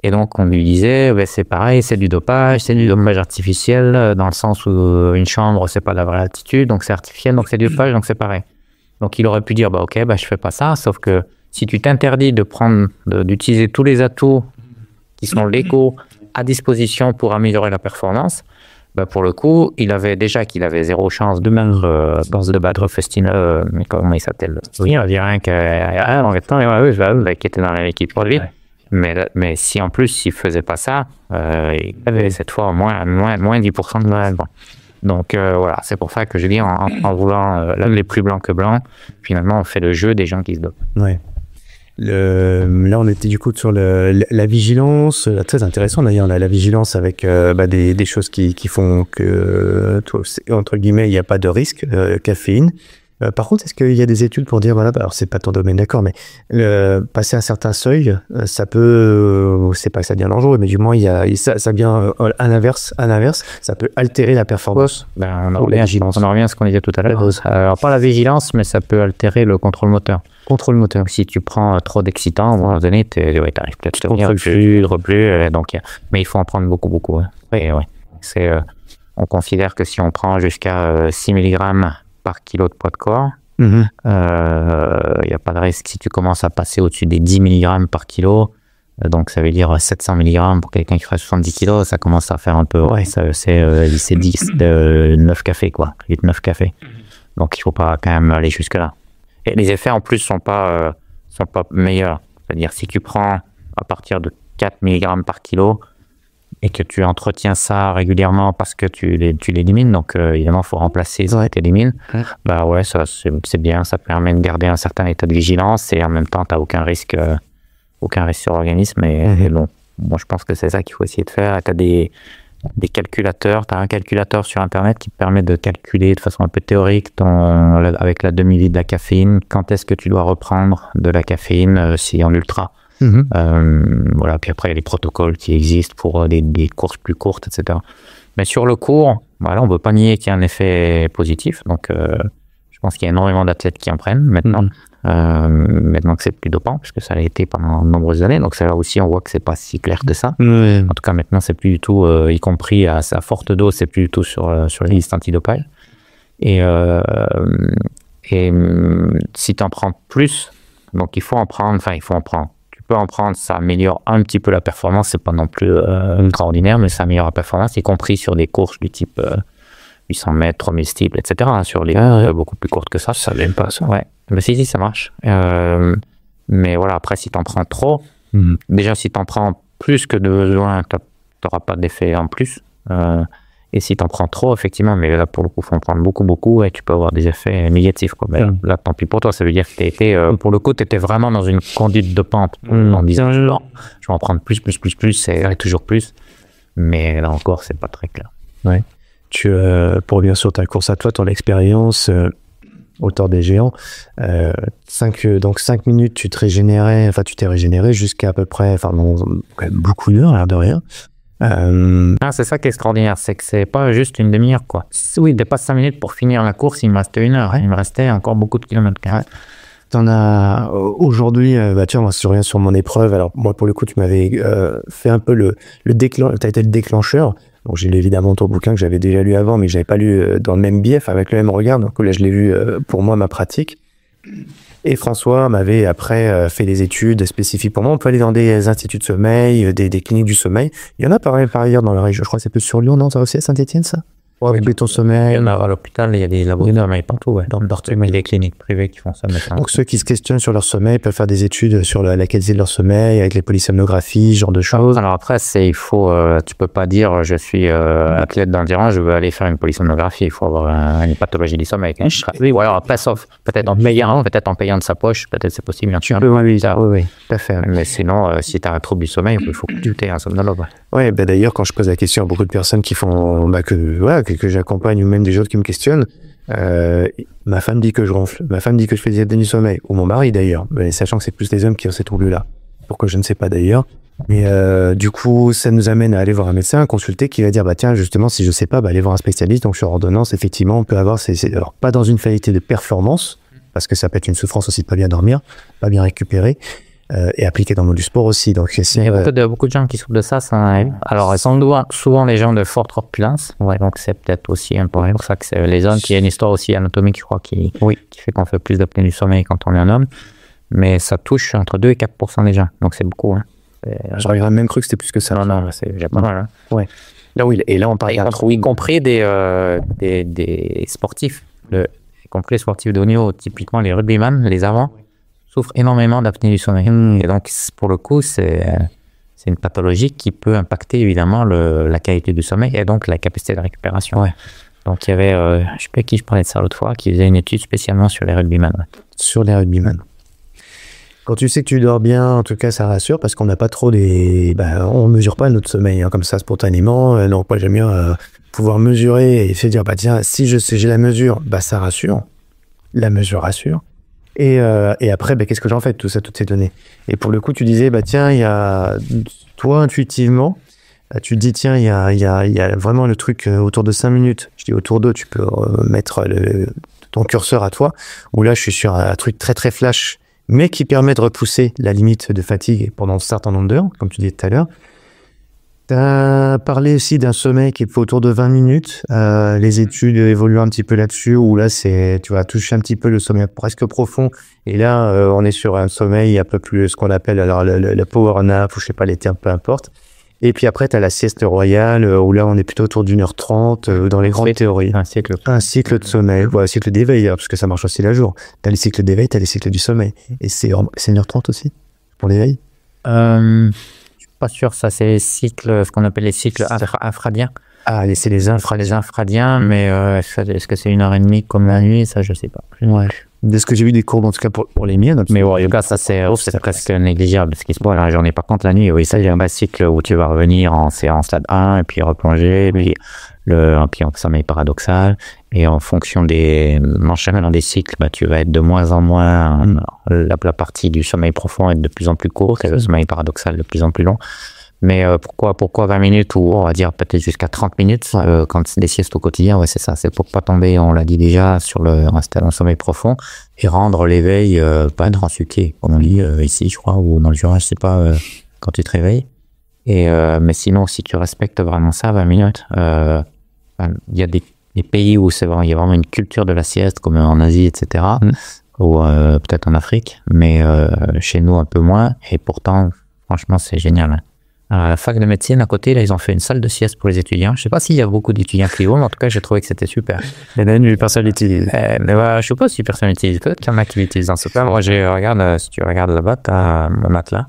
Et donc on lui disait, c'est pareil, c'est du dopage artificiel, dans le sens où une chambre, c'est pas la vraie altitude, donc c'est artificiel, donc c'est du dopage, donc c'est pareil. Donc il aurait pu dire, ok, je fais pas ça, sauf que si tu t'interdis d'utiliser tous les atouts qui sont légaux à disposition pour améliorer la performance, pour le coup, il avait zéro chance de même de battre Festina, comment il s'appelle? Oui, on dirait qui était dans l'équipe produit. Mais si en plus il faisait pas ça, il avait cette fois moins 10% de la. Donc voilà, c'est pour ça que je dis en voulant les plus blancs que blancs, finalement on fait le jeu des gens qui se dopent. Ouais. Là, on était du coup sur la vigilance, très intéressant d'ailleurs, la vigilance avec des choses qui font que, entre guillemets, il n'y a pas de risque, caféine. Par contre, est-ce qu'il y a des études pour dire, voilà, alors c'est pas ton domaine, d'accord, mais passer un certain seuil, ça peut, c'est pas que ça devient dangereux, mais du moins, ça vient à l'inverse, ça peut altérer la performance. On en revient à ce qu'on disait tout à l'heure. Alors, pas la vigilance, mais ça peut altérer le contrôle moteur. Contrôle moteur. Si tu prends trop d'excitants, à un moment donné, t'arrives peut-être à tenir plus, mais il faut en prendre beaucoup. Ouais. On considère que si on prend jusqu'à 6 mg par kilo de poids de corps, il n'y a pas de risque si tu commences à passer au-dessus des 10 mg par kilo. Donc ça veut dire 700 mg pour quelqu'un qui ferait 70 kg, ça commence à faire un peu. Ouais, c'est 9 cafés, quoi. 8-9 cafés. Donc il ne faut pas quand même aller jusque-là. Et les effets en plus sont pas meilleurs. C'est-à-dire si tu prends à partir de 4 mg par kilo et que tu entretiens ça régulièrement parce que tu l'élimines, donc évidemment il faut remplacer ce que tu élimines, ça c'est bien, ça permet de garder un certain état de vigilance et en même temps tu n'as aucun risque sur l'organisme. Et bon, moi je pense que c'est ça qu'il faut essayer de faire. Tu as des calculateurs, tu as un calculateur sur internet qui te permet de calculer de façon un peu théorique avec la demi-vie de la caféine, quand est-ce que tu dois reprendre de la caféine si en ultra. Voilà, puis après il y a les protocoles qui existent pour des courses plus courtes, etc. Mais sur le court, voilà, on ne peut pas nier qu'il y a un effet positif, donc je pense qu'il y a énormément d'athlètes qui en prennent maintenant. Maintenant que c'est plus dopant, puisque ça l'a été pendant de nombreuses années, donc ça aussi on voit que c'est pas si clair que ça. En tout cas maintenant c'est plus du tout, y compris à sa forte dose, c'est plus du tout sur les listes antidopage. Et si tu en prends plus, donc il faut en prendre. Tu peux en prendre, ça améliore un petit peu la performance, c'est pas non plus extraordinaire, mais ça améliore la performance, y compris sur des courses du type 800 mètres, 3000 steeple, etc. Sur les beaucoup plus courtes que ça. Ça n'aime pas ça. Ouais. Mais si, ça marche. Mais voilà, après, si t'en prends trop, déjà, si t'en prends plus que de besoin, t'auras pas d'effet en plus. Et si t'en prends trop, effectivement, mais là, pour le coup, faut en prendre beaucoup, et tu peux avoir des effets négatifs, quoi. Mais là, tant pis pour toi, ça veut dire que pour le coup, t'étais vraiment dans une conduite de pente, en disant, je vais en prendre plus, et toujours plus. Mais là encore, c'est pas très clair. Ouais. Pour revenir sur ta course à toi, ton expérience, auteur des géants, 5 minutes, tu t'es régénéré jusqu'à à peu près, quand même beaucoup d'heures, l'air de rien. C'est ça qui est extraordinaire, c'est que c'est pas juste une demi-heure, quoi. Oui, il dépasse 5 minutes pour finir la course, il me restait 1 heure, il me restait encore beaucoup de kilomètres. T'en as aujourd'hui, moi je reviens sur mon épreuve. Alors moi pour le coup tu m'avais fait un peu le t'as été le déclencheur. Donc j'ai lu évidemment ton bouquin que j'avais déjà lu avant, mais que j'avais pas lu dans le même biais, avec le même regard. Donc là je l'ai lu pour moi, ma pratique. Et François m'avait après fait des études spécifiques pour moi. On peut aller dans des instituts de sommeil, des cliniques du sommeil. Il y en a par ailleurs dans la région. Je crois que c'est plus sur Lyon, non? Ça aussi à Saint-Étienne, ça? Oui, ton sommeil. Il y en a à l'hôpital, il y a des laboratoires, mais partout, ouais. Dans il y a des cliniques privées qui font ça maintenant. Donc ceux qui se questionnent sur leur sommeil peuvent faire des études sur la qualité de leur sommeil, avec les polysomnographies, ce genre de choses. Alors après, tu peux pas dire je suis athlète d'endurance, je veux aller faire une polysomnographie. Il faut avoir une pathologie du sommeil. Oui, ou alors après, sauf peut-être en payant de sa poche, peut-être c'est possible. Oui. à fait. Mais sinon, si tu as un trouble du sommeil, il faut que tu aies un somnologue. Ouais, d'ailleurs, quand je pose la question à beaucoup de personnes qui font, que j'accompagne ou même des autres qui me questionnent, ma femme dit que je ronfle, ma femme dit que je fais des apnées du sommeil, ou mon mari d'ailleurs, mais sachant que c'est plus les hommes qui ont ces troubles-là. Pourquoi je ne sais pas d'ailleurs. Mais du coup, ça nous amène à aller voir un médecin, un consulter qui va dire, tiens, justement, si je sais pas, aller voir un spécialiste. Donc sur ordonnance, effectivement, on peut avoir alors pas dans une finalité de performance, parce que ça peut être une souffrance aussi de pas bien dormir, pas bien récupérer, et appliqué dans le monde du sport aussi. Donc il y a beaucoup de gens qui souffrent de ça. Alors, souvent les gens de forte corpulence. Ouais, donc c'est peut-être aussi un peu pour ça que c'est les hommes. Il y a une histoire aussi anatomique, je crois, qui fait qu'on fait plus d'apnée du sommeil quand on est un homme. Mais ça touche entre 2 et 4% des gens. Donc c'est beaucoup. Hein. J'aurais même cru que c'était plus que ça. Non, c'est déjà pas mal. Hein. Ouais. Là, oui, et là, on parle y compris des sportifs, y compris les sportifs de haut niveau, typiquement les rugbyman, les avants, souffrent énormément d'apnée du sommeil. Et donc, pour le coup, c'est une pathologie qui peut impacter évidemment la qualité du sommeil et donc la capacité de récupération. Ouais. Donc, il y avait, je ne sais pas qui je parlais de ça l'autre fois, qui faisait une étude spécialement sur les rugbyman. Ouais. Sur les rugbyman. Quand tu sais que tu dors bien, en tout cas, ça rassure parce qu'on n'a pas trop on mesure pas notre sommeil comme ça spontanément. Donc, moi, j'aime bien pouvoir mesurer et se dire, tiens, si j'ai la mesure, ça rassure. La mesure rassure. Et après, qu'est-ce que j'en fais de tout ça, toutes ces données? Et pour le coup, tu disais, tiens, il y a, toi, intuitivement, tu te dis, tiens, il y a vraiment le truc autour de 5 minutes. Je dis autour d'eux, tu peux mettre ton curseur à toi, où là, je suis sur un truc très, très flash, mais qui permet de repousser la limite de fatigue pendant un certain nombre d'heures, comme tu disais tout à l'heure. Tu as parlé aussi d'un sommeil qui est autour de 20 minutes. Les études évoluent un petit peu là-dessus, où là, tu vas toucher un petit peu le sommeil presque profond. Et là, on est sur un sommeil un peu plus, ce qu'on appelle alors le power nap, ou je sais pas les termes, peu importe. Et puis après, tu as la sieste royale, où là, on est plutôt autour d'1h30 dans les grandes théories. Un cycle de sommeil, un cycle d'éveil, parce que ça marche aussi la jour. Tu as les cycles d'éveil, tu as les cycles du sommeil. Et c'est 1h30 aussi, pour l'éveil. Je suis pas sûr, ça, c'est les cycles, ce qu'on appelle les cycles infradiens. Ah, c'est les infradiens, mais est-ce que c'est 1h30 comme la nuit? Ça, je sais pas. Ouais. De ce que j'ai vu des cours, en tout cas pour les miens. Mais en tout cas, ça c'est presque négligeable. Ce qui se passe, là, j'en ai pas compte la nuit. Oui, ça, il y a un cycle où tu vas revenir en stade 1, et puis replonger, puis en sommeil paradoxal. Et en fonction des enchaînements des cycles, tu vas être de moins en moins, la partie du sommeil profond est de plus en plus courte, et le sommeil paradoxal de plus en plus long. Mais pourquoi 20 minutes, ou on va dire peut-être jusqu'à 30 minutes quand c'est des siestes au quotidien? Ouais, c'est ça, c'est pour pas tomber, on l'a dit déjà, rester dans le sommeil profond et rendre l'éveil pas être ensuqué, comme on dit ici, je crois, ou dans le Jura, je sais pas, quand tu te réveilles. Mais sinon, si tu respectes vraiment ça, 20 minutes, il y a des pays où il y a vraiment une culture de la sieste, comme en Asie, etc., ou peut-être en Afrique, mais chez nous un peu moins, et pourtant, franchement, c'est génial. Hein. À la fac de médecine, à côté, là, ils ont fait une salle de sieste pour les étudiants. Je sais pas s'il y a beaucoup d'étudiants qui vont, mais en tout cas, j'ai trouvé que c'était super. Il y en a une, personne l'utilise. Je sais pas si personne l'utilise. Peut-être qu'il y en a qui l'utilisent en super. Moi, si tu regardes là-bas, tu as mon matelas.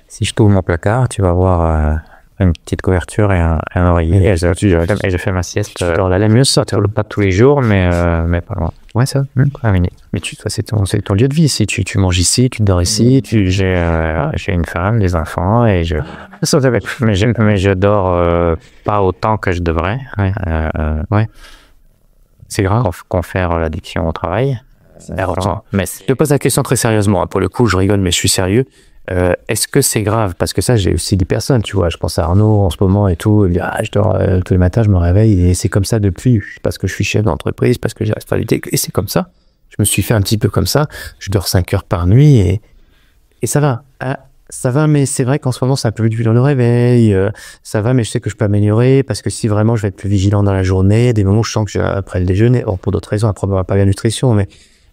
Si je t'ouvre mon placard, tu vas voir une petite couverture et un oreiller. Et je fais ma sieste. Alors là, la mieux, ça. Pas tous les jours, mais pas loin. Ouais, ça. 20 minutes. Mais c'est ton lieu de vie ici. Tu manges ici, tu dors ici. J'ai une femme, des enfants, et mais je dors pas autant que je devrais. Ouais. C'est grave. Confère l'addiction au travail. Mais je te pose la question très sérieusement. Pour le coup, je rigole, mais je suis sérieux. Est-ce que c'est grave? Parce que ça, j'ai aussi des personnes, tu vois. Je pense à Arnaud en ce moment et tout. Il dit, je dors tous les matins, je me réveille et c'est comme ça depuis. Parce que je suis chef d'entreprise, parce que j'ai la responsabilité. Et c'est comme ça. Je me suis fait un petit peu comme ça. Je dors 5 heures par nuit et ça va. Ça va, mais c'est vrai qu'en ce moment, c'est un peu dur dans le réveil. Ça va, mais je sais que je peux améliorer parce que si vraiment je vais être plus vigilant dans la journée, des moments où je sens que après le déjeuner, pour d'autres raisons, après pas bien nutrition, mais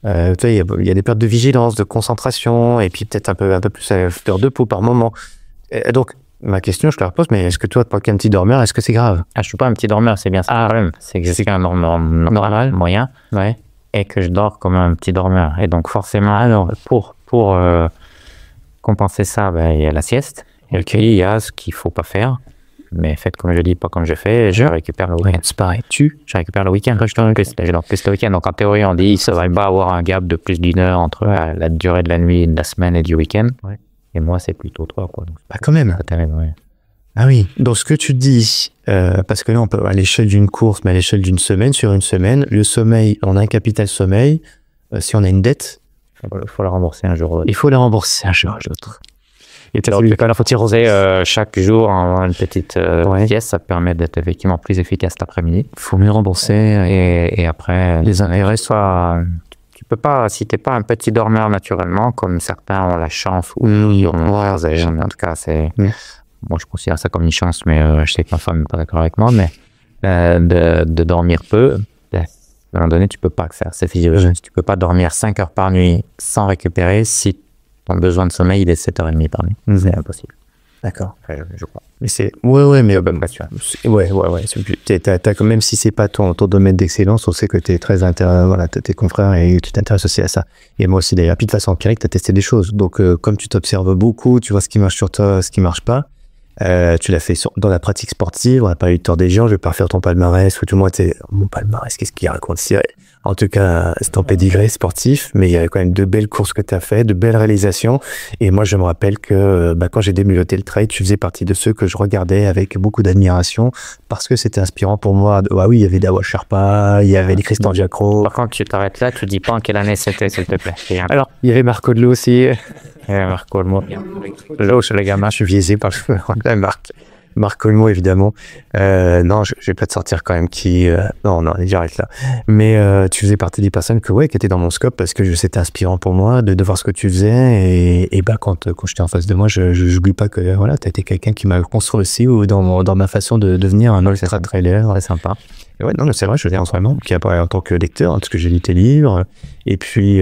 tu sais, il y a des pertes de vigilance, de concentration, et puis peut-être un peu plus d'heures de peau par moment. Et donc, ma question, je te la repose, mais est-ce que toi, pour qu'un petit dormeur, est-ce que c'est grave? Je suis pas un petit dormeur, c'est bien ça. C'est que je suis un dormeur normal, moyen, et que je dors comme un petit dormeur. Et donc, forcément, alors, pour compenser ça, il y a la sieste. Et il y a ce qu'il faut pas faire. Mais faites comme je dis, pas comme je fais. Je récupère le week-end. C'est pareil. Je récupère le week-end. Je dors plus le week-end. Donc en théorie, on dit ça va pas avoir un gap de plus d'1 heure entre la durée de la nuit, de la semaine et du week-end. Ouais. Et moi, c'est plutôt 3, quoi. Donc, quand même. Ouais. Ah oui, donc ce que tu dis, parce que là on peut à l'échelle d'une course, mais à l'échelle d'une semaine, sur une semaine, le sommeil, on a un capital sommeil, si on a une dette, Il faut la rembourser un jour. il faut la rembourser un jour à l'autre. Et il faut tirer chaque jour en une petite pièce, ça permet d'être effectivement plus efficace l'après-midi. Il faut mieux rembourser. Et après, les restes, tu peux pas, si t'es pas un petit dormeur naturellement, comme certains ont la chance, ou en tout cas, c'est... Moi, je considère ça comme une chance, mais je sais que ma femme n'est pas d'accord avec moi, mais de dormir peu, à un moment donné, tu peux pas faire. C'est physiologique. Tu peux pas dormir 5 heures par nuit sans récupérer si ton besoin de sommeil il est 7h30 par nuit. C'est impossible. D'accord. Je crois. Mais c'est... Ouais, mais... T'as, même si c'est pas ton domaine d'excellence, on sait que t'es très t'as tes confrères et tu t'intéresses aussi à ça. Et moi aussi d'ailleurs. Puis de façon empirique, t'as testé des choses. Donc, comme tu t'observes beaucoup, tu vois ce qui marche sur toi, ce qui marche pas. Tu l'as fait dans la pratique sportive, on n'a pas eu le tort des gens, je vais pas refaire ton palmarès, ou tout le monde était, mon palmarès, qu'est-ce qu'il raconte? En tout cas, c'est ton pédigré sportif, mais il y a quand même de belles courses que tu as fait, de belles réalisations. Et moi, je me rappelle que quand j'ai débuté le trail, tu faisais partie de ceux que je regardais avec beaucoup d'admiration, parce que c'était inspirant pour moi. Ah oui, il y avait Dawa Sherpa, il y avait les Christian Diacro. Par contre, tu t'arrêtes là, tu dis pas en quelle année c'était, s'il te plaît. Alors, il y avait Marco Dello aussi. Marco Olmo. Là, chez les gamins, je suis biaisé par la marque. Marc Olmo, évidemment. Non, je vais pas te sortir quand même qui... Non, j'arrête là. Mais tu faisais partie des personnes qui étaient dans mon scope parce que c'était inspirant pour moi de voir ce que tu faisais. Et quand j'étais en face de moi, je n'oublie pas que voilà, tu as été quelqu'un qui m'a construit aussi dans ma façon de devenir un ultra trailer. C'est sympa. Et ouais, non, c'est vrai, je veux dire, vraiment, qui apparaît en tant que lecteur, parce que j'ai lu tes livres. Et puis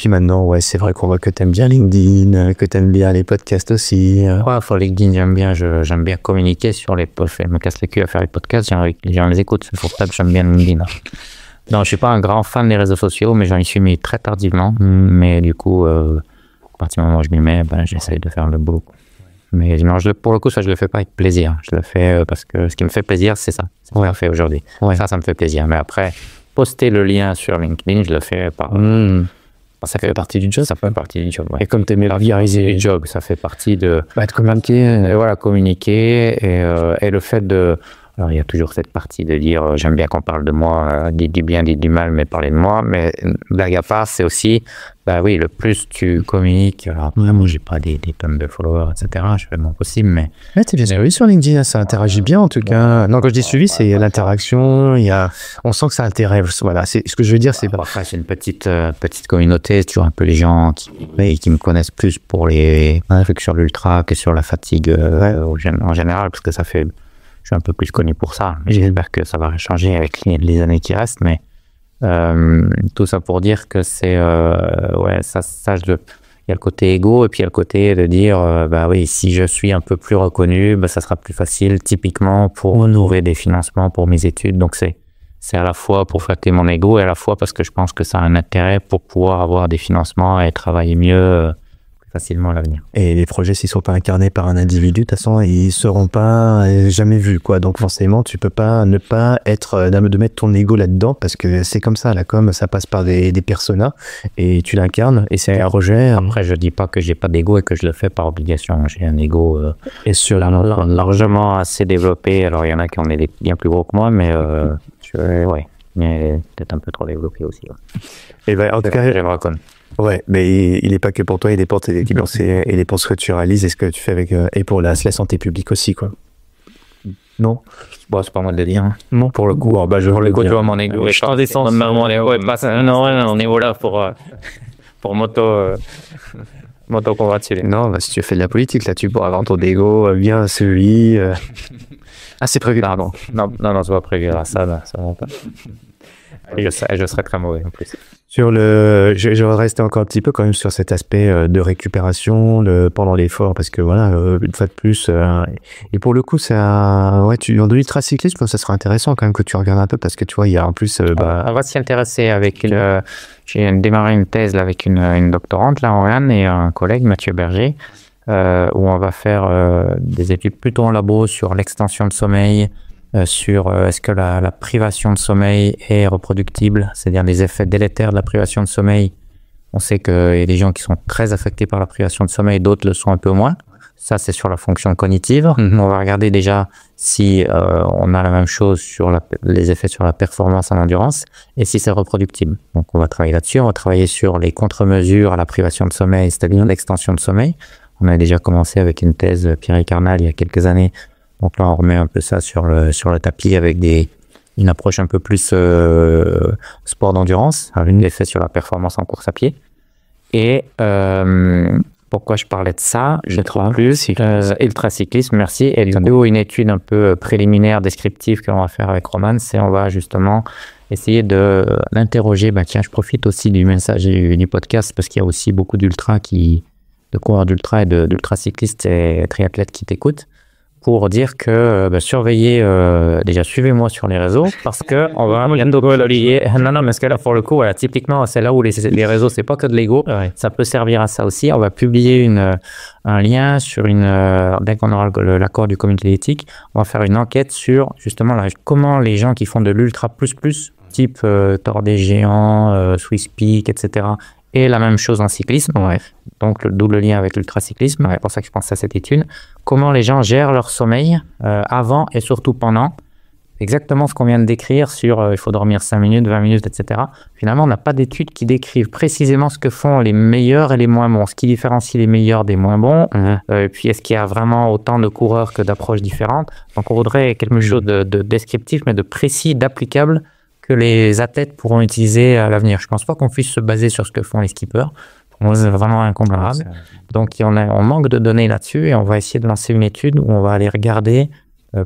maintenant, ouais, c'est vrai qu'on voit que t'aimes bien LinkedIn, que t'aimes bien les podcasts aussi. Ouais, sur LinkedIn, j'aime bien communiquer sur les podcasts. Je me casse les culs à faire les podcasts, j'en les écoute. C'est pour ça que j'aime bien LinkedIn. Non, je suis pas un grand fan des réseaux sociaux, mais j'en y suis mis très tardivement. Mais du coup, à partir du moment où je m'y mets, j'essaye de faire le boulot. Mais non, pour le coup, ça, je le fais pas avec plaisir. Je le fais parce que ce qui me fait plaisir, c'est ça. C'est ce qu'on fait aujourd'hui. Ouais. Ça me fait plaisir. Mais après, poster le lien sur LinkedIn, je le fais par... Ça fait partie du job. Ça fait partie du job, ouais. Et comme tu aimais vulgariser le job, ça fait partie de... de communiquer. Voilà, communiquer. Et le fait de... Alors, il y a toujours cette partie de dire j'aime bien qu'on parle de moi, dit du bien, dit du mal, mais parler de moi. Mais blague à part, c'est aussi, oui, le plus tu communiques. Alors, moi, j'ai pas des tonnes de followers, etc. Je fais mon possible, mais. Ouais, t'es bien suivi sur LinkedIn, ça interagit bien en tout cas. Non, quand je dis suivi, c'est l'interaction. On sent que ça intéresse. Voilà, c'est ce que je veux dire. C'est après, c'est une petite communauté. C'est toujours un peu les gens qui me connaissent plus pour les sur l'ultra que sur la fatigue en général, parce que ça fait. Je suis un peu plus connu pour ça. J'espère que ça va changer avec les années qui restent, mais tout ça pour dire que c'est il y a le côté égo et puis il y a le côté de dire oui, si je suis un peu plus reconnu, ça sera plus facile typiquement pour trouver des financements pour mes études. Donc c'est à la fois pour flatter mon égo et à la fois parce que je pense que ça a un intérêt pour pouvoir avoir des financements et travailler mieux facilement à l'avenir. Et les projets, s'ils ne sont pas incarnés par un individu, de toute façon, ils ne seront pas jamais vus, quoi. Donc forcément, tu ne peux pas ne pas de mettre ton ego là-dedans, parce que c'est comme ça, la com, ça passe par des personas, et tu l'incarnes, et c'est un rejet. Après, je ne dis pas que je n'ai pas d'ego et que je le fais par obligation. J'ai un ego largement assez développé. Alors, il y en a qui en est bien plus gros que moi, mais mais peut-être un peu trop développé aussi. Ouais. Et en tout cas, j'aimerais reconnaître. Ouais, mais il n'est pas que pour toi, il est pour tes équipes, il est pour ce que tu réalises et ce que tu fais et pour la santé publique aussi, quoi. Non? Bon, c'est pas moi de le dire. Hein. Non, pour le coup, tu vois mon égo. Je redescends on est là pour m'auto-congratuler. Non, si tu fais de la politique, là, tu pourras avoir ton égo bien celui. Ah, c'est prévu. Pardon. Non, c'est pas prévu. Là, ça va pas. Je serais très mauvais en plus. Je vais rester encore un petit peu quand même sur cet aspect de récupération pendant l'effort, parce que voilà, une fois de plus, et pour le coup, en ultracyclisme, ça serait intéressant quand même que tu regardes un peu, parce que tu vois, il y a en plus... On va s'y intéresser avec j'ai démarré une thèse là, avec une doctorante là, Oriane, et un collègue, Mathieu Berger, où on va faire des études plutôt en labo sur l'extension de sommeil, sur est-ce que la privation de sommeil est reproductible, c'est-à-dire les effets délétères de la privation de sommeil On sait qu'il y a des gens qui sont très affectés par la privation de sommeil, d'autres le sont un peu moins. Ça, c'est sur la fonction cognitive. On va regarder déjà si on a la même chose sur les effets sur la performance en endurance et si c'est reproductible. Donc, on va travailler là-dessus. On va travailler sur les contre-mesures à la privation de sommeil, c'est-à-dire l'extension de sommeil. On a déjà commencé avec une thèse Pierre Carnal il y a quelques années. Donc là, on remet un peu ça sur le tapis avec une approche un peu plus sport d'endurance, avec l'effet sur la performance en course à pied. Et pourquoi je parlais de ça? Je trouve plus ultracyclisme, merci. Et du coup, une étude un peu préliminaire, descriptive que l'on va faire avec Roman, c'est on va justement essayer de l'interroger. Tiens, je profite aussi du message du podcast parce qu'il y a aussi beaucoup de coureurs d'ultra et d'ultracyclistes et triathlètes qui t'écoutent. Pour dire que surveillez, déjà suivez-moi sur les réseaux parce que on va lier. Non, mais ce que là pour le coup, voilà, typiquement c'est là où les réseaux c'est pas que de l'ego, ça peut servir à ça aussi. On va publier un lien sur dès qu'on aura l'accord du comité d'éthique, on va faire une enquête sur justement comment les gens qui font de l'ultra plus type Tour des Géants, Swiss Peak, etc. Et la même chose en cyclisme, donc le double lien avec l'ultracyclisme, c'est pour ça que je pense à cette étude. Comment les gens gèrent leur sommeil avant et surtout pendant. Exactement ce qu'on vient de décrire sur il faut dormir 5 minutes, 20 minutes, etc. Finalement, on n'a pas d'études qui décrivent précisément ce que font les meilleurs et les moins bons, ce qui différencie les meilleurs des moins bons. Et puis, est-ce qu'il y a vraiment autant de coureurs que d'approches différentes? Donc, on voudrait quelque chose de descriptif, mais de précis, d'applicable, que les athlètes pourront utiliser à l'avenir. Je ne pense pas qu'on puisse se baser sur ce que font les skippers. Pour moi, c'est vraiment incomparable. Donc, on manque de données là-dessus et on va essayer de lancer une étude où on va aller regarder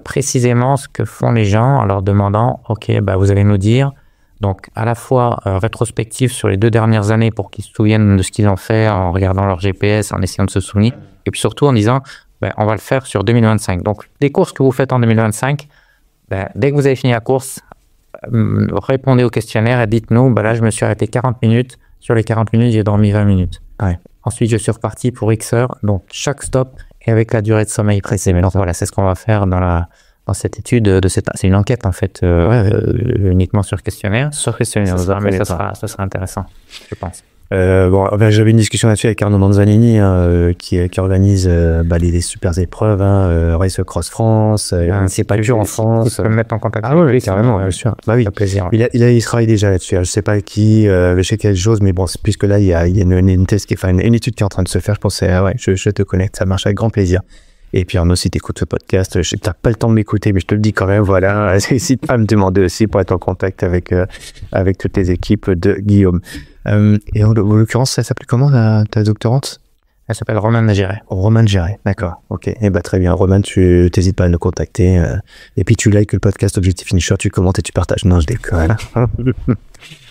précisément ce que font les gens en leur demandant, OK, vous allez nous dire, donc à la fois rétrospective sur les 2 dernières années pour qu'ils se souviennent de ce qu'ils ont fait en regardant leur GPS, en essayant de se souvenir, et puis surtout en disant, on va le faire sur 2025. Donc, les courses que vous faites en 2025, dès que vous avez fini la course, répondez au questionnaire et dites-nous, là je me suis arrêté 40 minutes, sur les 40 minutes j'ai dormi 20 minutes. Ensuite je suis reparti pour X heures, donc chaque stop est avec la durée de sommeil précédente. Donc voilà, c'est ce qu'on va faire dans cette étude, c'est une enquête en fait, uniquement sur questionnaire, mais ça sera intéressant, je pense. J'avais une discussion là-dessus avec Arnaud Manzanini qui organise les super épreuves, Race Cross France, c'est pas dur en France. Tu peux me mettre en contact. Ah oui, carrément, bien sûr. Oui, plaisir. Il travaille déjà là-dessus. Je sais pas qui, je sais quelque chose, mais bon, puisque là il y a une thèse une étude qui est en train de se faire, je pensais je te connecte, ça marche avec grand plaisir. Et puis Arnaud, si t'écoutes ce podcast, je sais que t'as pas le temps de m'écouter, mais je te le dis quand même, voilà, n'hésite pas à me demander aussi pour être en contact avec toutes les équipes de Guillaume. Et en l'occurrence, ça s'appelle comment ta doctorante? Elle s'appelle Romane Géret. Romane Géret, d'accord, ok. Très bien, Romane, tu t'hésites pas à nous contacter. Et puis tu likes le podcast Objectif Finisher, tu commentes et tu partages. Non, je déconne.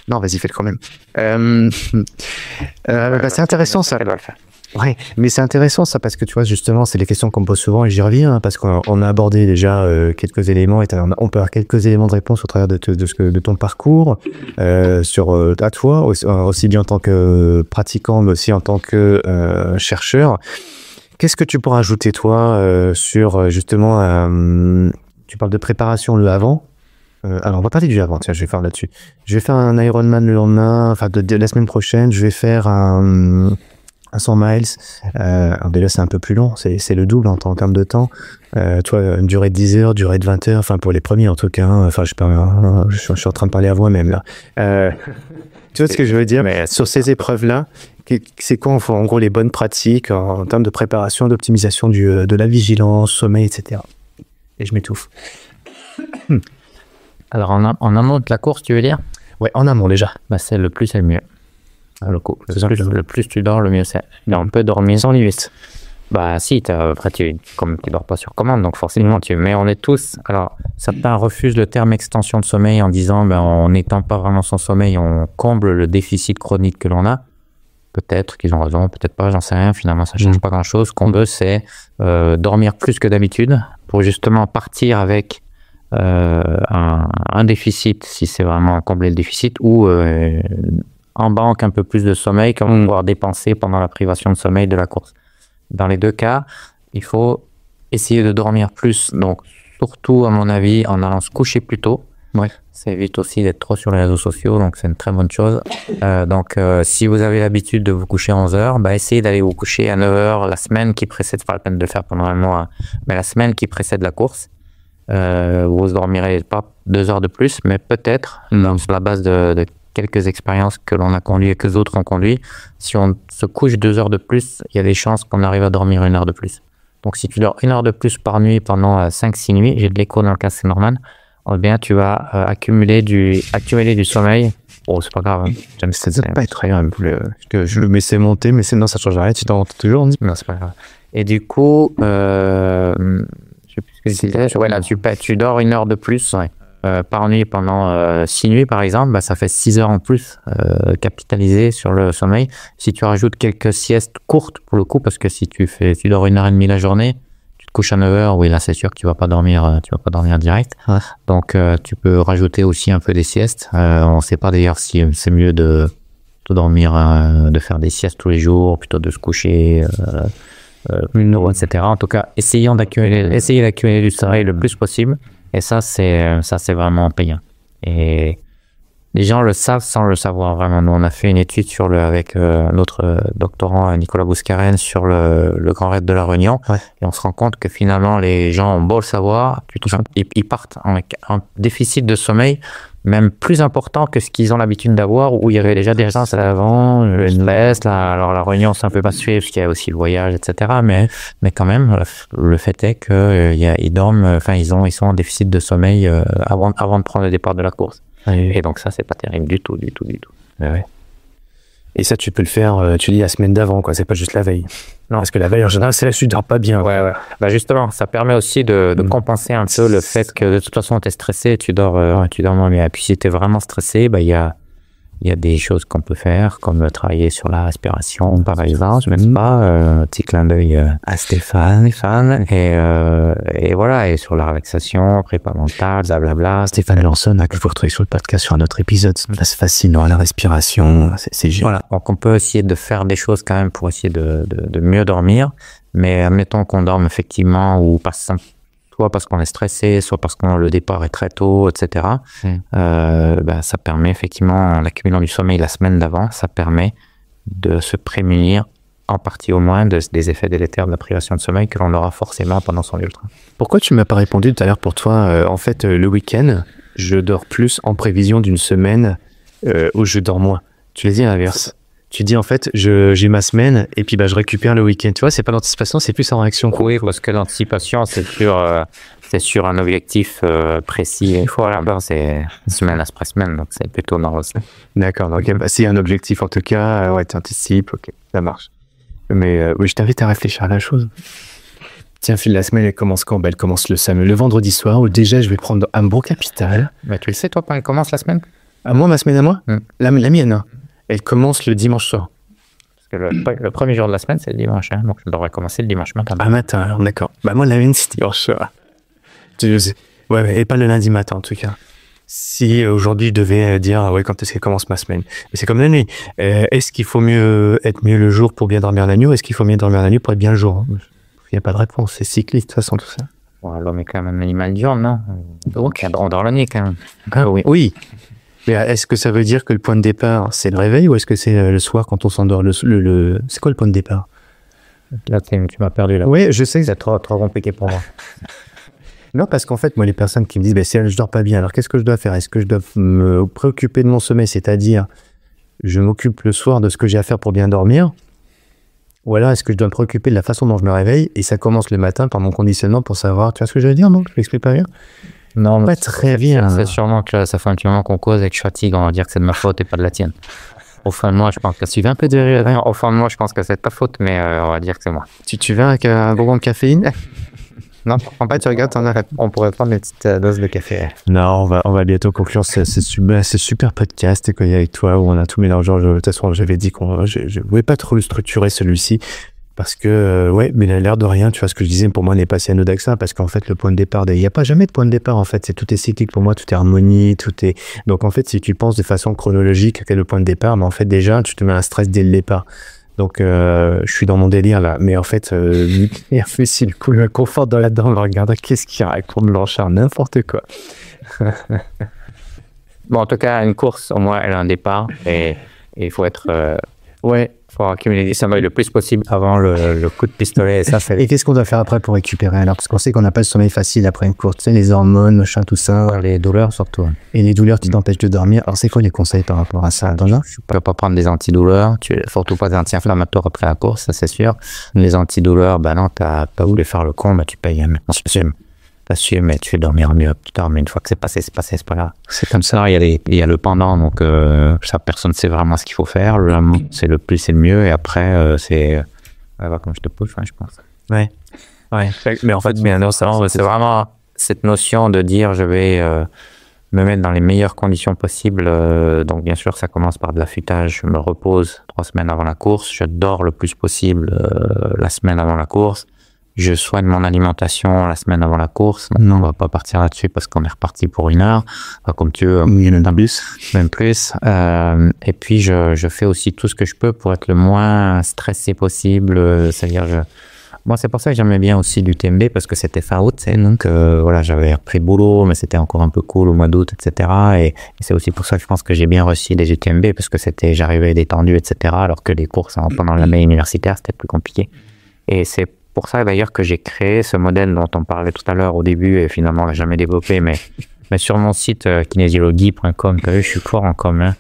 Non, vas-y, fais-le quand même. C'est intéressant ça. Elle doit le faire. Ouais, mais c'est intéressant ça parce que tu vois justement c'est les questions qu'on me pose souvent et j'y reviens parce qu'on a abordé déjà quelques éléments et on peut avoir quelques éléments de réponse au travers de ton parcours à toi aussi bien en tant que pratiquant mais aussi en tant que chercheur. Qu'est-ce que tu pourrais ajouter toi sur justement tu parles de préparation le avant. Alors on va parler du avant, tiens je vais faire là-dessus. Je vais faire un Ironman le lendemain, enfin de la semaine prochaine, je vais faire un 100 miles, alors déjà c'est un peu plus long, c'est le double en termes de temps. Toi, une durée de 10 heures, durée de 20 heures, enfin pour les premiers en tout cas, enfin je suis en train de parler à moi-même là. Tu vois ce que je veux dire? Mais sur ces épreuves-là, c'est quoi en gros les bonnes pratiques en termes de préparation, d'optimisation de la vigilance, sommeil, etc. Et je m'étouffe. Alors en amont de la course, tu veux dire? Ouais, en amont déjà. C'est le plus et le mieux. Le plus tu dors, le mieux c'est. Mais on peut dormir sans limite. Si, après tu dors pas sur commande, donc forcément mais on est tous. Alors certains refusent le terme extension de sommeil en disant on n'étend pas vraiment son sommeil, on comble le déficit chronique que l'on a. Peut-être qu'ils ont raison, peut-être pas, j'en sais rien. Finalement, ça change pas grand-chose. Ce qu'on veut, c'est dormir plus que d'habitude pour justement partir avec un déficit, si c'est vraiment combler le déficit, ou en banque un peu plus de sommeil, comme on va dépenser pendant la privation de sommeil de la course. Dans les deux cas, il faut essayer de dormir plus, donc surtout à mon avis en allant se coucher plus tôt, Ouais. Ça évite aussi d'être trop sur les réseaux sociaux, donc c'est une très bonne chose. Si vous avez l'habitude de vous coucher à 11h, essayez d'aller vous coucher à 9h la semaine qui précède, c'est pas la peine de le faire pendant un mois, mais la semaine qui précède la course. Vous ne dormirez pas 2 heures de plus, mais peut-être, sur la base de quelques expériences que l'on a conduites et que les autres ont conduites, si on se couche 2 heures de plus, il y a des chances qu'on arrive à dormir 1 heure de plus. Donc si tu dors 1 heure de plus par nuit pendant 5-6 nuits, j'ai de l'écho dans le cas, c'est normal, eh bien tu vas accumuler du sommeil. Oh, c'est pas grave. Hein. Ça ne doit pas être très grave. Je le laissais monter, mais non, ça ne change rien. Tu t'en rends toujours. Non, c'est pas grave. Et du coup, je sais plus ce que c'était. Ouais, là, tu dors 1 heure de plus par nuit pendant 6 nuits, par exemple. Ça fait 6 heures en plus capitalisées sur le sommeil. Si tu rajoutes quelques siestes courtes, pour le coup, parce que si tu dors 1h30 la journée, tu te couches à 9h, oui, là, c'est sûr que tu vas pas dormir direct. Ouais. Donc, tu peux rajouter aussi un peu des siestes. On ne sait pas d'ailleurs si c'est mieux de dormir, de faire des siestes tous les jours, plutôt de se coucher, etc. En tout cas, essayez d'accumuler du sommeil le plus possible. Et ça, c'est vraiment payant. Et les gens le savent sans le savoir vraiment. Nous, on a fait une étude avec notre doctorant Nicolas Bouscarène sur le Grand Raid de la Réunion. Ouais. Et on se rend compte que finalement, les gens ont beau le savoir, ils partent en déficit de sommeil, même plus important que ce qu'ils ont l'habitude d'avoir, où il y avait déjà des gens à l'avant, une baisse. Alors la Réunion, c'est un peu pas suivre, parce qu'il y a aussi le voyage, etc. Mais quand même, le fait est qu'ils dorment, ils sont en déficit de sommeil avant de prendre le départ de la course. Ouais. Et donc ça, c'est pas terrible du tout. Ouais. Et ça, tu peux le faire, tu dis la semaine d'avant, quoi. C'est pas juste la veille. Non, parce que la veille, en général, c'est là que tu dors pas bien. Ouais. Justement, ça permet aussi de compenser un peu le fait que de toute façon, tu es stressé, tu dors moins bien. Et puis si tu es vraiment stressé, il y a des choses qu'on peut faire, comme travailler sur la respiration, par exemple, même pas, petit clin d'œil à Stéphane, et voilà, et sur la relaxation, prépa mentale, blablabla. Stéphane Lanson, que vous retrouvez sur le podcast sur un autre épisode. Là, c'est fascinant, la respiration, c'est génial. Voilà, donc on peut essayer de faire des choses quand même pour essayer de mieux dormir, mais admettons qu'on dorme effectivement, ou soit parce qu'on est stressé, soit parce que le départ est très tôt, etc. Ça permet effectivement, en accumulant du sommeil la semaine d'avant, ça permet de se prémunir, en partie au moins, des effets délétères de la privation de sommeil que l'on aura forcément pendant son ultra. Pourquoi tu m'as pas répondu tout à l'heure pour toi en fait, le week-end, je dors plus en prévision d'une semaine où je dors moins. Tu l'as dit à l'inverse. Tu dis en fait, j'ai ma semaine et puis je récupère le week-end. Tu vois, c'est pas l'anticipation, c'est plus en réaction. Oui, parce que l'anticipation, c'est sur un objectif précis. Il faut c'est semaine après semaine, donc c'est plutôt normal. D'accord, donc c'est un objectif en tout cas, tu anticipes, ok, ça marche. Mais oui, je t'invite à réfléchir à la chose. Tiens, Phil, la semaine, elle commence quand? Elle commence le vendredi soir, où déjà je vais prendre un bon capital. Mais tu le sais, toi, quand elle commence la semaine? À moi, ma semaine à moi? La mienne. Elle commence le dimanche soir. Parce que le premier jour de la semaine, c'est le dimanche, donc je devrais commencer le dimanche matin. Matin, alors d'accord. Moi, la mienne, c'est dimanche soir. Ouais, et pas le lundi matin, en tout cas. Si aujourd'hui, je devais dire, quand est-ce qu'elle commence ma semaine? Mais c'est comme la nuit. Est-ce qu'il faut être mieux le jour pour bien dormir la nuit, ou est-ce qu'il faut mieux dormir la nuit pour être bien le jour? Il n'y a pas de réponse, c'est cycliste, de toute façon, tout ça. Bon, l'homme est quand même un animal diurne, non? Donc, on dort la nuit, quand même. Ah oui. Mais est-ce que ça veut dire que le point de départ, c'est le réveil, ou est-ce que c'est le soir quand on s'endort C'est quoi le point de départ? Là, tu m'as perdu, là. Oui, je sais. C'est trop compliqué pour moi. Non, parce qu'en fait, moi, les personnes qui me disent, je dors pas bien, alors qu'est-ce que je dois faire? Est-ce que je dois me préoccuper de mon sommeil, c'est-à-dire, je m'occupe le soir de ce que j'ai à faire pour bien dormir? Ou alors, est-ce que je dois me préoccuper de la façon dont je me réveille? Et ça commence le matin par mon conditionnement pour savoir, tu vois ce que je veux dire, non? Je m'explique pas bien? Non, pas très bien. C'est sûrement que ça fait un petit moment qu'on cause et que je fatigue, on va dire que c'est de ma faute et pas de la tienne. Au fond de moi, je pense que si tu veux un peu de... Au fond de moi, je pense que c'est ta faute, mais on va dire que c'est moi. Tu veux un bonbon de caféine? Non, en fait, tu regardes, on pourrait prendre une petite dose de café. Non, on va bientôt conclure ce super podcast avec toi où on a tout mélangé. De toute façon, j'avais dit je ne voulais pas trop le structurer celui-ci parce que, mais il a l'air de rien. Tu vois ce que je disais, pour moi, n'est pas si anodin que ça parce qu'en fait, le point de départ, il n'y a pas jamais de point de départ en fait. Tout est cyclique pour moi, tout est harmonie, tout est. Donc en fait, si tu penses de façon chronologique quel est le point de départ, mais en fait, déjà, tu te mets un stress dès le départ. Donc, je suis dans mon délire là. Mais en fait, si le coup, je me conforte dans là-dedans, me regarde, qu'est-ce qu'il raconte Blanchard? N'importe quoi. Bon, en tout cas, une course, au moins, elle a un départ et il faut être... faut accumuler des sommeils le plus possible avant le coup de pistolet. Et qu'est-ce qu'on doit faire après pour récupérer alors? Parce qu'on sait qu'on n'a pas le sommeil facile après une course. Tu sais, les hormones, machin, tout ça. Les douleurs surtout. Et les douleurs qui t'empêchent de dormir. Alors, c'est quoi les conseils par rapport à ça? Tu ne peux pas prendre des antidouleurs. Surtout pas des anti-inflammatoires après la course, ça c'est sûr. Les antidouleurs, non, t'as pas voulu faire le con, tu payes. T'assumes, mais tu fais dormir mieux plus tard. Mais une fois que c'est passé, c'est pas grave. C'est comme ça. Il y a le pendant, donc ça, personne ne sait vraiment ce qu'il faut faire. C'est le plus, c'est le mieux. Et après, c'est comme je te pousse, je pense. Ouais. Mais en fait, c'est vraiment cette notion de dire je vais me mettre dans les meilleures conditions possibles. Donc, bien sûr, ça commence par de l'affûtage. Je me repose 3 semaines avant la course. Je dors le plus possible la semaine avant la course. Je soigne mon alimentation la semaine avant la course. Non, on va pas partir là-dessus parce qu'on est reparti pour 1 heure. Enfin, comme tu veux. Il y en a plus. Même plus. Et puis, je fais aussi tout ce que je peux pour être le moins stressé possible. C'est-à-dire, moi, c'est pour ça que j'aimais bien aussi l'UTMB parce que c'était fin août. Donc, j'avais repris boulot, mais c'était encore un peu cool au mois d'août, etc. Et c'est aussi pour ça que je pense que j'ai bien réussi les UTMB parce que j'arrivais détendu, etc. Alors que les courses pendant l'année universitaire, c'était plus compliqué. Et c'est pour ça d'ailleurs que j'ai créé ce modèle dont on parlait tout à l'heure au début et finalement on l'a jamais développé, mais sur mon site kinésiologie.com, je suis fort en com,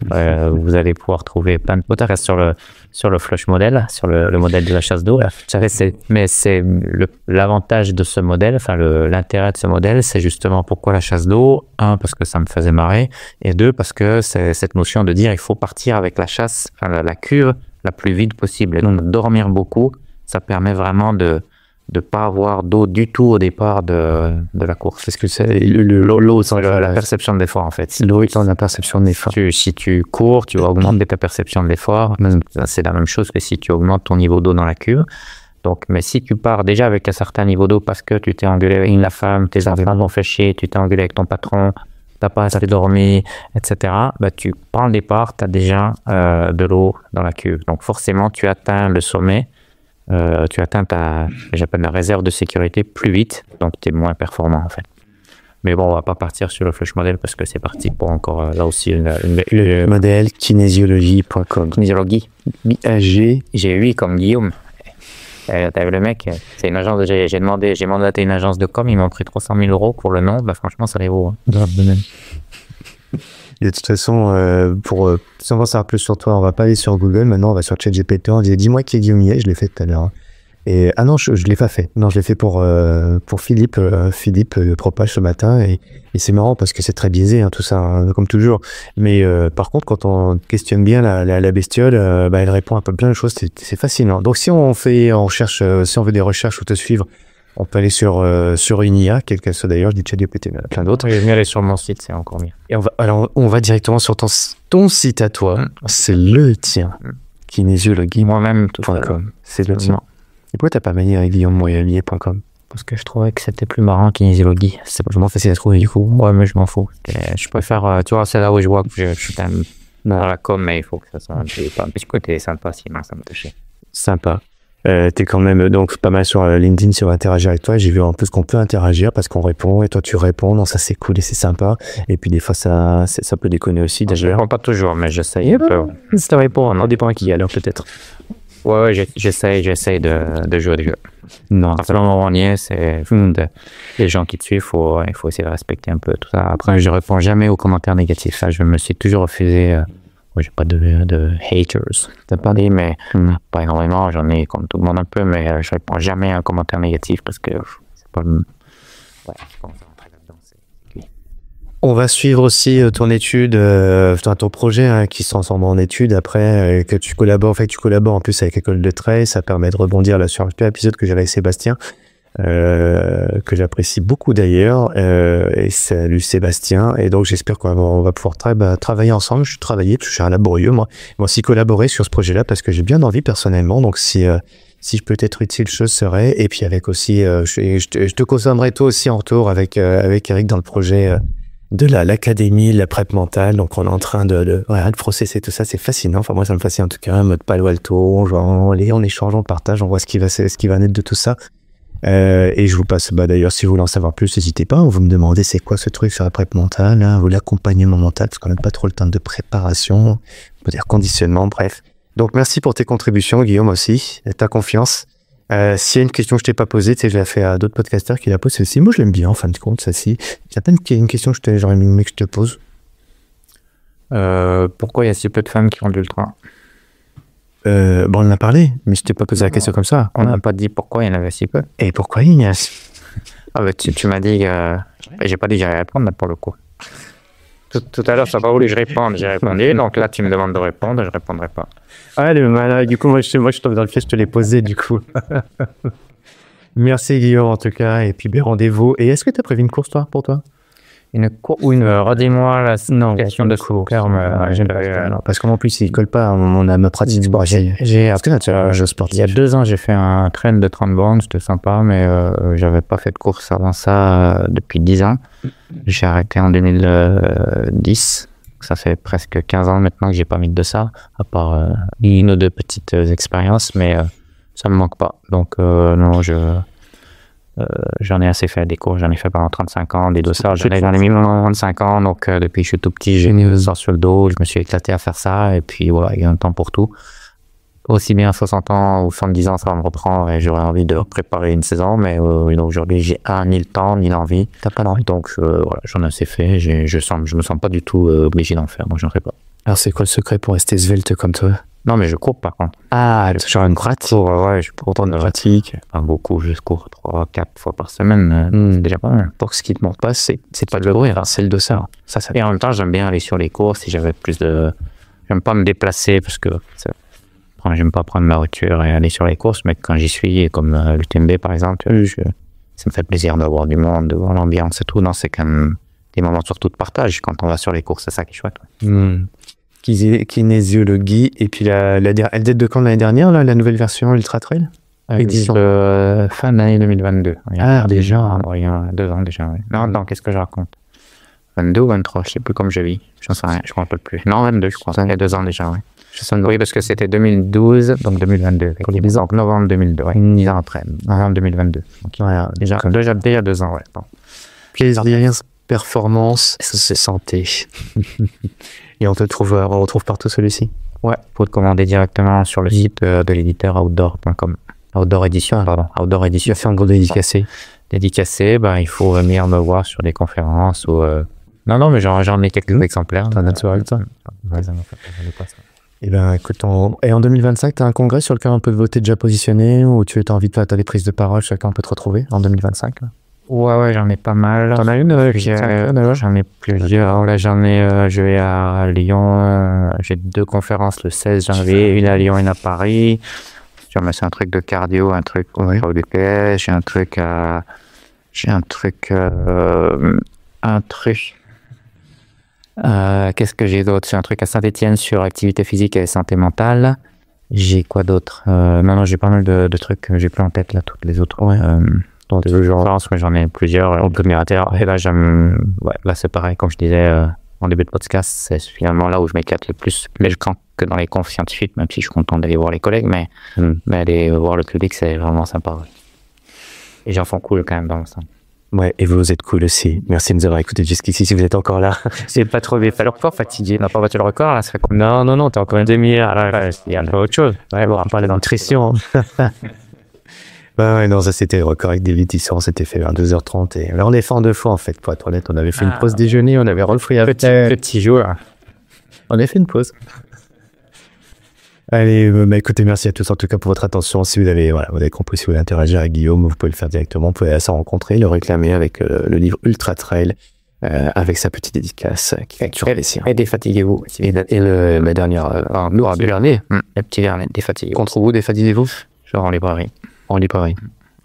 vous allez pouvoir trouver plein de potards sur le flush modèle, sur le modèle de la chasse d'eau. Mais c'est l'avantage de ce modèle, l'intérêt de ce modèle, c'est justement pourquoi la chasse d'eau. 1, parce que ça me faisait marrer, et 2, parce que c'est cette notion de dire il faut partir avec la chasse, la cuve la plus vite possible, et donc dormir beaucoup. Ça permet vraiment de ne pas avoir d'eau du tout au départ de la course. Parce que c'est l'eau, c'est la perception de l'effort, en fait. L'eau étant la perception de l'effort. Si tu cours, tu vas augmenter ta perception de l'effort. C'est la même chose que si tu augmentes ton niveau d'eau dans la cuve. Donc, mais si tu pars déjà avec un certain niveau d'eau parce que tu t'es engueulé avec la femme, tes enfants vont fait chier, tu t'es engueulé avec ton patron, t'as pas assez dormi, etc., tu prends le départ, tu as déjà de l'eau dans la cuve. Donc, forcément, tu atteins le sommet. Tu atteins j'appelle la réserve de sécurité plus vite, donc tu es moins performant en fait. Mais bon, on va pas partir sur le flush model parce que c'est parti pour encore là aussi le modèle kinésiologie.com. Kinésiologie. G8 comme Guillaume. T'as vu le mec, c'est une agence j'ai mandaté une agence de com, ils m'ont pris 300 000 € pour le nom, franchement ça les vaut. Et de toute façon, si on veut savoir plus sur toi, on va pas aller sur Google, maintenant on va sur ChatGPT, on dit dis-moi qui est Guillaume Millet, je l'ai fait tout à l'heure. Et non, je l'ai pas fait. Non, je l'ai fait pour Philippe Propage ce matin, et c'est marrant parce que c'est très biaisé tout ça, comme toujours. Mais par contre, quand on questionne bien la bestiole, elle répond un peu plein de choses, c'est fascinant. Donc si on veut des recherches ou te suivre, on peut aller sur une IA, quelle qu'elle soit d'ailleurs, je dis ChatGPT, mais il y en a plein d'autres. Je vais aller sur mon site, c'est encore mieux. Et on va directement sur ton site à toi. C'est le tien. Kinésiologie. Moi-même.com. C'est le tien. Et pourquoi t'as pas manié avec guillaumemillet.com? Parce que je trouvais que c'était plus marrant kinésiologie. C'est pas vraiment facile à trouver du coup. Ouais, mais je m'en fous. Je préfère, tu vois, c'est là où je vois que je suis dans la com, mais il faut que ça soit un petit côté sympa, sinon ça me touche. Sympa. T'es quand même donc pas mal sur LinkedIn, sur interagir avec toi. J'ai vu un peu ce qu'on peut interagir parce qu'on répond et toi tu réponds. Non, ça c'est cool et c'est sympa. Et puis des fois ça peut déconner aussi. Je réponds pas toujours, mais j'essaye un peu. Ça répond, on dépend à qui alors peut-être. Ouais, j'essaye de jouer des jeux. Non, à partir du moment où on y est, c'est les gens qui te suivent, il faut essayer de respecter un peu tout ça. Après, je réponds jamais aux commentaires négatifs. Je me suis toujours refusé. J'ai pas de haters, t'as pas dit, mais pas énormément, j'en ai comme tout le monde un peu, mais je réponds jamais à un commentaire négatif parce que c'est pas le... Ouais, je pense rentrer là-dedans, c'est... On va suivre aussi ton étude, ton projet qui se transforme en étude après, que tu collabores en plus avec École de Trail, ça permet de rebondir là sur un épisode que j'avais avec Sébastien, que j'apprécie beaucoup d'ailleurs, et salut Sébastien, et donc j'espère qu'on va pouvoir travailler ensemble. Je suis un laborieux, moi aussi collaborer sur ce projet-là parce que j'ai bien envie personnellement, donc si je peux être utile, je serai, et puis avec aussi, je te consommerai toi aussi en retour avec Eric dans le projet de l'académie, la prep mentale, donc on est en train de processer tout ça, c'est fascinant, enfin moi ça me fascine en tout cas, mode Palo Alto, on échange, on partage, on voit ce qui va naître de tout ça. Et je vous passe, d'ailleurs, si vous voulez en savoir plus, n'hésitez pas. Vous me demandez c'est quoi ce truc sur la prep mentale, hein, ou l'accompagnement mental, parce qu'on n'a pas trop le temps de préparation, on peut dire conditionnement, bref. Donc, merci pour tes contributions, Guillaume, aussi, et ta confiance. S'il y a une question que je t'ai pas posée, tu sais, je l'ai fait à d'autres podcasteurs qui la posent, celle-ci. Moi, je l'aime bien, en fin de compte, celle-ci. Il y a peut-être une question que j'aurais aimé que je te pose. Pourquoi il y a si peu de femmes qui font de l'ultra? On en a parlé, mais je t'ai pas posé la question comme ça. On n'a pas dit pourquoi il y en avait si peu. Et pourquoi Ignace? Ah bah tu m'as dit j'ai pas dit que j'allais répondre là, pour le coup. Tout à l'heure, tu n'as pas voulu que je réponde, j'ai répondu. Donc là, tu me demandes de répondre, je répondrai pas. Allez, voilà, du coup, moi je tombe dans le piège, je te l'ai posé, du coup. Merci, Guillaume, en tout cas. Et puis, rendez-vous. Et est-ce que tu as prévu une course, toi, pour toi? Une course ou une. Redis-moi la question de course. Non, parce qu'en plus, il colle pas à ma pratique sportive. Il y a 2 ans, j'ai fait un trail de 30 bornes, c'était sympa, mais j'avais pas fait de course avant ça depuis 10 ans. J'ai arrêté en 2010. Ça fait presque 15 ans maintenant que j'ai pas mis de ça, à part une ou deux petites expériences, mais ça me manque pas. Donc non, j'en ai assez fait des courses, j'en ai fait pendant 35 ans, des dossards, j'en ai mis pendant 25 ans, donc depuis que je suis tout petit, j'ai mis ça sur le dos, je me suis éclaté à faire ça, et puis voilà, il y a un temps pour tout. Aussi bien 60 ans ou 70 ans, ça va me reprendre et j'aurais envie de préparer une saison, mais aujourd'hui, j'ai ni le temps, ni l'envie. T'as pas l'envie. Donc voilà, j'en ai assez fait, je me sens pas du tout obligé d'en faire, donc j'en fais pas. Alors c'est quoi le secret pour rester svelte comme toi? Non, mais je cours par contre. Ah, genre une pratique. Ouais, je cours de pratique. Pas beaucoup, je cours 3-4 fois par semaine. C'est déjà pas mal. Donc ce qui te manque pas, c'est pas de le courir, c'est le dossard. Ça. Et en même temps, j'aime bien aller sur les courses si j'avais plus de. J'aime pas me déplacer parce que j'aime pas prendre ma voiture et aller sur les courses, mais quand j'y suis, comme l'UTMB par exemple, ça me fait plaisir de voir du monde, de voir l'ambiance et tout. Non, c'est quand même des moments surtout de partage quand on va sur les courses, c'est ça qui est chouette. Kinésiologie, et puis elle date de quand l'année dernière, là, la nouvelle version Ultra Trail? Fin d'année 2022. Déjà. Il y a 2 ans déjà. Ouais. Non, qu'est-ce que je raconte? 22 ou 23, je sais plus comme je vis. Je ne sais rien, je ne me rappelle plus. Non, 22, je crois. Il y a 2 ans déjà, oui. Oui, parce que c'était 2012, donc 2022. Donc novembre 2002, ouais. 10 ans après, novembre 2022. Donc, déjà 2 ans, ouais. Bon. Plaisir, performance, c'est santé. Et on retrouve partout celui-ci? Ouais, faut te commander directement sur le site de l'éditeur outdoor.com. Outdoor Edition, pardon. Outdoor Edition. Fait un gros dédicacé. Dédicacé, il faut venir me voir sur des conférences ou... Non, mais j'en ai quelques exemplaires. T'as naturel, ça? Ouais. Et écoute, et en 2025, tu as un congrès sur lequel on peut voter déjà positionné, ou tu as envie de faire des prises de parole, chacun peut te retrouver en 2025 là? Ouais, j'en ai pas mal. T'en as une? J'en ai plusieurs. Là, je vais à Lyon. J'ai 2 conférences le 16 janvier, une à Lyon et une à Paris. C'est un truc de cardio, un truc au DPS, j'ai un truc qu'est-ce que j'ai d'autre? J'ai un truc à Saint-Étienne sur activité physique et santé mentale. J'ai quoi d'autre? Non, j'ai pas mal de trucs, j'ai plus en tête là, toutes les autres. Donc, je pense que j'en ai plusieurs au premier terre. Et là, là, c'est pareil, comme je disais en début de podcast, c'est finalement là où je m'éclate le plus. Mais je crois que dans les confs scientifiques, même si je suis content d'aller voir les collègues, mais aller voir le public, c'est vraiment sympa. Ouais. Et j'en fais cool quand même dans l'ensemble. Ouais, et vous êtes cool aussi. Merci de nous avoir écoutés jusqu'ici si vous êtes encore là. C'est pas trop vite. Alors, pas fatigué. On n'a pas battu le record, là, ça fait combien? Non, t'es encore une demi-heure. Il y a autre chose. Ouais, bon, on va parler de nutrition. Non, ça c'était le record avec des vitissants, c'était fait vers 2h30. Et là, on est fait en 2 fois en fait, pour être honnête. On avait fait une pause déjeuner, on avait refait avec petit jour. On a fait une pause. Allez, écoutez, merci à tous en tout cas pour votre attention. Si vous avez compris, si vous voulez interagir avec Guillaume, vous pouvez le faire directement. Vous pouvez s'en rencontrer, le réclamer avec le livre Ultra Trail, avec sa petite dédicace qui facture plaisir. Et défatiguez-vous. Et la dernière, le vernet. Le petit vernet, défatiguez-vous. Contre vous, défatiguez-vous? Genre en librairie. En librairie.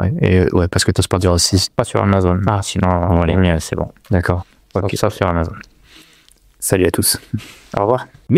Ouais, parce que t'oses pas dire aussi. Pas sur Amazon. Sinon, en ligne, c'est bon. D'accord. Sauf sur Amazon. Salut à tous. Au revoir.